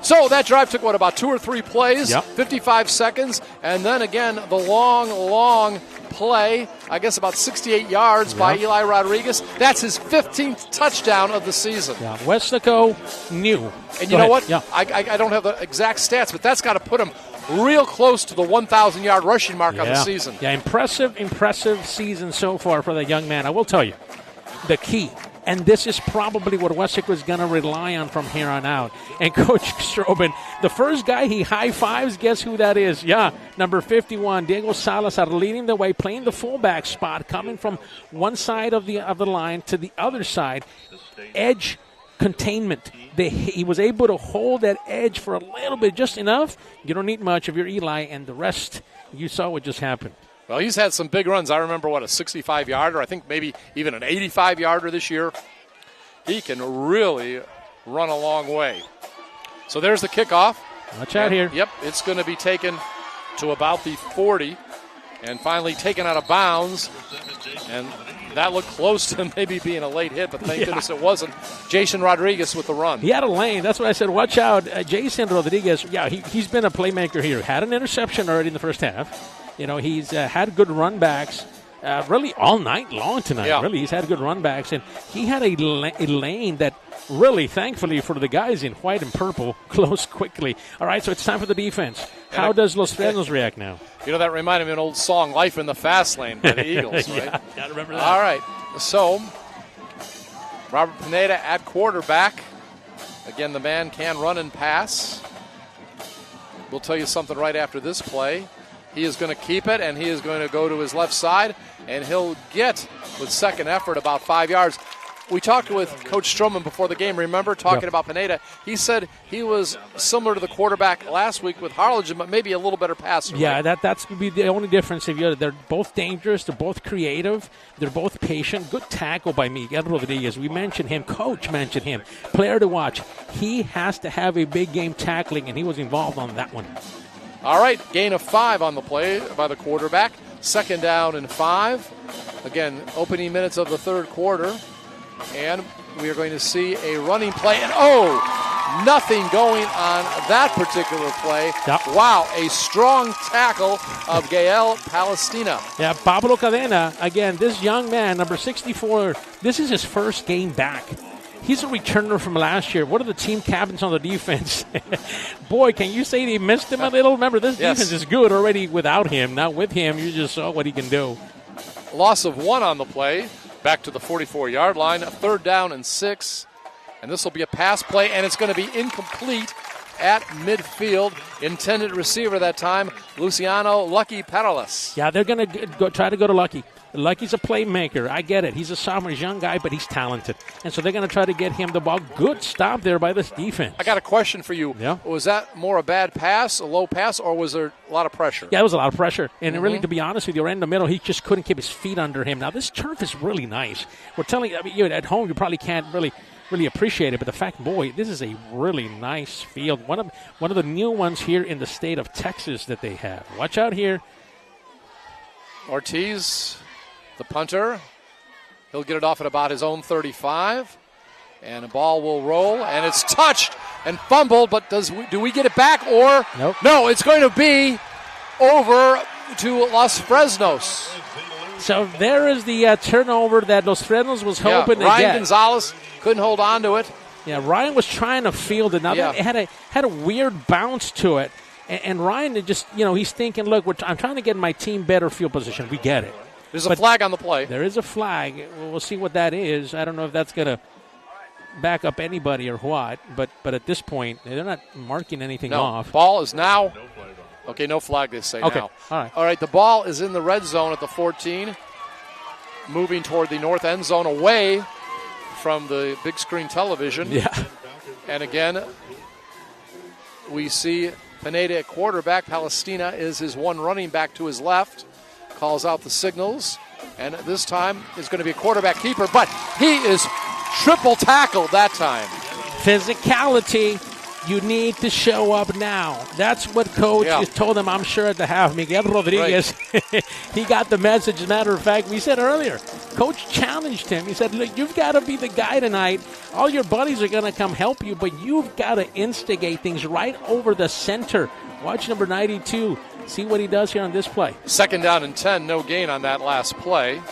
So that drive took, about 2 or 3 plays, 55 seconds, and then again the long play, I guess about 68 yards by Eli Rodriguez. That's his 15th touchdown of the season. Yeah, Weslaco knew. And you know what? Yeah. I don't have the exact stats, but that's got to put him real close to the 1,000-yard rushing mark on the season. Yeah, impressive season so far for that young man. I will tell you, the key, And this is probably what Weslaco is going to rely on from here on out. And Coach Strobin, the first guy he high-fives, guess who that is? Yeah, number 51, Diego Salazar, leading the way, playing the fullback spot, coming from one side of the line to the other side. Edge containment. He was able to hold that edge for a little bit, just enough. You don't need much of your Eli, and the rest, you saw what just happened. Well, he's had some big runs. I remember, a 65-yarder, I think maybe even an 85-yarder this year. He can really run a long way. So there's the kickoff. Watch out here. Yep, it's going to be taken to about the 40 and finally taken out of bounds. And that looked close to maybe being a late hit, but thank goodness it wasn't. Jason Rodriguez with the run. He had a lane. That's what I said. Watch out. Jason Rodriguez, he's been a playmaker here. Had an interception already in the first half. He's had good run backs really all night long tonight. Yeah. Really, he's had good run backs. And he had a lane that really, thankfully for the guys in white and purple, closed quickly. All right, so it's time for the defense. How does Los Fresnos react now? That reminded me of an old song, Life in the Fast Lane by the Eagles, right? Yeah, got to remember that. All right, so Robert Pineda at quarterback. Again, the man can run and pass. We'll tell you something right after this play. He is going to keep it, and he is going to go to his left side, and he'll get, with second effort, about 5 yards. We talked with Coach Stroman before the game, remember, talking about Pineda. He said he was similar to the quarterback last week with Harlingen, but maybe a little better passer. Yeah, that's going to be the only difference. They're both dangerous. They're both creative. They're both patient. Good tackle by Miguel Rodriguez. We mentioned him. Coach mentioned him. Player to watch. He has to have a big game tackling, and he was involved on that one. All right, gain of 5 on the play by the quarterback. Second down and 5. Again, opening minutes of the third quarter. And we are going to see a running play. And, nothing going on that particular play. Yep. Wow, a strong tackle of Gael Palestina. Yeah, Pablo Cadena, again, this young man, number 64, this is his first game back. He's a returner from last year. One of the team captains on the defense. Boy, can you say they missed him a little? Remember, this defense is good already without him. Now with him, you just saw what he can do. Loss of 1 on the play. Back to the 44-yard line. Third down and 6. And this will be a pass play, and it's going to be incomplete at midfield. Intended receiver that time, Luciano Lucky Perales. Yeah, they're going to try to go to Lucky. Lucky's a playmaker. I get it. He's a sophomore, he's a young guy, but he's talented. And so they're going to try to get him the ball. Good stop there by this defense. I got a question for you. Yeah. Was that more a bad pass, a low pass, or was there a lot of pressure? Yeah, it was a lot of pressure. And really, to be honest with you, right in the middle, he just couldn't keep his feet under him. Now, this turf is really nice. We're telling you, at home, you probably can't really appreciate it, but the fact, boy, this is a really nice field. One of the new ones here in the state of Texas that they have. Watch out here. Ortiz, the punter, he'll get it off at about his own 35, and the ball will roll, and it's touched and fumbled, but do we get it back, or nope. No, it's going to be over to Los Fresnos. So there is the turnover that Los Fresnos was hoping to get. Ryan Gonzalez couldn't hold on to it. Yeah, Ryan was trying to field it. Now it had a weird bounce to it, and Ryan just, he's thinking, look, I'm trying to get my team better field position. We get it. There's a flag on the play. There is a flag. We'll see what that is. I don't know if that's going to back up anybody or what, but at this point, they're not marking anything off. Ball is now. Okay, no flag, they say now. All right, the ball is in the red zone at the 14, moving toward the north end zone away from the big screen television. Yeah. And again, we see Pineda at quarterback. Palestina is his one running back to his left. Calls out the signals, and this time is going to be a quarterback keeper, but he is triple tackled that time. Physicality, you need to show up now. That's what Coach has told him, I'm sure, at the half. Miguel Rodriguez, he got the message. As a matter of fact, we said earlier, Coach challenged him. He said, look, you've got to be the guy tonight. All your buddies are going to come help you, but you've got to instigate things right over the center. Watch number 92. See what he does here on this play. Second down and 10, no gain on that last play.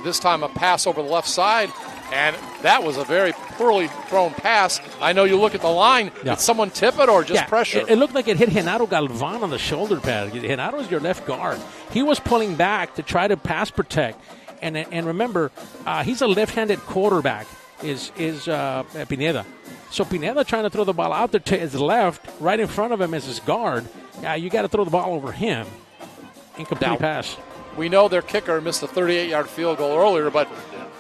This time a pass over the left side, and that was a very poorly thrown pass. I know you look at the line. Did someone tip it or just pressure? It looked like it hit Genaro Galvan on the shoulder pad. Genaro is your left guard. He was pulling back to try to pass protect, And remember, he's a left-handed quarterback, is Pineda. So Pineda trying to throw the ball out there to his left, right in front of him is his guard. You got to throw the ball over him. Incomplete pass. We know their kicker missed a 38-yard field goal earlier, but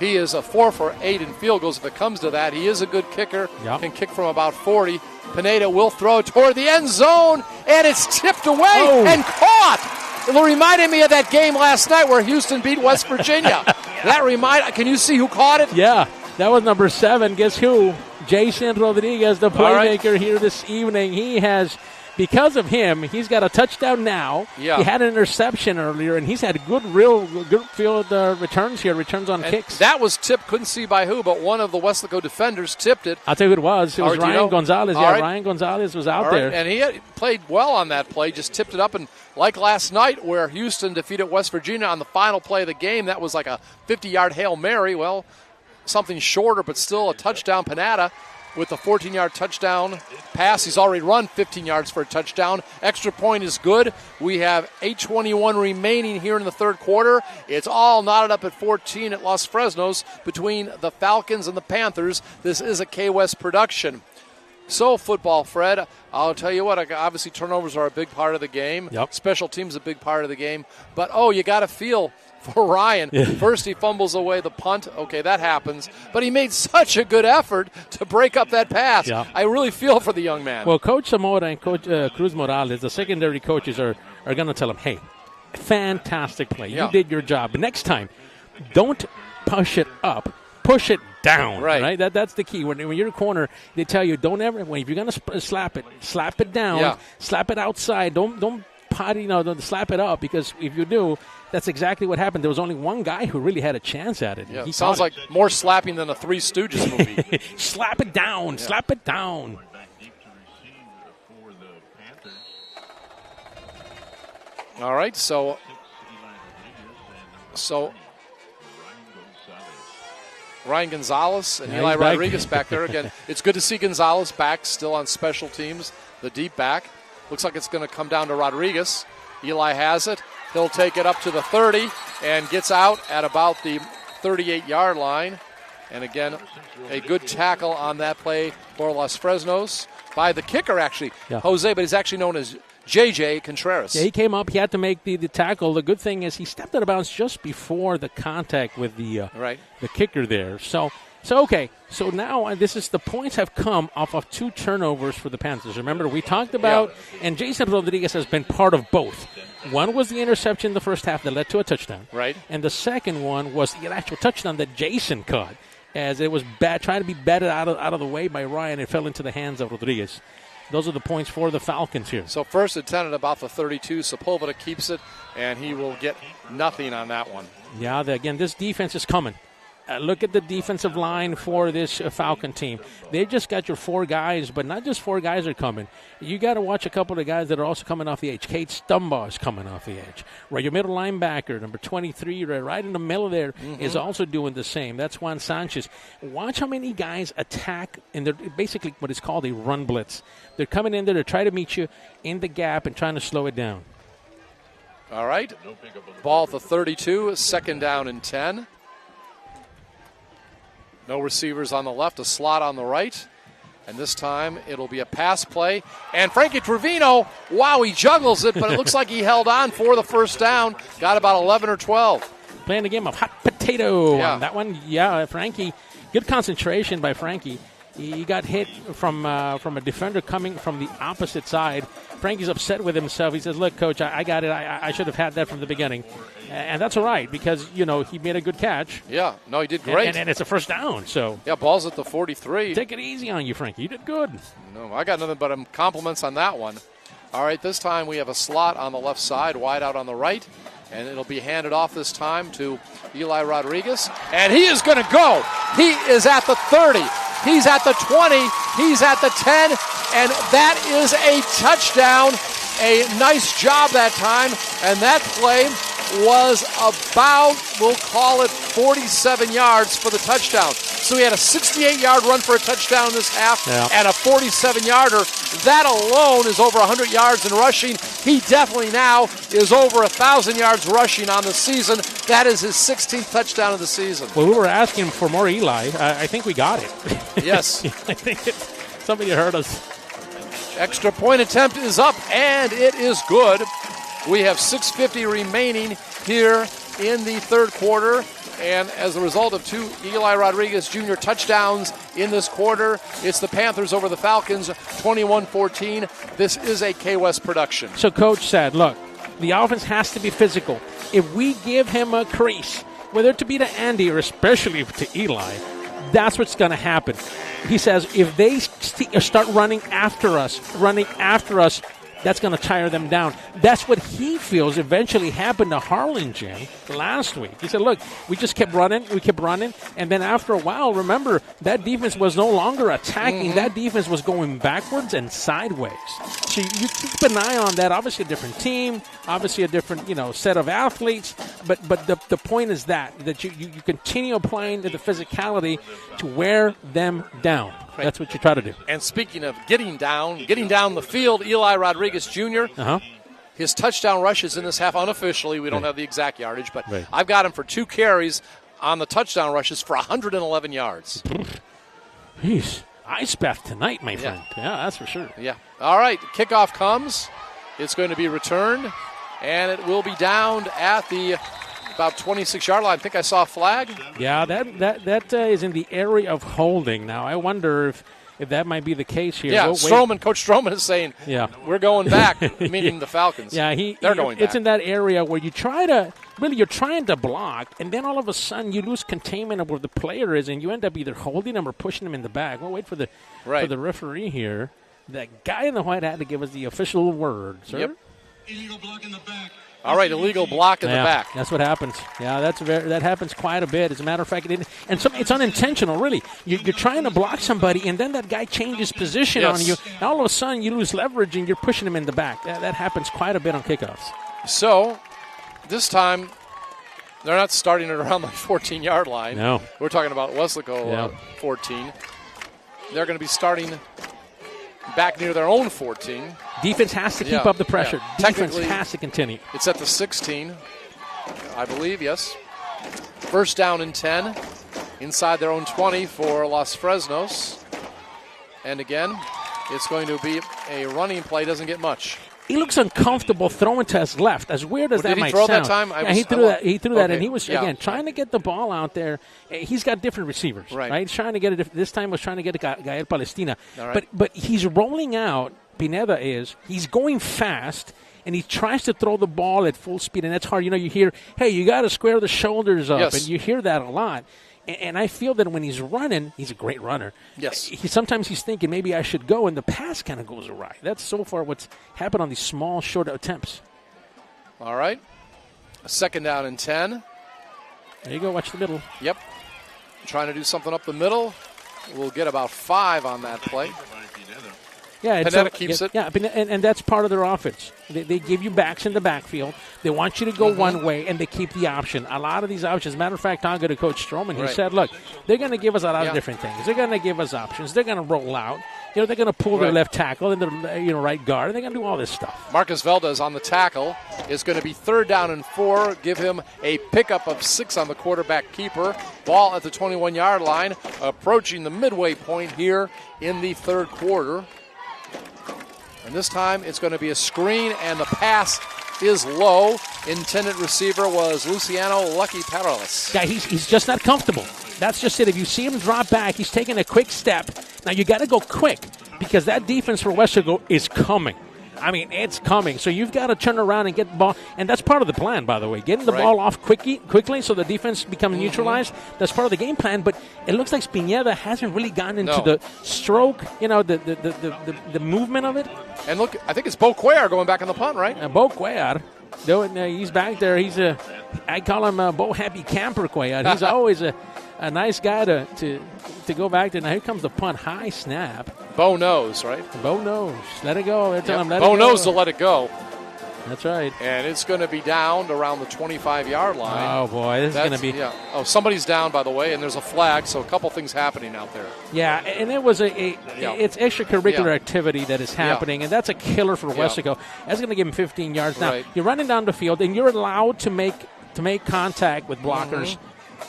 he is a 4 for 8 in field goals. If it comes to that, he is a good kicker, can kick from about 40. Pineda will throw toward the end zone, and it's tipped away and caught. It reminded me of that game last night where Houston beat West Virginia. Can you see who caught it? Yeah, that was number 7. Guess who? Jason Rodriguez, the playmaker here this evening. He has... Because of him, he's got a touchdown now. Yeah. He had an interception earlier, and he's had good field returns on kicks. That was tipped, couldn't see by who, but one of the Weslaco defenders tipped it. I'll tell you who it was. It was Ryan Gonzalez. Ryan Gonzalez was out there. And he played well on that play, just tipped it up. And like last night where Houston defeated West Virginia on the final play of the game, that was like a 50-yard Hail Mary. Well, something shorter, but still a touchdown. Pineda with a 14-yard touchdown pass. He's already run 15 yards for a touchdown. Extra point is good. We have 8:21 remaining here in the third quarter. It's all knotted up at 14 at Los Fresnos between the Falcons and the Panthers. This is a KWES production. So, football, Fred, I'll tell you what, obviously turnovers are a big part of the game. Yep. Special teams a big part of the game. But, you got to feel for Ryan. First he fumbles away the punt. Okay, that happens. But he made such a good effort to break up that pass. Yeah. I really feel for the young man. Well, Coach Zamora and Coach Cruz Morales, the secondary coaches, are going to tell him, hey, fantastic play. You did your job. But next time, don't push it up. Push it down. Right? That's the key. When you're a corner, they tell you, don't ever, if you're going to slap it down. Yeah. Slap it outside. Don't slap it up, because if you do, that's exactly what happened. There was only one guy who really had a chance at it. Yeah, he sounds like more slapping than a Three Stooges movie. Slap it down. Yeah. Slap it down. All right, so Ryan Gonzalez and Eli Rodriguez back there again. It's good to see Gonzalez back, still on special teams, the deep back. Looks like it's going to come down to Rodriguez. Eli has it. He'll take it up to the 30 and gets out at about the 38-yard line. And again, a good tackle on that play for Los Fresnos by the kicker, actually, Jose, but he's actually known as J.J. Contreras. Yeah, he came up. He had to make the tackle. The good thing is he stepped out of bounds just before the contact with the kicker there. So okay. So now the points have come off of 2 turnovers for the Panthers. Remember, we talked about, and Jason Rodriguez has been part of both. One was the interception in the first half that led to a touchdown. Right. And the second one was the actual touchdown that Jason caught, as it was trying to be batted out of the way by Ryan. It fell into the hands of Rodriguez. Those are the points for the Falcons here. So first and 10 at about the 32. Sepulveda keeps it, and he will get nothing on that one. Yeah, again, this defense is coming. Look at the defensive line for this Falcon team. They just got your 4 guys, but not just 4 guys are coming. You got to watch a couple of guys that are also coming off the edge. Kate Stumbaugh is coming off the edge. Right, your middle linebacker, number 23, right in the middle there, is also doing the same. That's Juan Sanchez. Watch how many guys attack, and they're basically what is called a run blitz. They're coming in there to try to meet you in the gap and trying to slow it down. All right. Ball at the 32, second down and 10. No receivers on the left, a slot on the right. And this time it'll be a pass play. And Frankie Trevino, wow, he juggles it, but it looks like he held on for the first down. Got about 11 or 12. Playing a game of hot potato on that one. Yeah, Frankie, good concentration by Frankie. He got hit from a defender coming from the opposite side. Frankie's upset with himself. He says, look, Coach, I got it. I should have had that from the beginning. And that's all right because, he made a good catch. Yeah, no, he did great. And it's a first down. So yeah, ball's at the 43. Take it easy on you, Frankie. You did good. No, I got nothing but compliments on that one. All right, this time we have a slot on the left side, wide out on the right. And it'll be handed off this time to Eli Rodriguez. And he is going to go. He is at the 30. He's at the 20. He's at the 10. And that is a touchdown. A nice job that time. And that play was about, we'll call it 47 yards for the touchdown. So he had a 68-yard run for a touchdown in this half and a 47-yarder. That alone is over 100 yards in rushing. He definitely now is over 1,000 yards rushing on the season. That is his 16th touchdown of the season. Well, we were asking for more Eli. I think we got it. Yes. I think somebody heard us. Extra point attempt is up, and it is good. We have 6:50 remaining here in the third quarter. And as a result of 2 Eli Rodriguez Jr. touchdowns in this quarter, it's the Panthers over the Falcons, 21-14. This is a KWES production. So Coach said, look, the offense has to be physical. If we give him a crease, whether it to be to Andy or especially to Eli, that's what's going to happen. He says if they start running after us, that's going to tire them down. That's what he feels eventually happened to Harlingen last week. He said, look, we just kept running, and then after a while, remember, that defense was no longer attacking. Mm-hmm. That defense was going backwards and sideways. So you keep an eye on that. Obviously a different team, obviously a different set of athletes, but the point is that you continue applying the physicality to wear them down. Right. That's what you try to do. And speaking of getting down the field, Eli Rodriguez Jr., his touchdown rushes in this half unofficially. We don't have the exact yardage, but I've got him for 2 carries on the touchdown rushes for 111 yards. Jeez. Ice bath tonight, my friend. Yeah, that's for sure. Yeah. All right, kickoff comes. It's going to be returned, and it will be downed at the about 26-yard line. I think I saw a flag. Yeah, that is in the area of holding. Now, I wonder if that might be the case here. Yeah, Coach Stroman is saying, we're going back, meaning the Falcons. Yeah, they're going back. It's in that area where you're trying to block, and then all of a sudden you lose containment of where the player is, and you end up either holding him or pushing him in the back. We'll wait for the referee here. That guy in the white hat to give us the official word, sir. Yep. Illegal block in the back. All right, illegal block in the back. That's what happens. Yeah, that happens quite a bit. As a matter of fact, it's unintentional, really. You're trying to block somebody, and then that guy changes position on you, and all of a sudden you lose leverage, and you're pushing him in the back. That happens quite a bit on kickoffs. So, this time, they're not starting it around the 14-yard line. No. We're talking about Weslaco 14. They're going to be starting back near their own 14. Defense has to keep up the pressure. Yeah. Defense has to continue. It's at the 16, I believe, yes. First down and 10 inside their own 20 for Los Fresnos. And again, it's going to be a running play. Doesn't get much. He looks uncomfortable throwing to his left, as weird as that might sound. Did he throw that time? He threw that, and he was, again, trying to get the ball out there. He's got different receivers, right? He's trying to get it. This time was trying to get Gael Palestina. Right. But he's rolling out, Pineda is. He's going fast, and he tries to throw the ball at full speed, and that's hard. You hear, hey, you got to square the shoulders up, and you hear that a lot. And I feel that when he's running, he's a great runner. Yes. Sometimes he's thinking, maybe I should go, and the pass kind of goes awry. That's so far what's happened on these small, short attempts. All right. Second down and 10. There you go. Watch the middle. Yep. Trying to do something up the middle. We'll get about 5 on that play. Yeah, Pineda keeps it. Yeah, and that's part of their offense. They give you backs in the backfield. They want you to go one way, and they keep the option. A lot of these options. Matter of fact, talking to Coach Stroman, he said, look, they're going to give us a lot of different things. They're going to give us options. They're going to roll out. They're going to pull their left tackle and their right guard. And they're going to do all this stuff. Marcus Valdez on the tackle. Is going to be 3rd down and 4. Give him a pickup of 6 on the quarterback keeper. Ball at the 21-yard line, approaching the midway point here in the third quarter. And this time it's going to be a screen, and the pass is low. Intended receiver was Luciano Lucky Perales. Yeah, he's just not comfortable. That's just it. If you see him drop back, he's taking a quick step. Now you got to go quick because that defense for Weslaco is coming. I mean, it's coming. So you've got to turn around and get the ball. And that's part of the plan, by the way. Getting the ball off quickly so the defense becomes neutralized. That's part of the game plan. But it looks like Pineda hasn't really gotten into the stroke, the movement of it. And look, I think it's Bo Cuellar going back on the punt, right? Bo Cuellar. He's back there. I call him Bo Happy Camper Cuellar. He's always a nice guy to go back there. Now here comes the punt. High snap. Bo knows, right? Bo knows. Let it go. They're telling him let Bo it go. knows to let it go. That's right. And it's going to be down around the 25-yard line. Oh, boy. This is going to be. Yeah. Oh, somebody's down, by the way, and there's a flag, so a couple things happening out there. Yeah, and it was it's extracurricular activity that is happening, and that's a killer for Weslaco. That's going to give him 15 yards. Now, you're running down the field, and you're allowed to make contact with blockers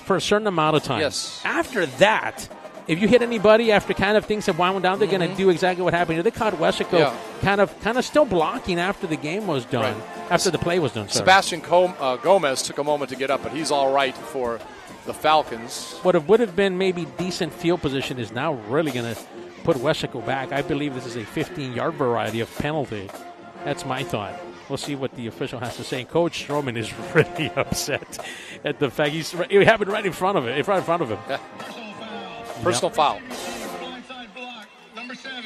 for a certain amount of time. Yes. After that, if you hit anybody after kind of things have wound down, they're going to do exactly what happened here. They caught Weslaco kind of still blocking after the game was done, after the play was done. Sorry. Sebastian Gomez took a moment to get up, but he's all right for the Falcons. What would have been maybe decent field position is now really going to put Weslaco back. I believe this is a 15-yard variety of penalty. That's my thought. We'll see what the official has to say. And Coach Stroman is really upset at the fact it happened right in front of him. Yeah. Personal foul.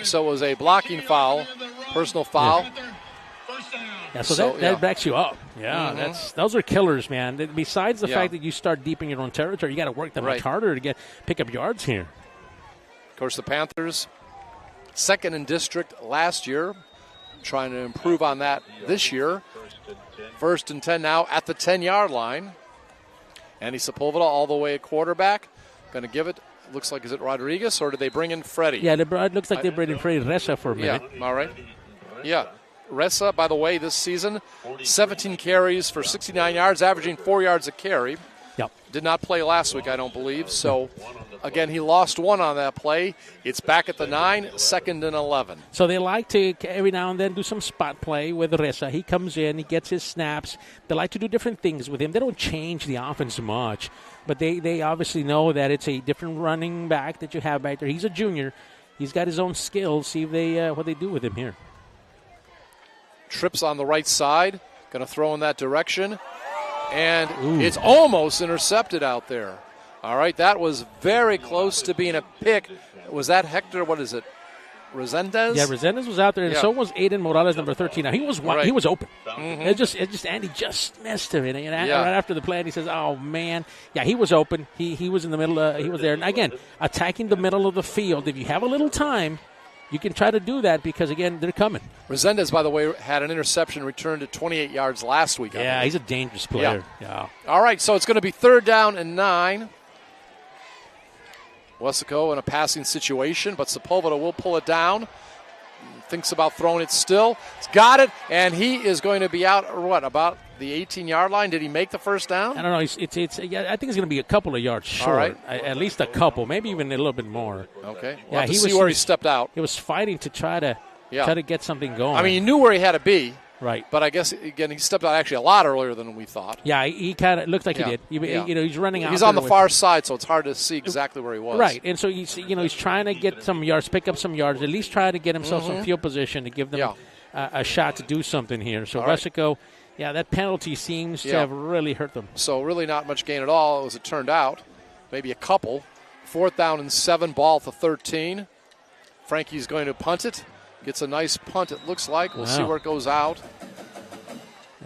So it was a blocking foul, personal foul. Yeah, so that backs you up. Yeah, those are killers, man. Besides the fact that you start deep in your own territory, you got to work that much harder to pick up yards here. Of course, the Panthers, second in district last year, trying to improve on that this year. 1st and 10 now at the 10-yard line. Andy Sepulveda all the way at quarterback. Going to give it. Looks like, is it Rodriguez, or did they bring in Freddie? Yeah, it looks like they bring in Freddie Ressa for a minute. Yeah, all right. Yeah. Ressa, by the way, this season, 17 carries for 69 yards, averaging 4 yards a carry. Yep. Did not play last week, I don't believe. So, again, he lost one on that play. It's back at the 9, 2nd and 11. So they like to, every now and then, do some spot play with Ressa. He comes in, he gets his snaps. They like to do different things with him. They don't change the offense much. But they obviously know that it's a different running back that you have back there. He's a junior. He's got his own skills. See if what they do with him here. Trips on the right side. Going to throw in that direction. And it's almost intercepted out there. All right, that was very close to being a pick. Was that Hector, what is it, Resendez? Yeah, Resendez was out there, and so was Aiden Morales, number 13. Now, he was open. It just Andy just missed him. And right after the play, and he says, oh, man. Yeah, he was open. He was in the middle. He was there. And, again, attacking the middle of the field. If you have a little time, you can try to do that because, again, they're coming. Resendez, by the way, had an interception returned at 28 yards last week. Yeah, he's a dangerous player. Yeah. All right, so it's going to be 3rd down and 9. Weslaco in a passing situation, but Sepulveda will pull it down. Thinks about throwing it still. He's got it, and he is going to be out, about the 18-yard line? Did he make the first down? I don't know. I think it's going to be a couple of yards short. All right. At least a couple, maybe even a little bit more. Okay. We'll have to see where he stepped out. He was fighting to try to get something going. I mean, he knew where he had to be. Right. But I guess, again, he stepped out actually a lot earlier than we thought. Yeah, he kind of looked like he did. He's running out. He's on the far side, so it's hard to see exactly where he was. Right. And so he's trying to get some yards, pick up some yards, at least try to get himself some field position to give them a shot to do something here. So Weslaco, that penalty seems to have really hurt them. So really not much gain at all, as it turned out. Maybe a couple. 4th down and 7, ball at the 13. Frankie's going to punt it. Gets a nice punt, it looks like. We'll see where it goes out.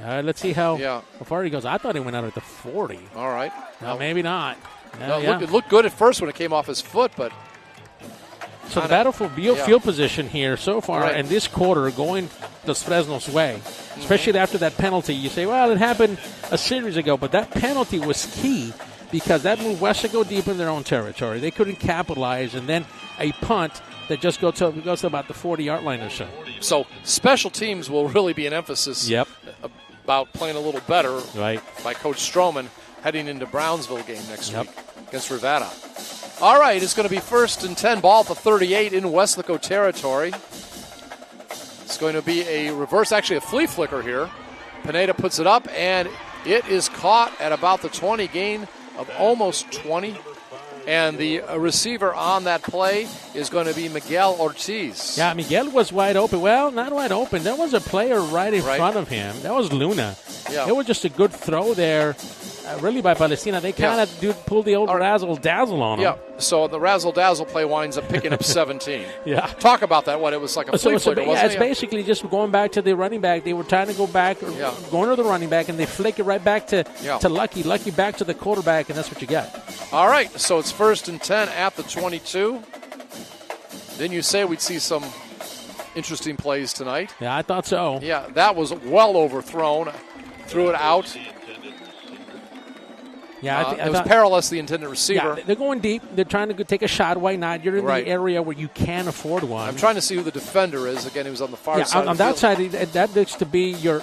Let's see how far he goes. I thought he went out at the 40. All right. No, maybe not. It looked good at first when it came off his foot, but... So the battle for field position here so far in this quarter going the Fresno's way, especially after that penalty. You say, well, it happened a series ago, but that penalty was key because that moved Weslaco deep in their own territory. They couldn't capitalize, and then a punt that just goes to about the 40-yard line or so. So special teams will really be an emphasis about playing a little better by Coach Stroman heading into Brownsville game next week against Rivera. All right, it's going to be 1st and 10, ball at the 38 in Weslaco territory. It's going to be a reverse, actually a flea flicker here. Pineda puts it up, and it is caught at about the 20, gain of almost 20. And the receiver on that play is going to be Miguel Ortiz. Yeah, Miguel was wide open. Well, not wide open. There was a player right in front of him. That was Luna. Yeah. It was just a good throw there, really, by Palestina. They kind of pulled the old razzle-dazzle on him. Yeah, so the razzle-dazzle play winds up picking up 17. Talk about that. It was like a flea flicker, wasn't it? It's basically just going back to the running back. They were trying to go back, going to the running back, and they flick it right back to Lucky. Lucky back to the quarterback, and that's what you got. All right, so it's 1st and 10 at the 22. Didn't you say we'd see some interesting plays tonight. Yeah, I thought so. Yeah, that was well overthrown. Threw it out. Yeah, it was perilous, the intended receiver. Yeah, they're going deep. They're trying to take a shot. Why not? You're in the area where you can afford one. I'm trying to see who the defender is. Again, he was on the far side. On that side, that looks to be your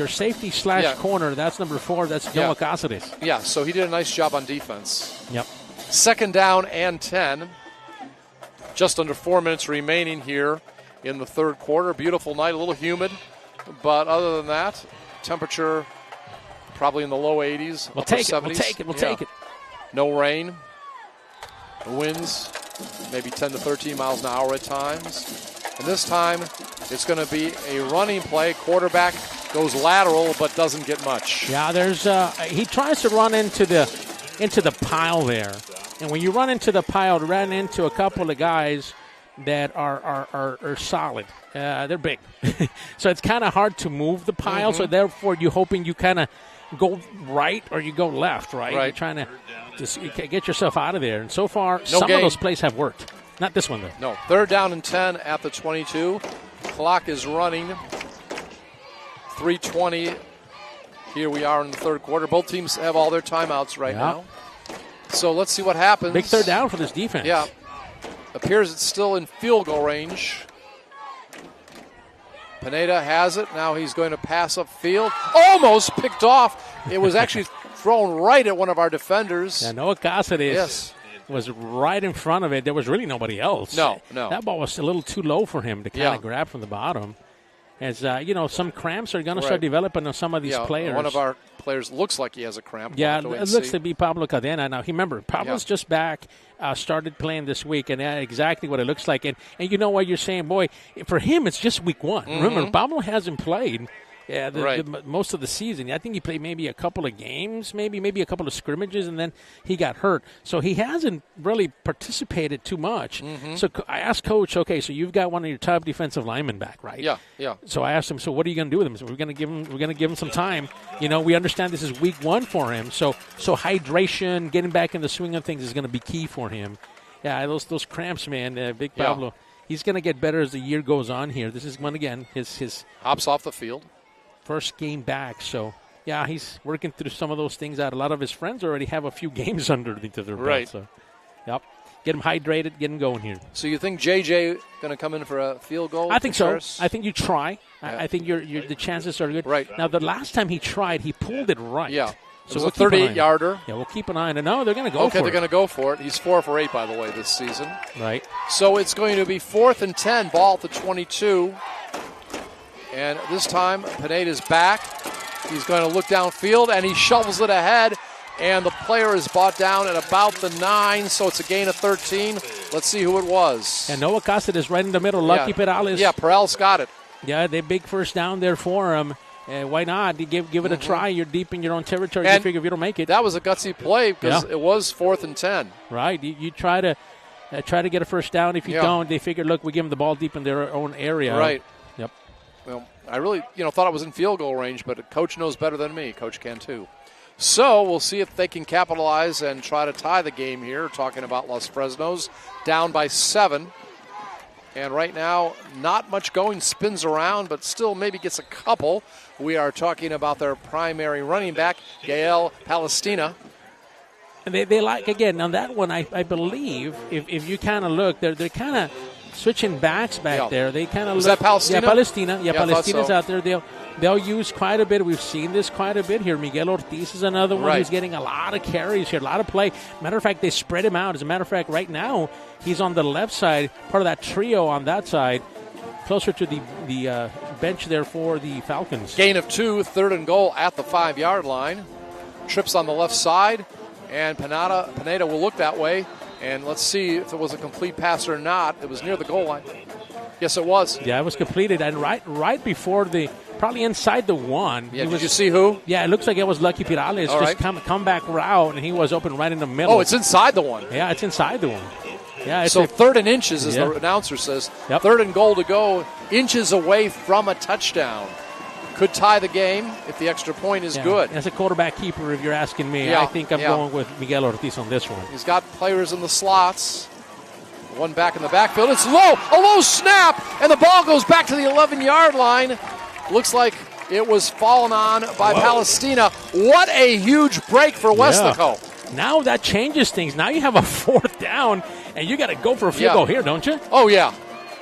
safety / corner. That's number 4. That's Noah Cáceres. Yeah, so he did a nice job on defense. Yep. 2nd down and 10. Just under 4 minutes remaining here in the third quarter. Beautiful night, a little humid. But other than that, temperature probably in the low 80s. We'll take 70s. We'll take it. No rain. The winds maybe 10 to 13 miles an hour at times. And this time it's going to be a running play. Quarterback goes lateral but doesn't get much. Yeah, there's he tries to run into the pile there. And when you run into the pile, ran into a couple of guys that are solid. They're big. So it's kind of hard to move the pile. So therefore you're hoping you kind of go right or you go left, right? You're trying to just get yourself out of there. And so far, some of those plays have worked. Not this one, though. No. 3rd down and 10 at the 22. Clock is running. 3:20. Here we are in the third quarter. Both teams have all their timeouts right now. So let's see what happens. Big 3rd down for this defense. Yeah. Appears it's still in field goal range. Pineda has it. Now he's going to pass upfield. Almost picked off. It was actually thrown right at one of our defenders. Yeah, Noah Cáceres was right in front of it. There was really nobody else. No. That ball was a little too low for him to kind of grab from the bottom. As, some cramps are going to start developing on some of these players. One of our players looks like he has a cramp. Yeah, it looks to be Pablo Cadena. Now, remember, Pablo's just back, started playing this week, and exactly what it looks like. And you know what you're saying, boy, for him, it's just week 1. Remember, Pablo hasn't played most of the season. I think he played maybe a couple of games, maybe a couple of scrimmages, and then he got hurt. So he hasn't really participated too much. So I asked Coach, okay, so you've got one of your top defensive linemen back, right? Yeah. So I asked him, so what are you going to do with him? So we're going to give him some time. We understand this is week 1 for him. So hydration, getting back in the swing of things is going to be key for him. Yeah, those cramps, man, Big Pablo. Yeah. He's going to get better as the year goes on here. This is one again his hops off the field. First game back, so yeah, he's working through some of those things out. A lot of his friends already have a few games underneath their belt. So, get him hydrated, get him going here. So you think JJ going to come in for a field goal? I think so. I think you try. Yeah. I think the chances are good. Right now, the last time he tried, he pulled it right. Yeah. So it was a 38-yarder. Yeah, we'll keep an eye on it. No, they're going to go for it. Okay, they're going to go for it. He's 4 for 8, by the way, this season. Right. So it's going to be 4th and 10, ball at the 22. And this time, Pineda's back. He's going to look downfield, and he shovels it ahead. And the player is brought down at about the 9, so it's a gain of 13. Let's see who it was. And Noah Cáceres is right in the middle. Lucky Perales. Yeah, Perales got it. Yeah, they big first down there for him. Why not? You give it a try. You're deep in your own territory. And you figure if you don't make it. That was a gutsy play because it was 4th and 10. Right. You try to get a first down. If you don't, they figure, look, we give them the ball deep in their own area. Right. Yep. Well, I really, thought it was in field goal range, but a coach knows better than me. Coach can too. So we'll see if they can capitalize and try to tie the game here. Talking about Los Fresnos, down by 7. And right now, not much going, spins around, but still maybe gets a couple. We are talking about their primary running back, Gael Palestina. And they like, again, on that one, I believe, if you kind of look, they're kind of switching backs back there. They kind of look. Is that Palestina? Yeah, Palestina. Yeah, Palestina's so. Out there. They'll use quite a bit. We've seen this quite a bit here. Miguel Ortiz is another one who's getting a lot of carries here, a lot of play. Matter of fact, they spread him out. As a matter of fact, right now, he's on the left side, part of that trio on that side, closer to the bench there for the Falcons. Gain of 2, 3rd and goal at the 5-yard line. Trips on the left side, and Pineda will look that way. And let's see if it was a complete pass or not. It was near the goal line. Yes, it was. Yeah, it was completed. And right before probably inside the 1. Yeah, did you see who? Yeah, it looks like it was Lucky Perales. Comeback route, and he was open right in the middle. Oh, it's inside the 1. Yeah, it's inside the 1. Yeah, so 3rd and inches, as the announcer says. Yep. 3rd and goal to go, inches away from a touchdown. Could tie the game if the extra point is good. As a quarterback keeper, if you're asking me, I think I'm going with Miguel Ortiz on this one. He's got players in the slots. One back in the backfield. It's low. A low snap. And the ball goes back to the 11-yard line. Looks like it was fallen on by Palestina. What a huge break for Weslaco. Yeah. Now that changes things. Now you have a 4th down, and you got to go for a field goal here, don't you? Oh, yeah.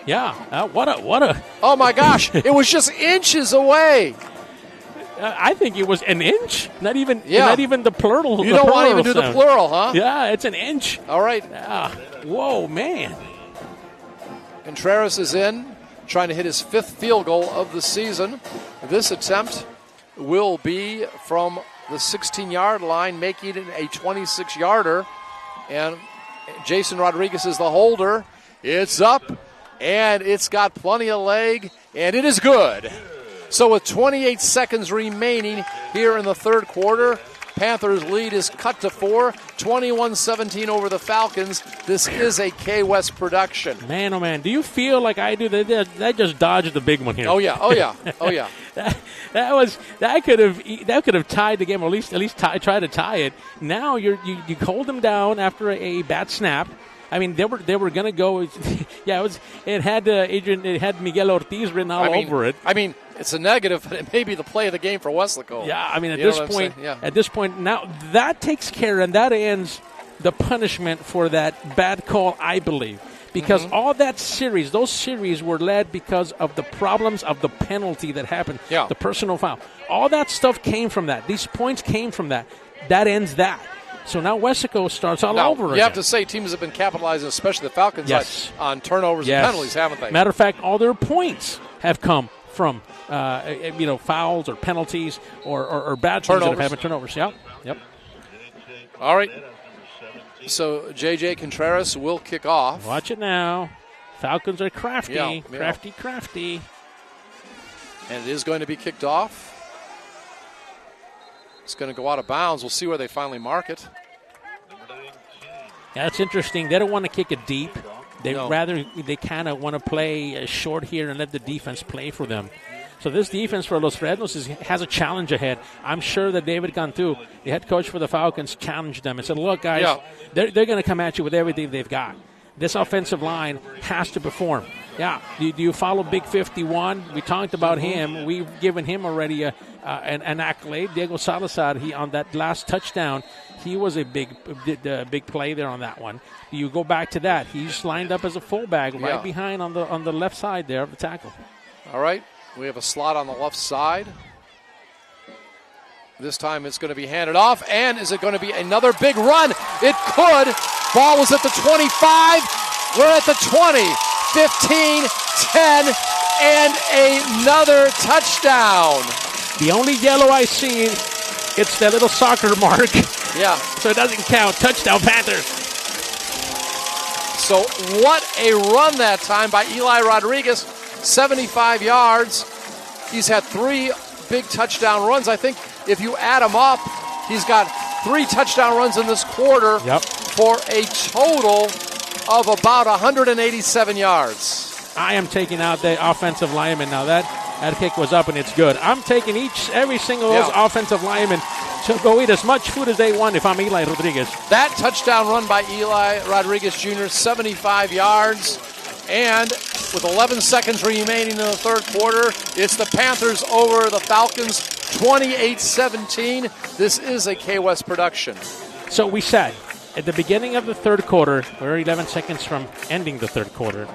Yeah. What a. Oh, my gosh. It was just inches away. I think it was an inch. Not even the plural. You don't want to even do the plural, huh? Yeah, it's an inch. All right. Whoa, man. Contreras is in, trying to hit his 5th field goal of the season. This attempt will be from the 16-yard line, making it a 26-yarder. And Jason Rodriguez is the holder. It's up, and it's got plenty of leg, and it is good. So with 28 seconds remaining here in the third quarter, Panthers' lead is cut to 4, 21-17 over the Falcons. This is a KWES production. Man, oh man, do you feel like I do? That just dodged the big one here. Oh yeah. that could have tied the game, or at least try to tie it. Now you hold them down after a bad snap. I mean, they were going to go. Yeah, it had Miguel Ortiz written all over it. I mean, it's a negative, but it may be the play of the game for Weslaco. Yeah, I mean, at this point, now that takes care and that ends the punishment for that bad call, I believe. Because all those series were led because of the problems of the penalty that happened, the personal foul. All that stuff came from that. These points came from that. That ends that. So now Weslaco starts all over again. You have to say teams have been capitalizing, especially the Falcons, on turnovers and penalties, haven't they? Matter of fact, all their points have come from fouls or penalties or bad things that have happened, turnovers. Yep. All right. So J.J. Contreras will kick off. Watch it now. Falcons are crafty. Crafty. And it is going to be kicked off. It's going to go out of bounds. We'll see where they finally mark it. Yeah, that's interesting. They don't want to kick it deep. They kind of want to play short here and let the defense play for them. So this defense for Los Fresnos has a challenge ahead. I'm sure that David Cantu, the head coach for the Falcons, challenged them and said, look, guys, they're going to come at you with everything they've got. This offensive line has to perform. Yeah, do you follow Big 51? We talked about him. We've given him already an accolade. Diego Salazar, on that last touchdown, he was a big play there on that one. Do you go back to that? He's lined up as a fullback right behind on the left side there of the tackle. All right, we have a slot on the left side. This time it's going to be handed off, and is it going to be another big run? It could. Ball was at the 25. We're at the 20, 15, 10, and another touchdown. The only yellow I see, it's that little soccer mark. Yeah. So it doesn't count. Touchdown, Panthers. So what a run that time by Eli Rodriguez, 75 yards. He's had 3 big touchdown runs. I think if you add them up, he's got 3 touchdown runs in this quarter for a total of about 187 yards. I am taking out the offensive lineman now. That kick was up, and it's good. I'm taking every single of those offensive linemen to go eat as much food as they want if I'm Eli Rodriguez. That touchdown run by Eli Rodriguez Jr., 75 yards. And with 11 seconds remaining in the third quarter, it's the Panthers over the Falcons, 28-17. This is a KWES production. So we said at the beginning of the third quarter, we're 11 seconds from ending the third quarter,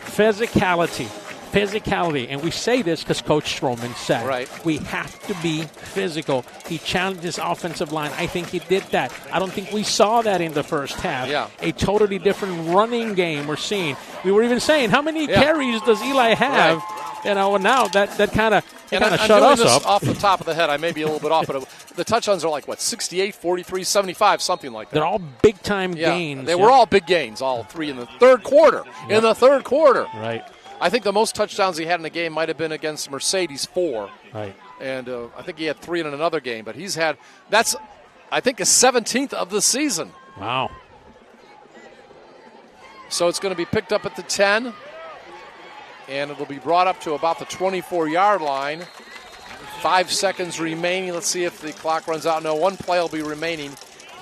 physicality. And we say this because Coach Stroman said, we have to be physical. He challenged his offensive line. I think he did that. I don't think we saw that in the first half. A totally different running game we're seeing. We were even saying, how many carries does Eli have? You know, and now that kind of shut us up. Off the top of the head, I may be a little bit off, but the touchdowns are like, 68, 43, 75, something like that. They're all big-time gains. They were all big gains, all 3 in the third quarter. In the third quarter. Right. I think the most touchdowns he had in the game might have been against Mercedes, 4. Right. And I think he had 3 in another game. But he's had, that's, I think, his 17th of the season. Wow. So it's going to be picked up at the 10. And it'll be brought up to about the 24-yard line. 5 seconds remaining. Let's see if the clock runs out. No, 1 play will be remaining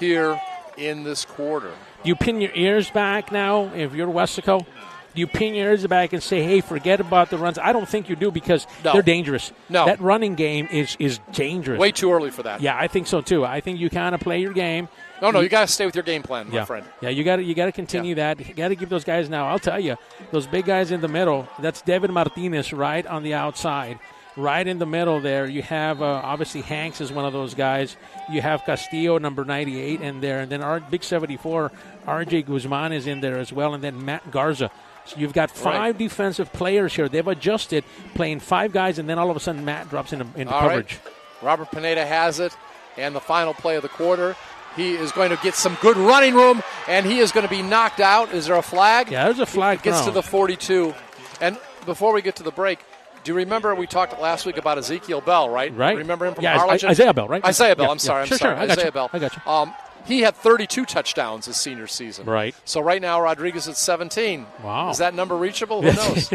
here in this quarter. Do you pin your ears back now if you're Weslaco? Do you pin your ears back and say, hey, forget about the runs? I don't think you do because they're dangerous. No. That running game is dangerous. Way too early for that. Yeah, I think so, too. I think you kind of play your game. No, you got to stay with your game plan, my friend. Yeah, you got to continue that. You got to give those guys now. I'll tell you, those big guys in the middle, that's Devin Martinez right on the outside. Right in the middle there, you have obviously Hanks is one of those guys. You have Castillo, number 98, in there. And then our big 74, R.J. Guzman is in there as well. And then Matt Garza. So you've got 5 defensive players here. They've adjusted, playing 5 guys, and then all of a sudden Matt drops into coverage. Right. Robert Pineda has it, and the final play of the quarter. He is going to get some good running room, and he is going to be knocked out. Is there a flag? Yeah, there's a flag. He gets to the 42. And before we get to the break, do you remember we talked last week about Ezekiel Bell, right? Right. Remember him from Arlington? Isaiah Bell, right? Isaiah Bell, yeah, I'm sorry. Sure, Isaiah you. I got you. He had 32 touchdowns his senior season. Right. So right now Rodriguez at 17. Wow. Is that number reachable? Who knows?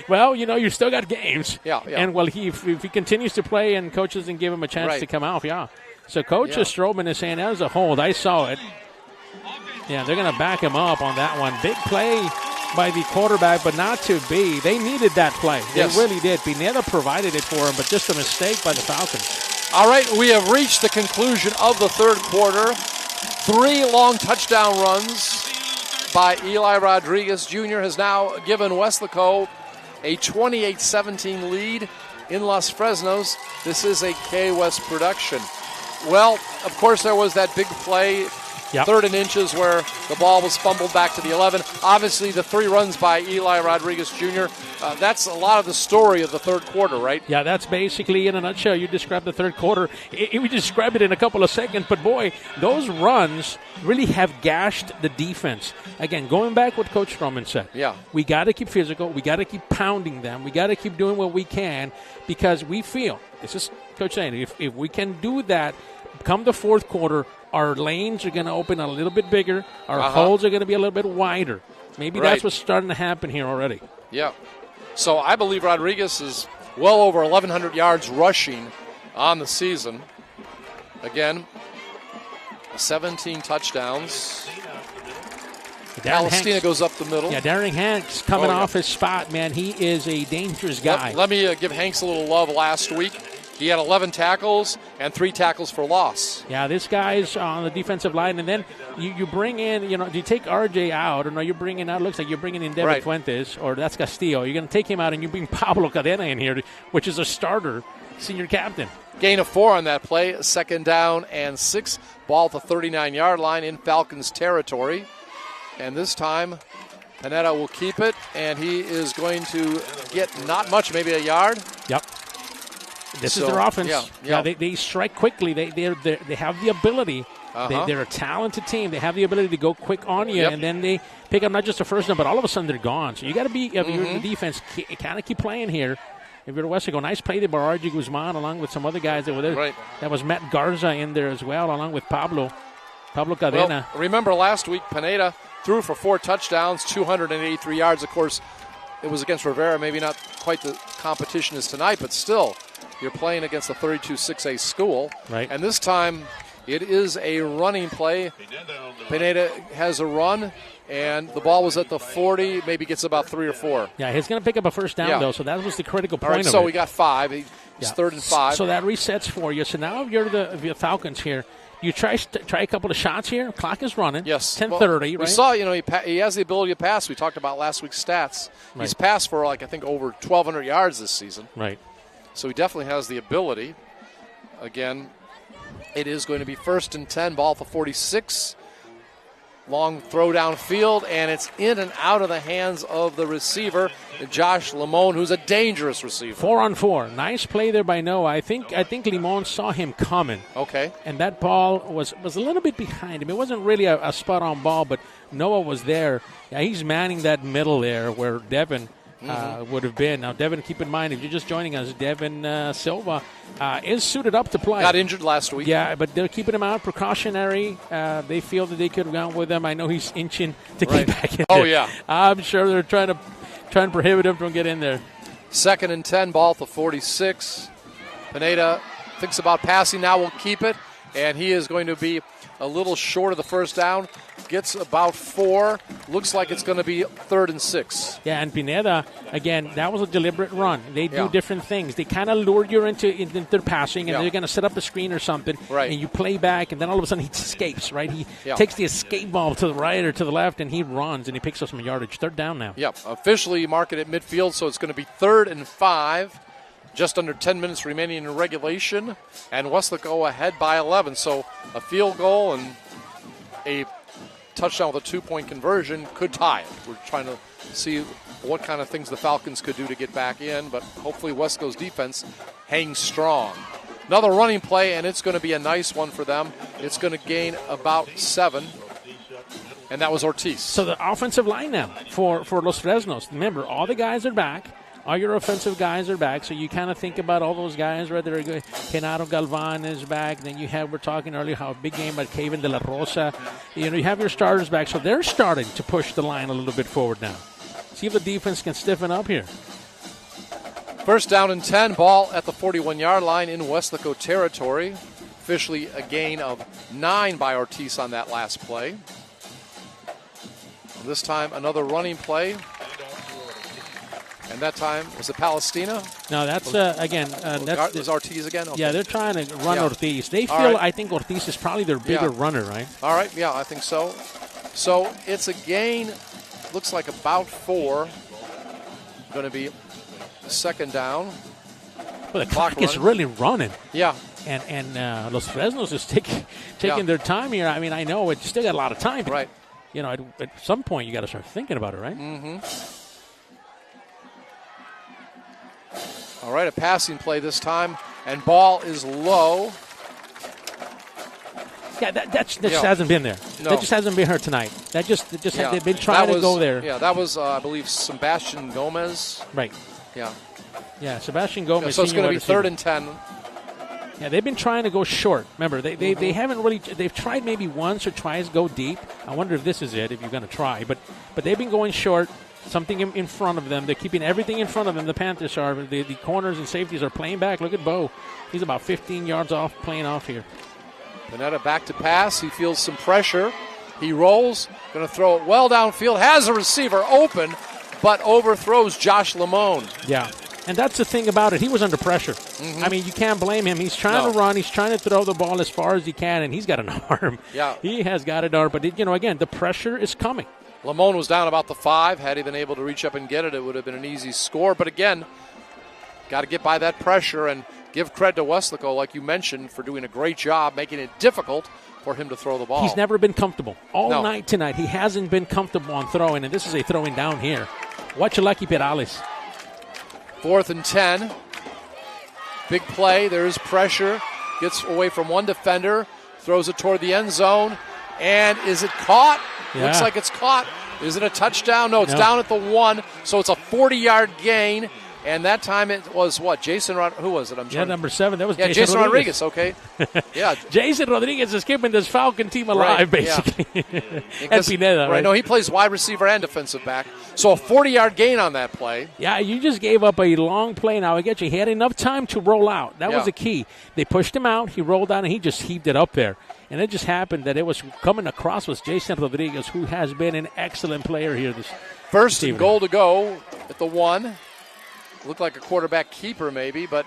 Well, you still got games. Yeah. And if he continues to play and coaches and give him a chance to come out, So Coach Strowman is saying that was a hold. I saw it. Yeah, they're going to back him up on that one. Big play by the quarterback, but not to be. They needed that play. They really did. Pineda provided it for him, but just a mistake by the Falcons. All right, we have reached the conclusion of the third quarter. 3 long touchdown runs by Eli Rodriguez Jr. has now given Weslaco a 28-17 lead in Los Fresnos. This is a KWES production. Well, of course, there was that big play, 3rd and inches, where the ball was fumbled back to the 11. Obviously, the 3 runs by Eli Rodriguez Jr., that's a lot of the story of the third quarter, right? Yeah, that's basically, in a nutshell, you described the third quarter. We described it in a couple of seconds, but boy, those runs really have gashed the defense. Again, going back what Coach Strowman said. Yeah. We got to keep physical. We got to keep pounding them. We got to keep doing what we can because we feel, this is Coach saying, if we can do that, come the fourth quarter, our lanes are going to open a little bit bigger. Our holes are going to be a little bit wider. Maybe that's what's starting to happen here already. Yeah. So I believe Rodriguez is well over 1,100 yards rushing on the season. Again, 17 touchdowns. Palestina goes up the middle. Yeah, Darren Hanks coming off his spot, man. He is a dangerous guy. Let me give Hanks a little love last week. He had 11 tackles and 3 tackles for loss. Yeah, this guy's on the defensive line. And then you bring in, do you take RJ out? Or no, you're bringing out, looks like you're bringing in David Fuentes, or that's Castillo. You're going to take him out and you bring Pablo Cadena in here, which is a starter, senior captain. Gain of 4 on that play, 2nd down and 6. Ball at the 39-yard line in Falcons territory. And this time, Pineda will keep it, and he is going to get not much, maybe a yard. Yep. This is their offense. Yeah, they strike quickly. They have the ability. They're a talented team. They have the ability to go quick on you, and then they pick up not just the first down, but all of a sudden they're gone. So you got to be, if you're in the defense, kind of keep playing here. If you're Weslaco, nice play there by R.J. Guzman along with some other guys that were there. Right. That was Matt Garza in there as well, along with Pablo Cadena. Well, remember last week, Pineda threw for 4 touchdowns, 283 yards. Of course, it was against Rivera. Maybe not quite the competition as tonight, but still, you're playing against the 32-6A school. Right. And this time, it is a running play. Pineda has a run, and the ball was at the 40, maybe gets about 3 or 4. Yeah, he's going to pick up a first down, though, so that was the critical point of it. So we got 5. He's 3rd and 5. So that resets for you. So now if you're the Falcons here, you try a couple of shots here. Clock is running. Yes. 10:30, right? We saw, he has the ability to pass. We talked about last week's stats. Right. He's passed for, I think, over 1,200 yards this season. Right. So he definitely has the ability. Again, it is going to be 1st and 10, ball for 46. Long throw downfield, and it's in and out of the hands of the receiver, Josh Limon, who's a dangerous receiver. 4-on-4. Nice play there by Noah. I think Limon saw him coming. Okay. And that ball was a little bit behind him. It wasn't really a spot-on ball, but Noah was there. Yeah, he's manning that middle there where Devin would have been. Now, Devin, keep in mind, if you're just joining us, Devin Silva is suited up to play. Got injured last week. Yeah, but they're keeping him out, precautionary. They feel that they could have gone with him. I know he's inching to get back in there. Oh, yeah. I'm sure they're trying to prohibit him from getting in there. 2nd and 10, ball for 46. Pineda thinks about passing now, will keep it, and he is going to be a little short of the first down. gets about 4. Looks like it's going to be 3rd and 6. Yeah, and Pineda, again, that was a deliberate run. They do Yeah. different things. They kind of lure you into their passing, and Yeah. they're going to set up a screen or something, Right. and you play back, and then all of a sudden he escapes, right? He Yeah. takes the escape ball to the right or to the left, and he runs, and he picks up some yardage. 3rd down now. Yep, officially mark it at midfield, so it's going to be 3rd and 5. Just under 10 minutes remaining in regulation, and Weslaco ahead by 11. So a field goal and a touchdown with a 2-point conversion could tie it. We're trying to see what kind of things the Falcons could do to get back in, but hopefully Weslaco's defense hangs strong. Another running play, and it's going to be a nice one for them. It's going to gain about 7, and that was Ortiz. So the offensive line now for Los Fresnos. Remember, all the guys are back. All your offensive guys are back, so you kind of think about all those guys right there. Genaro Galvan is back. Then we're talking earlier how a big game by Kevin De La Rosa. You have your starters back, so they're starting to push the line a little bit forward now. See if the defense can stiffen up here. 1st down and 10, ball at the 41-yard line in Weslaco territory. Officially a gain of 9 by Ortiz on that last play. This time another running play. And that time, was it Palestina? No, that's, was Ortiz again? Okay. Yeah, they're trying to run Ortiz. They feel, right. I think Ortiz is probably their bigger runner, right? All right, yeah, I think so. So it's a gain, looks like about 4. Going to be 2nd down. Well, the clock is really running. Yeah. And Los Fresnos is taking their time here. I mean, I know it's still got a lot of time. But, right. At some point you got to start thinking about it, right? Mm-hmm. All right, a passing play this time, and ball is low. Yeah, that just hasn't been there. No. That just hasn't been here tonight. They've been trying to go there. Yeah, that was, I believe, Sebastian Gomez. Right. Yeah. Yeah, Sebastian Gomez. Yeah, so it's going to be 3rd and 10. Yeah, they've been trying to go short. Remember, they haven't really. They've tried maybe once or twice go deep. I wonder if this is it. If you're going to try, but they've been going short. Something in front of them. They're keeping everything in front of them. The Panthers are. The corners and safeties are playing back. Look at Bo. He's about 15 yards off, playing off here. Panetta back to pass. He feels some pressure. He rolls. Going to throw it well downfield. Has a receiver open, but overthrows Josh Lamone. Yeah. And that's the thing about it. He was under pressure. Mm-hmm. I mean, you can't blame him. He's trying to run. He's trying to throw the ball as far as he can, and he's got an arm. Yeah. He has got an arm. But, again, the pressure is coming. Lamone was down about the 5. Had he been able to reach up and get it, it would have been an easy score. But again, got to get by that pressure and give credit to Weslaco, like you mentioned, for doing a great job making it difficult for him to throw the ball. He's never been comfortable. All night tonight, he hasn't been comfortable on throwing, and this is a throwing down here. Watch your lucky Perales. 4th and 10. Big play. There's pressure. Gets away from one defender. Throws it toward the end zone. And is it caught? Yeah. Looks like it's caught. Is it a touchdown? No, it's down at the 1. So it's a 40-yard gain. And that time it was what? Who was it? Number 7. That was Jason Rodriguez. Okay. Yeah. Jason Rodriguez is keeping this Falcon team alive, basically. Yeah. And Pineda, right? No, he plays wide receiver and defensive back. So a 40-yard gain on that play. Yeah, you just gave up a long play. Now, I get you. He had enough time to roll out. That was the key. They pushed him out. He rolled out, and he just heaved it up there. And it just happened that it was coming across was Jason Rodriguez, who has been an excellent player here this First evening. Goal to go at the 1. Looked like a quarterback keeper maybe, but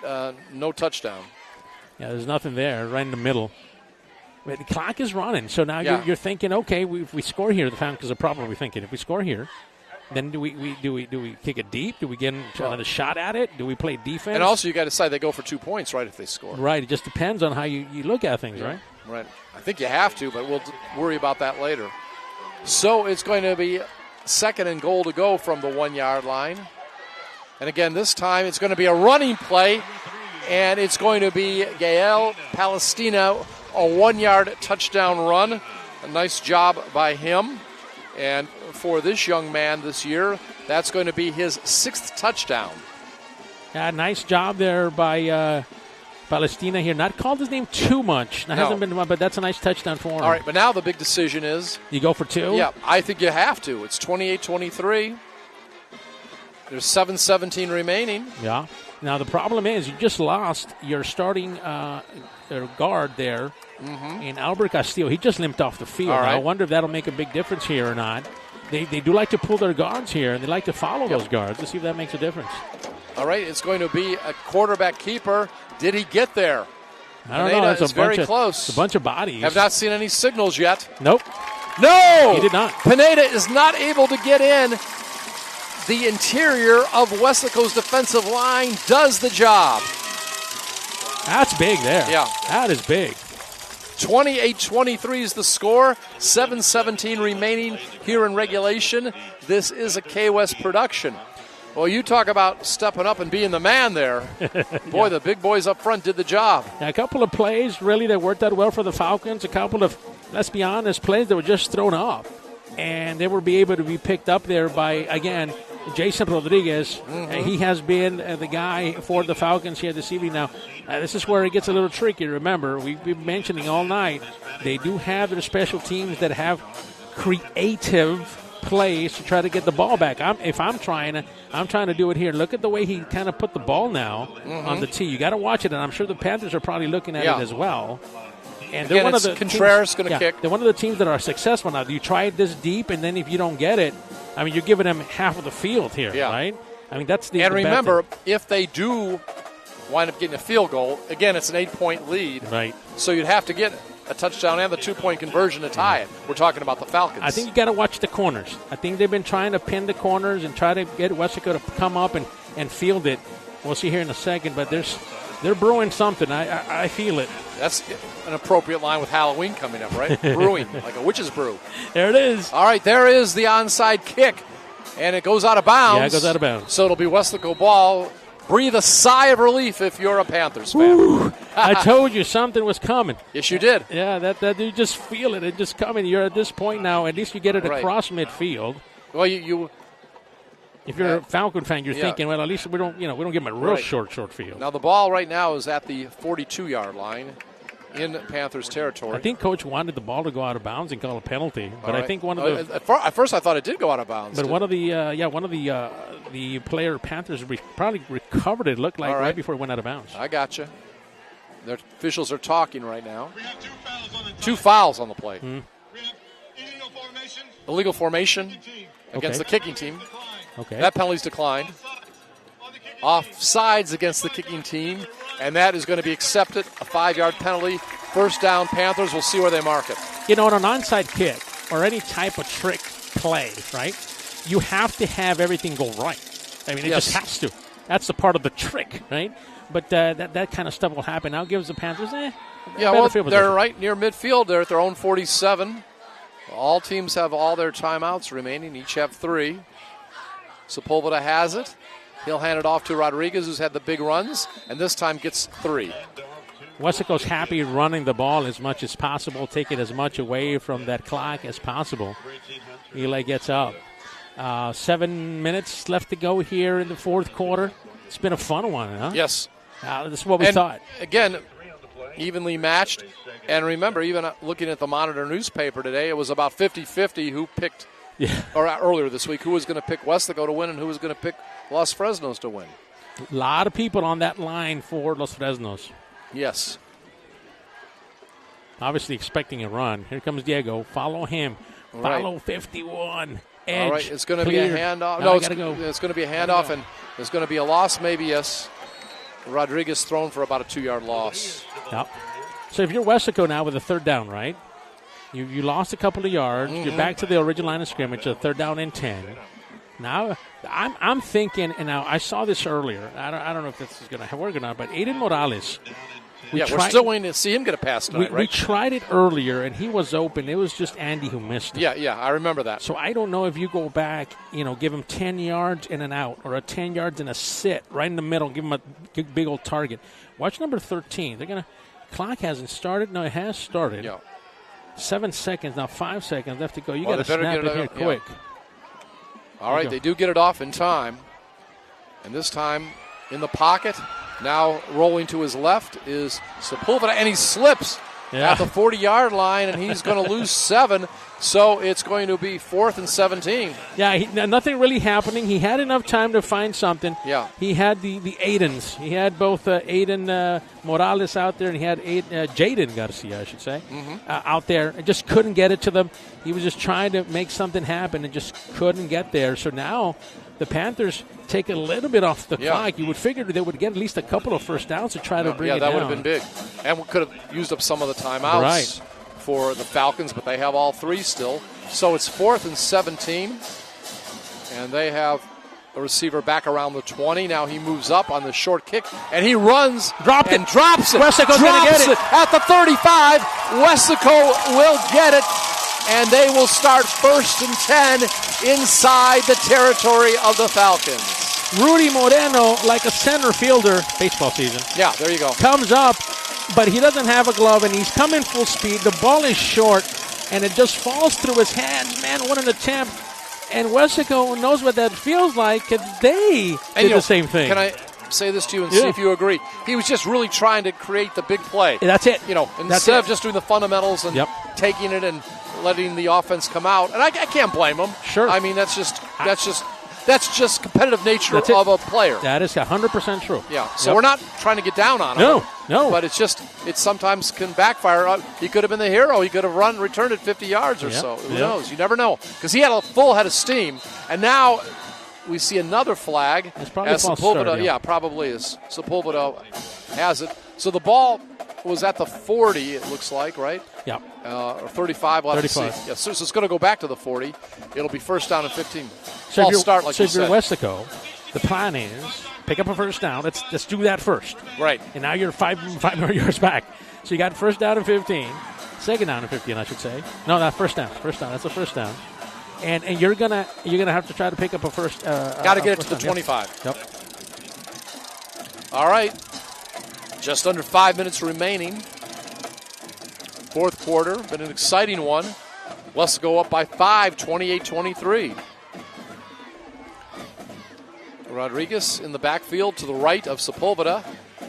no touchdown. Yeah, there's nothing there, right in the middle. But the clock is running, so now you're thinking, okay, if we score here, the Falcons are probably thinking, if we score here, then do we kick it deep? Do we get another shot at it? Do we play defense? And also you got to decide they go for 2 points, right, if they score. Right, it just depends on how you look at things, right? Right. I think you have to, but we'll worry about that later. So it's going to be 2nd and goal to go from the 1-yard line. And again, this time it's going to be a running play, and it's going to be Gael Palestina, a 1-yard touchdown run. A nice job by him. And for this young man this year, that's going to be his 6th touchdown. Yeah, nice job there by Palestina here. Not called his name too much. Hasn't been, but that's a nice touchdown for him. All right, but now the big decision is... You go for 2? Yeah, I think you have to. It's 28-23. There's 7:17 remaining. Yeah. Now, the problem is you just lost your starting guard there in Albert Castillo. He just limped off the field. All right. Now, I wonder if that'll make a big difference here or not. They do like to pull their guards here, and they like to follow those guards. Let's see if that makes a difference. All right, it's going to be a quarterback keeper. Did he get there? I don't know. It's very close. It's a bunch of bodies. Have not seen any signals yet. Nope. No! He did not. Pineda is not able to get in. The interior of Weslaco's defensive line does the job. That's big there. Yeah. That is big. 28-23 is the score. 7:17 remaining here in regulation. This is a KWES production. Well, you talk about stepping up and being the man there. Boy, the big boys up front did the job. Now, a couple of plays really that worked out well for the Falcons. A couple of, let's be honest, plays that were just thrown off. And they will be able to be picked up there by, again, Jason Rodriguez. He has been the guy for the Falcons here this evening. Now, this is where it gets a little tricky. Remember, we've been mentioning all night, they do have their special teams that have creative plays to try to get the ball back. If I'm trying to do it here. Look at the way he kind of put the ball now on the tee. You got to watch it, and I'm sure the Panthers are probably looking at it as well. And they're one of the Contreras going to kick. They're one of the teams that are successful now. You try it this deep, and then if you don't get it, I mean, you're giving them half of the field here, right? I mean, that's the. And the remember, if they do wind up getting a field goal, again, it's an 8-point lead, right? So you'd have to get a touchdown and the 2-point conversion to tie it. We're talking about the Falcons. I think you got to watch the corners. I think they've been trying to pin the corners and try to get Weslaco to come up and field it. We'll see here in a second, but they're brewing something. I feel it. That's an appropriate line with Halloween coming up, right? Brewing, like a witch's brew. There it is. All right, there is the onside kick, and it goes out of bounds. Yeah, it goes out of bounds. So it'll be Weslaco ball. Breathe a sigh of relief if you're a Panthers fan. Woo. I told you something was coming. Yes, you did. Yeah, that you just feel it. It's just coming. You're at this point now. At least you get it across midfield. Well, if you're a Falcon fan, you're thinking, well, at least we don't give them a real short field. Now the ball right now is at the 42-yard line in Panthers territory. I think Coach wanted the ball to go out of bounds and call a penalty, but I think one of the at first I thought it did go out of bounds. But one of the player Panthers probably recovered it. Looked like right before it went out of bounds. I gotcha. Their officials are talking right now. We have two fouls on the play. We have illegal formation. Illegal formation against the kicking team. Okay. That penalty's declined. Offsides against the kicking team, and that is going to be accepted. A 5-yard penalty. First down, Panthers. We'll see where they mark it. On an onside kick or any type of trick play, right, you have to have everything go right. I mean, it just has to. That's the part of the trick, right? But that kind of stuff will happen. Now gives the Panthers, they're right near midfield. They're at their own 47. All teams have all their timeouts remaining. Each have 3. Sepulveda has it. He'll hand it off to Rodriguez, who's had the big runs, and this time gets 3. Weslaco's happy running the ball as much as possible, taking as much away from that clock as possible. Eli gets up. 7 minutes left to go here in the fourth quarter. It's been a fun one, huh? Yes. This is what we thought. Again, evenly matched. And remember, even looking at the Monitor newspaper today, it was about 50-50 who picked, or earlier this week, who was going to pick Weslaco to win and who was going to pick Los Fresnos to win. A lot of people on that line for Los Fresnos. Yes. Obviously expecting a run. Here comes Diego. Follow him. Follow 51. Edge. All right, it's going to Cleared. be a handoff. No, it's going to be a handoff, and there's going to be a loss, maybe, yes. Rodriguez thrown for about a 2-yard loss. Yep. So if you're Weslaco now with a third down, right? You lost a couple of yards. Mm-hmm. You're back to the original line of scrimmage, a third down and 10. Now, I'm thinking, and now I saw this earlier. I don't know if this is going to work or not, but Aiden Morales. We're still waiting to see him get a pass tonight, right? We tried it earlier, and he was open. It was just Andy who missed it. Yeah, I remember that. So I don't know if you go back, give him 10 yards and an out, or a 10 yards and a sit right in the middle, give him a big old target. Watch number 13. Clock hasn't started. No, it has started. Yeah. 7 seconds, now 5 seconds left to go. You got to snap it here quick. All right, they do get it off in time. And this time in the pocket, now rolling to his left is Sepulveda, and he slips at the 40-yard line, and he's going to lose 7. So it's going to be 4th and 17. Yeah, nothing really happening. He had enough time to find something. Yeah. He had the Aidens. He had both Aiden Morales out there, and he had Jaden Garcia, I should say, out there. And just couldn't get it to them. He was just trying to make something happen and just couldn't get there. So now the Panthers take a little bit off the clock. You would figure they would get at least a couple of first downs to try to bring it down. Yeah, that would have been big. And we could have used up some of the timeouts for the Falcons, but they have all 3 still. So it's 4th and 17. And they have a receiver back around the 20. Now he moves up on the short kick, and he runs drops it Weslaco's going to get it at the 35. Weslaco will get it, and they will start 1st and 10 inside the territory of the Falcons. Rudy Moreno, like a center fielder, baseball season. Yeah, there you go. Comes up, but he doesn't have a glove, and he's coming full speed. The ball is short, and it just falls through his hands. Man, what an attempt. And Weslaco knows what that feels like, because they did the same thing. Can I say this to you and see if you agree? He was just really trying to create the big play. That's it. Instead of just doing the fundamentals and taking it and letting the offense come out. And I can't blame him. Sure. I mean, that's just competitive nature of a player. That is 100% true. Yeah. So we're not trying to get down on him. No. But it sometimes can backfire. He could have been the hero. He could have returned it 50 yards or so. Who knows? You never know. Because he had a full head of steam. And now we see another flag. It's probably as Sepulveda, probably is. Sepulveda has it. So the ball was at the 40, it looks like, right? Yeah. Or 35, we'll have to see. Yeah, so it's going to go back to the 40. It'll be 1st down and 15. So if you're Weslaco, the plan is pick up a first down. Let's do that first. Right. And now you're five more yards back. So you got 1st down and 15. 2nd down and 15, I should say. No, not first down. First down. That's a first down. And you're gonna have to try to pick up a first. Got to get it to the 25. Yep. All right. Just under 5 minutes remaining. 4th quarter, been an exciting one. Weslaco up by 5, 28-23. Rodriguez in the backfield to the right of Sepulveda.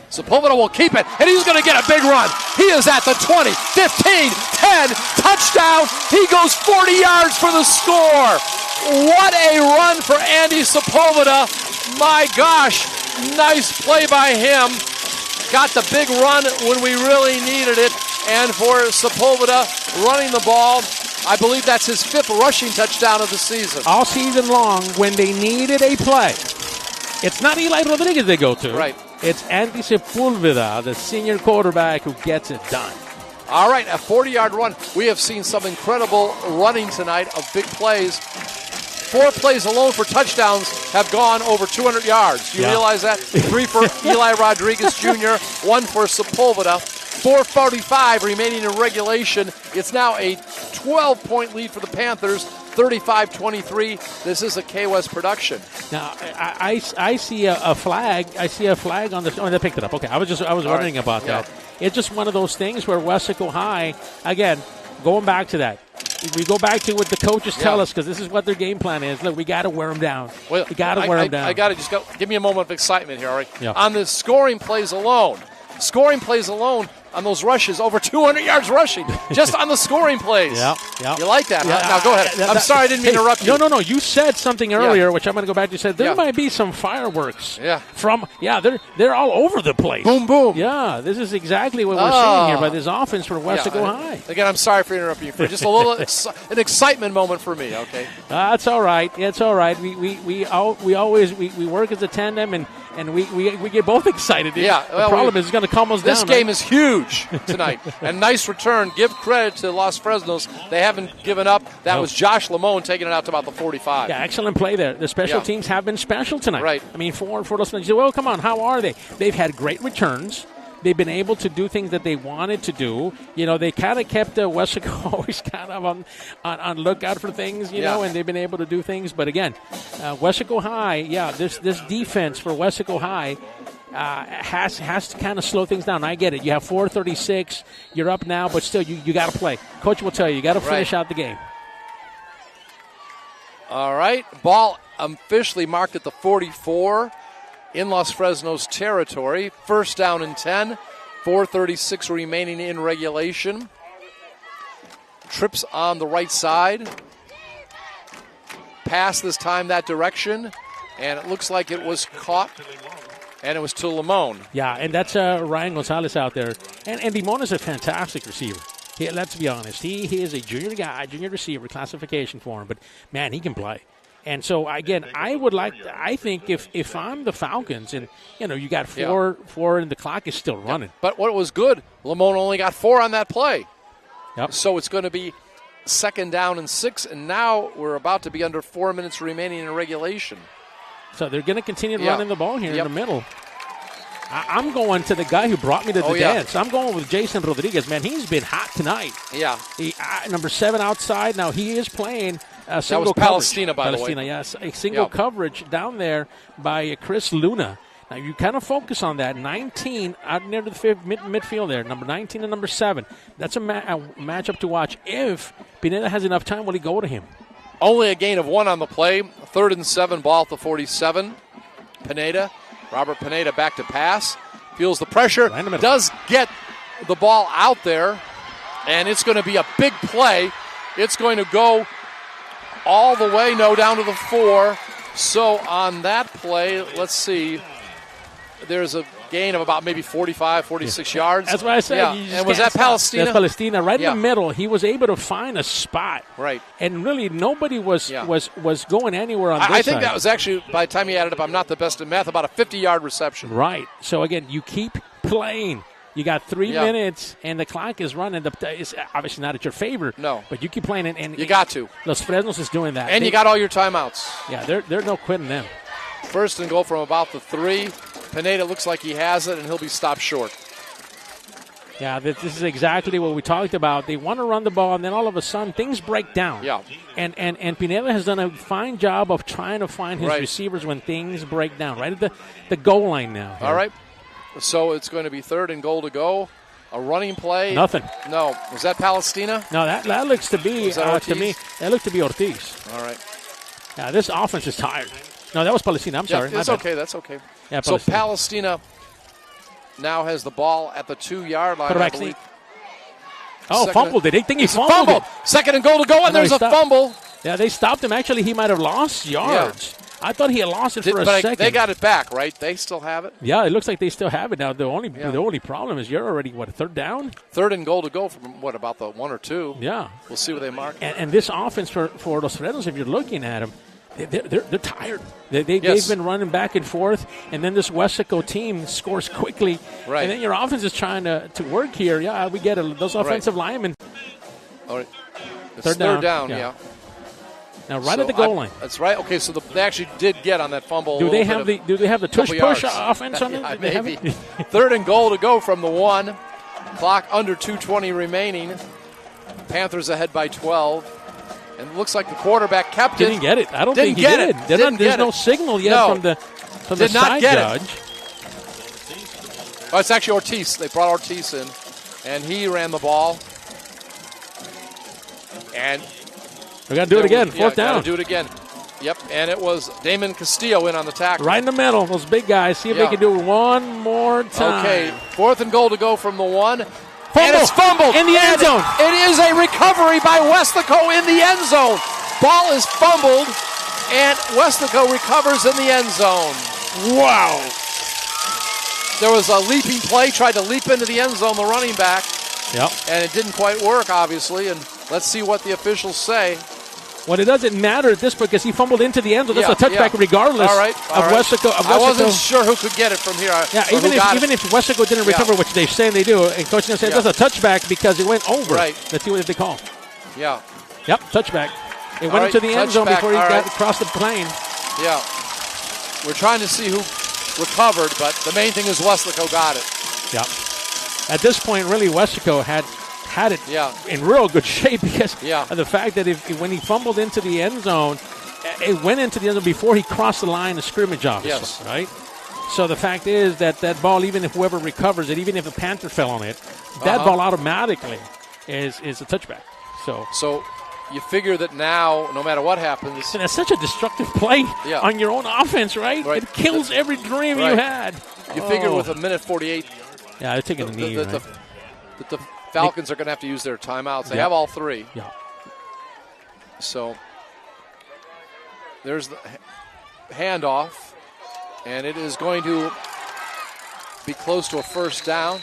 Sepulveda will keep it, and he's going to get a big run. He is at the 20, 15, 10, touchdown. He goes 40 yards for the score. What a run for Andy Sepulveda. My gosh, nice play by him. Got the big run when we really needed it. And for Sepulveda running the ball, I believe that's his 5th rushing touchdown of the season. All season long, when they needed a play, it's not Eli Rodriguez they go to. Right. It's Andy Sepulveda, the senior quarterback, who gets it done. All right, a 40-yard run. We have seen some incredible running tonight of big plays. 4 plays alone for touchdowns have gone over 200 yards. Do you realize that? 3 for Eli Rodriguez Jr., 1 for Sepulveda. 4:45 remaining in regulation. It's now a 12-point lead for the Panthers, 35-23. This is a KWES production. Now, I see a flag. I see a flag on the. Oh, they picked it up. Okay, I was wondering about that. It's just one of those things where Weslaco High, again, going back to that. We go back to what the coaches tell us, because this is what their game plan is. Look, we got to wear them down. We got to wear them down. I got to just go. Give me a moment of excitement here, all right? Yeah. On the scoring plays alone, on those rushes, over 200 yards rushing, just on the scoring plays. Yeah. You like that? Huh? Now go ahead. I'm sorry I didn't mean to interrupt you. No. You said something earlier, which I'm going to go back to. You said there might be some fireworks. Yeah. They're all over the place. Boom, boom. Yeah, this is exactly what we're seeing here by this offense for Weslaco High. Again, I'm sorry for interrupting you. For just a little an excitement moment for me. Okay. That's all right. It's all right. We always work as a tandem, and we get both excited. Yeah. The problem is it's going to calm us down. This game is huge tonight. And nice return. Give credit to Los Fresnos. They haven't given up. That was Josh Lamone taking it out to about the 45. Yeah, excellent play there. The special teams have been special tonight. Right. I mean, for Los Fresnos, you say, well, come on, how are they? They've had great returns. They've been able to do things that they wanted to do. They kind of kept Weslaco always kind of on lookout for things, and they've been able to do things. But again, Weslaco High, this defense for Weslaco High has to kind of slow things down. I get it. You have 4:36. You're up now, but still, you got to play. Coach will tell you got to finish out the game. All right. Ball officially marked at the 44 in Los Fresnos territory. 1st down and 10. 4:36 remaining in regulation. trips on the right side. Pass this time that direction, and it looks like it was caught, and it was to Limon. Yeah, and that's Ryan Gonzalez out there. And Limon is a fantastic receiver. Let's be honest. He is a junior guy, junior receiver, classification for him. But, man, he can play. And so, again, I think if I'm the Falcons and, you got four and the clock is still running. But what was good, Limon only got 4 on that play. Yep. So it's going to be 2nd down and 6, and now we're about to be under 4 minutes remaining in regulation. So they're going to continue running the ball here in the middle. I'm going to the guy who brought me to the dance. I'm going with Jason Rodriguez. Man, he's been hot tonight. Yeah. Number 7 outside. Now he is playing a single that was Palestina, coverage. by the way. Palestina, yes. A single coverage down there by Chris Luna. Now, you kind of focus on that. 19 out near the midfield there. Number 19 and number 7. That's a matchup to watch. If Pineda has enough time, will he go to him? Only a gain of 1 on the play. 3rd and 7, ball at the 47. Robert Pineda back to pass. Feels the pressure. Does get the ball out there. And it's going to be a big play. It's going to go all the way, down to the 4. So on that play, let's see. There's a gain of about maybe 45, 46 yards. That's what I said. Yeah. And was that Palestina? That's Palestina. Right in the middle, he was able to find a spot. Right. And really, nobody was going anywhere on this I think side. that was actually, by the time you added up, I'm not the best at math, about a 50-yard reception. Right. So, again, you keep playing. You got 3 minutes, and the clock is running. It's obviously not at your favor. No. But you keep playing. And you got to. Los Fresnos is doing that. And you got all your timeouts. Yeah, they're no quitting them. 1st and goal from about the 3. Pineda looks like he has it, and he'll be stopped short. Yeah, this is exactly what we talked about. They want to run the ball, and then all of a sudden things break down. Yeah. And Pineda has done a fine job of trying to find his receivers when things break down, right at the goal line now. Here. All right. So it's going to be 3rd and goal to go. A running play. Nothing. No. Was that Palestina? No, that looks to be, to me, that looked to be Ortiz. All right. Yeah, this offense is tired. No, that was Palestina. I'm sorry. That's okay. That's okay. Yeah, so Palestina now has the ball at the 2-yard line, I believe. Fumbled it. They think he fumbled it. 2nd and goal to go, and there's a fumble. Yeah, they stopped him. Actually, he might have lost yards. Yeah. I thought he had lost it for a second. They got it back, right? They still have it? Yeah, it looks like they still have it. Now, the only problem is you're already, 3rd down? 3rd and goal to go from, about the 1 or 2? Yeah. We'll see what they mark. And this offense for Los Fresnos, if you're looking at them, they're tired. They've been running back and forth, and then this Weslaco team scores quickly. Right. And then your offense is trying to work here. Yeah, we get it. Those offensive linemen. All right. It's third down, yeah. Now, at the goal line. That's right. Okay, so they actually did get on that fumble. Do they have the tush push offense on yeah, it? Maybe. 3rd and goal to go from the 1. Clock under 2:20 remaining. Panthers ahead by 12. And it looks like the quarterback kept it. Didn't get it. I don't think he did. There's no signal yet from the side judge. Oh, it's actually Ortiz. They brought Ortiz in, and he ran the ball. And we got to do it again. 4th down. Got to do it again. Yep, and it was Damon Castillo in on the tackle. Right in the middle, those big guys. See if they can do it one more time. Okay, 4th and goal to go from the 1. And it's fumbled. In the end zone. It is a recovery by Weslaco in the end zone. Ball is fumbled, and Weslaco recovers in the end zone. Wow. There was a leaping play, tried to leap into the end zone, the running back. Yep. And it didn't quite work, obviously, and let's see what the officials say. Well, it doesn't matter at this point because he fumbled into the end zone. That's a touchback regardless of Weslaco. I wasn't sure who could get it from here. Even if Weslaco didn't recover, which they're saying they do, and Coach said that's a touchback because it went over. Right. Let's see what they call. Yeah. Yep, touchback. It went into the end zone before he got across the plane. Yeah. We're trying to see who recovered, but the main thing is Weslaco got it. Yeah. At this point, really, Weslaco had it in real good shape because of the fact that when he fumbled into the end zone, it went into the end zone before he crossed the line of scrimmage, obviously, right? So the fact is that ball, even if whoever recovers it, even if a Panther fell on it, that ball automatically is a touchback. So you figure that now, no matter what happens. And it's such a destructive play on your own offense, right? It kills every dream you had. You figure with a minute 48. Yeah, they're taking a knee, the Falcons are going to have to use their timeouts. They have all three. Yeah. So there's the handoff, and it is going to be close to a first down.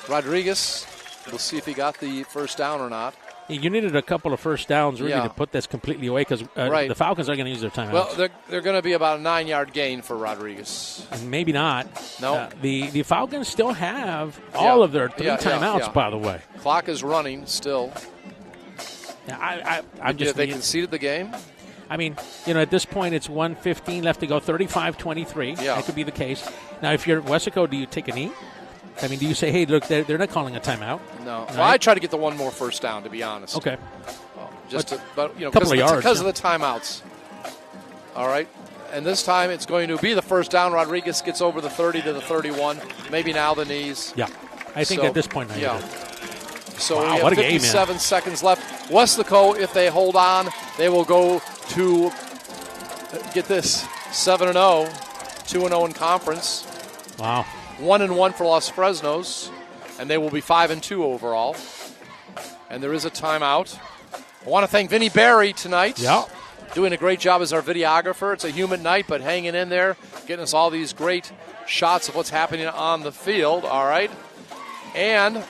Rodriguez, we'll see if he got the first down or not. You needed a couple of first downs really to put this completely away because the Falcons are going to use their timeouts. Well, they're going to be about a 9-yard gain for Rodriguez. Maybe not. No. The Falcons still have all of their 3 timeouts, by the way. Clock is running still. I'm just. They conceded the game. I mean, at this point, it's 1:15 left to go, 35-23. Yeah. That could be the case. Now, if you're Weslaco, do you take a knee? I mean, do you say, hey, look, they're not calling a timeout? No. Right? Well, I try to get the one more first down, to be honest. Okay. Couple of yards, because of the timeouts. All right. And this time it's going to be the first down. Rodriguez gets over the 30 to the 31. Maybe now the knees. Yeah. I think at this point, yeah. So wow, we have what a 57 game, man. seconds left. Weslaco, if they hold on, they will go to, get this, 7-0, 2-0 in conference. Wow. 1-1 for Los Fresnos, and they will be 5-2 overall. And there is a timeout. I want to thank Vinny Barry tonight. Yeah. Doing a great job as our videographer. It's a humid night, but hanging in there, getting us all these great shots of what's happening on the field. All right. And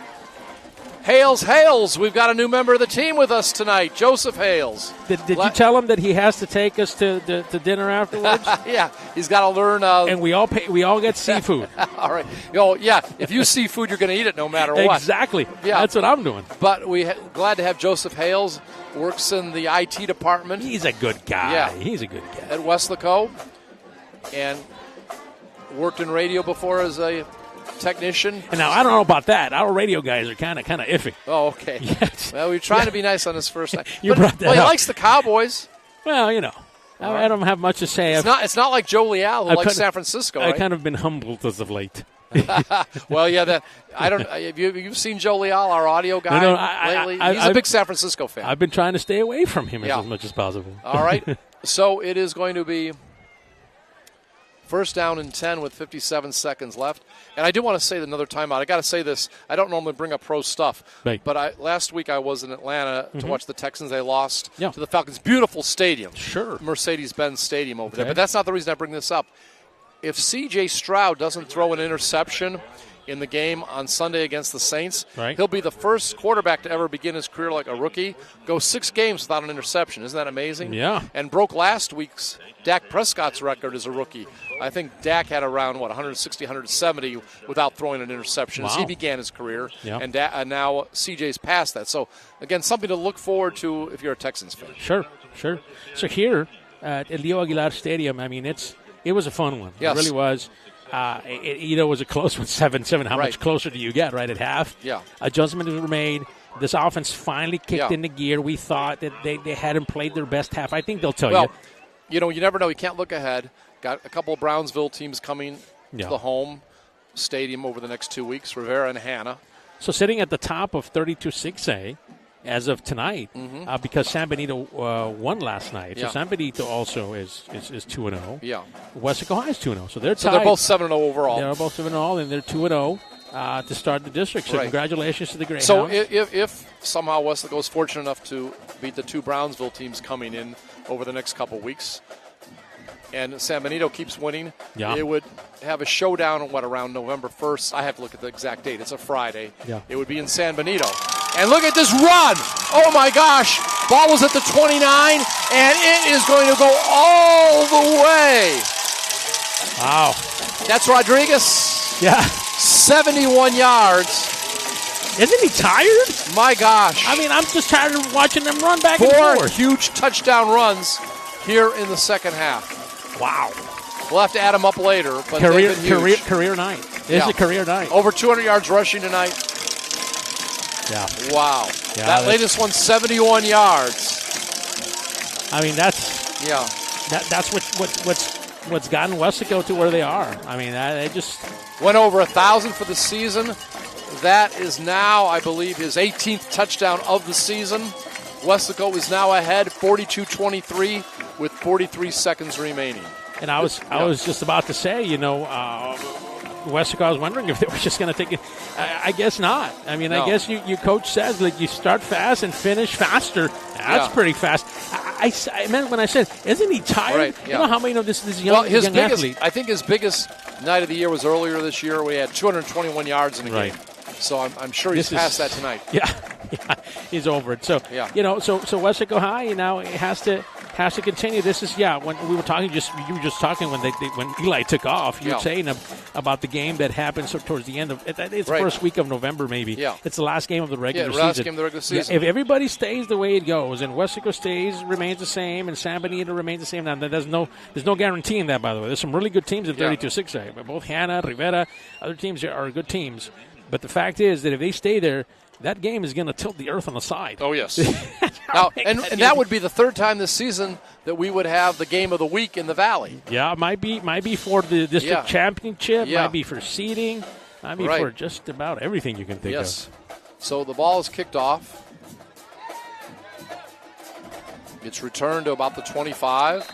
Hales, we've got a new member of the team with us tonight, Joseph Hales. Did you tell him that he has to take us to dinner afterwards? Yeah, he's got to learn. And we all get seafood. All right. If you see food, you're going to eat it no matter what. Exactly. Yeah. That's what I'm doing. But glad to have Joseph Hales, works in the IT department. He's a good guy. Yeah. He's a good guy. At Weslaco, and worked in radio before as a technician. And now I don't know about that. Our radio guys are kind of iffy. Oh, okay. Yes. Well, we're trying to be nice on his first night. Brought that he up. likes the Cowboys. Well, I don't have much to say. It's not like Joe Leal who likes San Francisco. Right? I've kind of been humbled as of late. Well, yeah. I don't. Have you seen Joe Leal, our audio guy, lately? He's a big San Francisco fan. I've been trying to stay away from him as much as possible. All right. So it is going to be first down and 10 with 57 seconds left. And I do want to say another timeout. I got to say this. I don't normally bring up pro stuff, but last week I was in Atlanta to watch the Texans. They lost to the Falcons. Beautiful stadium. Sure. Mercedes-Benz Stadium over there. But that's not the reason I bring this up. If C.J. Stroud doesn't throw an interception in the game on Sunday against the Saints, he'll be the first quarterback to ever begin his career like a rookie, go 6 games without an interception. Isn't that amazing? Yeah. And broke last week's Dak Prescott's record as a rookie. I think Dak had around, 160, 170 without throwing an interception as he began his career. Yeah. And now CJ's past that. So, again, something to look forward to if you're a Texans fan. Sure. So here at Leo Aguilar Stadium, I mean, it was a fun one. Yes. It really was. It was a close one, 7-7. How much closer do you get, right, at half? Yeah. Adjustments were made. This offense finally kicked into gear. We thought that they hadn't played their best half. I think they'll tell you. You never know. You can't look ahead. Got a couple of Brownsville teams coming to the home stadium over the next 2 weeks, Rivera and Hanna. So sitting at the top of 32-6A as of tonight, because San Benito won last night. So San Benito also is 2-0. Yeah. Weslaco High is 2-0. So they're tied. So they're both 7-0 overall. They're both 7-0, and they're 2-0 to start the district. So congratulations to the Greyhounds. So if somehow Weslaco is fortunate enough to beat the 2 Brownsville teams coming in over the next couple weeks, and San Benito keeps winning, it would have a showdown around November 1st. I have to look at the exact date. It's a Friday. Yeah. It would be in San Benito. And look at this run. Oh, my gosh. Ball was at the 29, and it is going to go all the way. Wow. That's Rodriguez. Yeah. 71 yards. Isn't he tired? My gosh. I mean, I'm just tired of watching them run back and 4 forth. huge touchdown runs here in the second half. Wow. We'll have to add them up later. But career night. It's a career night. Over 200 yards rushing tonight. Yeah. Wow. Yeah, that latest one, 71 yards. I mean, that's what's gotten Weslaco to where they are. I mean, they just went over 1,000 for the season. That is now, I believe, his 18th touchdown of the season. Weslaco is now ahead, 42-23, with 43 seconds remaining. And I was just about to say, Weslaco, I was wondering if they were just going to take it. I guess not. I mean, No. I guess your coach says like you start fast and finish faster. That's pretty fast. I meant when I said, isn't he tired? Right, You know how many of this young, Well, his young biggest, athlete? I think his biggest night of the year was earlier this year. We had 221 yards in a Right. game. So I'm sure he's past that tonight. Yeah, he's over it. So Yeah. so Weslaco High, it has to continue. This is when we were talking. You were just talking when when Eli took off. You were saying about the game that happened towards the end of it's the first week of November maybe. Yeah. It's the last game of the regular season. Last game of the regular season. If everybody stays the way it goes, and Weslaco remains the same, and San Benito remains the same. Now there's no guarantee in that, by the way. There's some really good teams at 32-6A, but both Hanna, Rivera, other teams are good teams. But the fact is that if they stay there, that game is going to tilt the earth on the side. Oh, yes. Now, and that would be the third time this season that we would have the game of the week in the Valley. Yeah, it might be for the district championship, might be for seeding, might be for just about everything you can think of. Yes. So the ball is kicked off. It's returned to about the 25.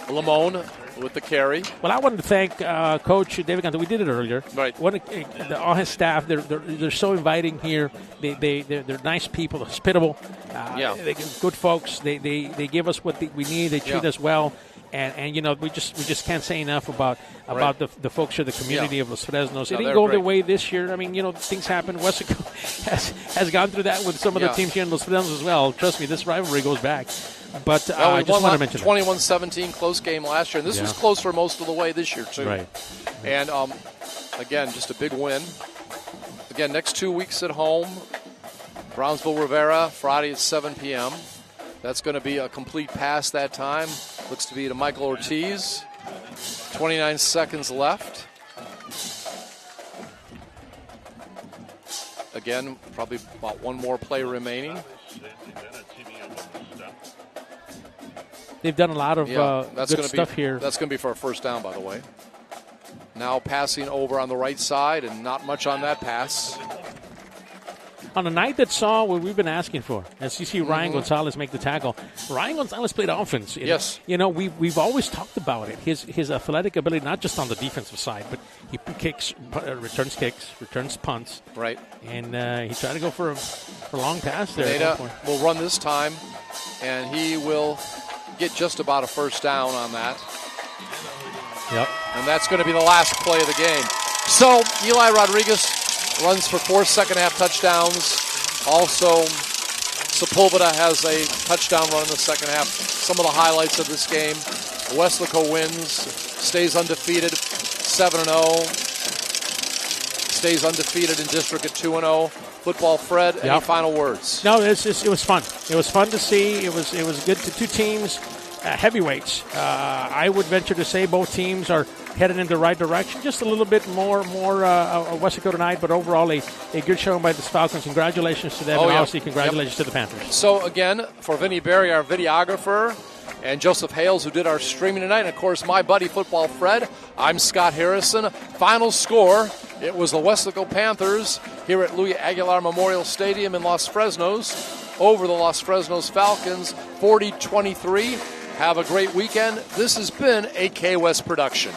Lamone with the carry. Well, I wanted to thank Coach David Gonzalez. We did it earlier. Right. All his staff, they're so inviting here. They're nice people, hospitable. They're good folks. They give us what we need. They treat us well. And we just can't say enough about the folks here, the community of Los Fresnos. It didn't go their way this year. I mean, things happen. Weslaco has gone through that with some of the teams here in Los Fresnos as well. Trust me, this rivalry goes back. But I just want to mention 21-17 close game last year, and this was close for most of the way this year too. Right. And again, just a big win. Again, next 2 weeks at home, Brownsville Rivera Friday at 7 p.m. That's going to be a complete pass that time. Looks to be to Michael Ortiz. 29 seconds left. Again, probably about one more play remaining. They've done a lot of good stuff here. That's going to be for a first down, by the way. Now passing over on the right side, and not much on that pass. On a night that saw what we've been asking for, as you see Ryan Gonzalez make the tackle, Ryan Gonzalez played offense. Yes. We've always talked about it. His athletic ability, not just on the defensive side, but he returns kicks, returns punts. Right. And he tried to go for a long pass there. Pineda will run this time, and he will get just about a first down on that. Yep. And that's going to be the last play of the game. So Eli Rodriguez runs for 4 second-half touchdowns. Also, Sepulveda has a touchdown run in the second half. Some of the highlights of this game. Weslaco wins, stays undefeated, 7-0. Stays undefeated in district at 2-0. Football, Fred, any final words? No, it was fun. It was fun to see. It was good to two teams, heavyweights. I would venture to say both teams are headed in the right direction. Just a little bit more Weslaco tonight, but overall a good showing by the Falcons. Congratulations to them, and obviously congratulations to the Panthers. So again, for Vinny Berry, our videographer, and Joseph Hales, who did our streaming tonight, and of course my buddy Football Fred, I'm Scott Harrison. Final score, it was the Weslaco Panthers here at Louis Aguilar Memorial Stadium in Los Fresnos over the Los Fresnos Falcons, 40-23. Have a great weekend. This has been a KWES production.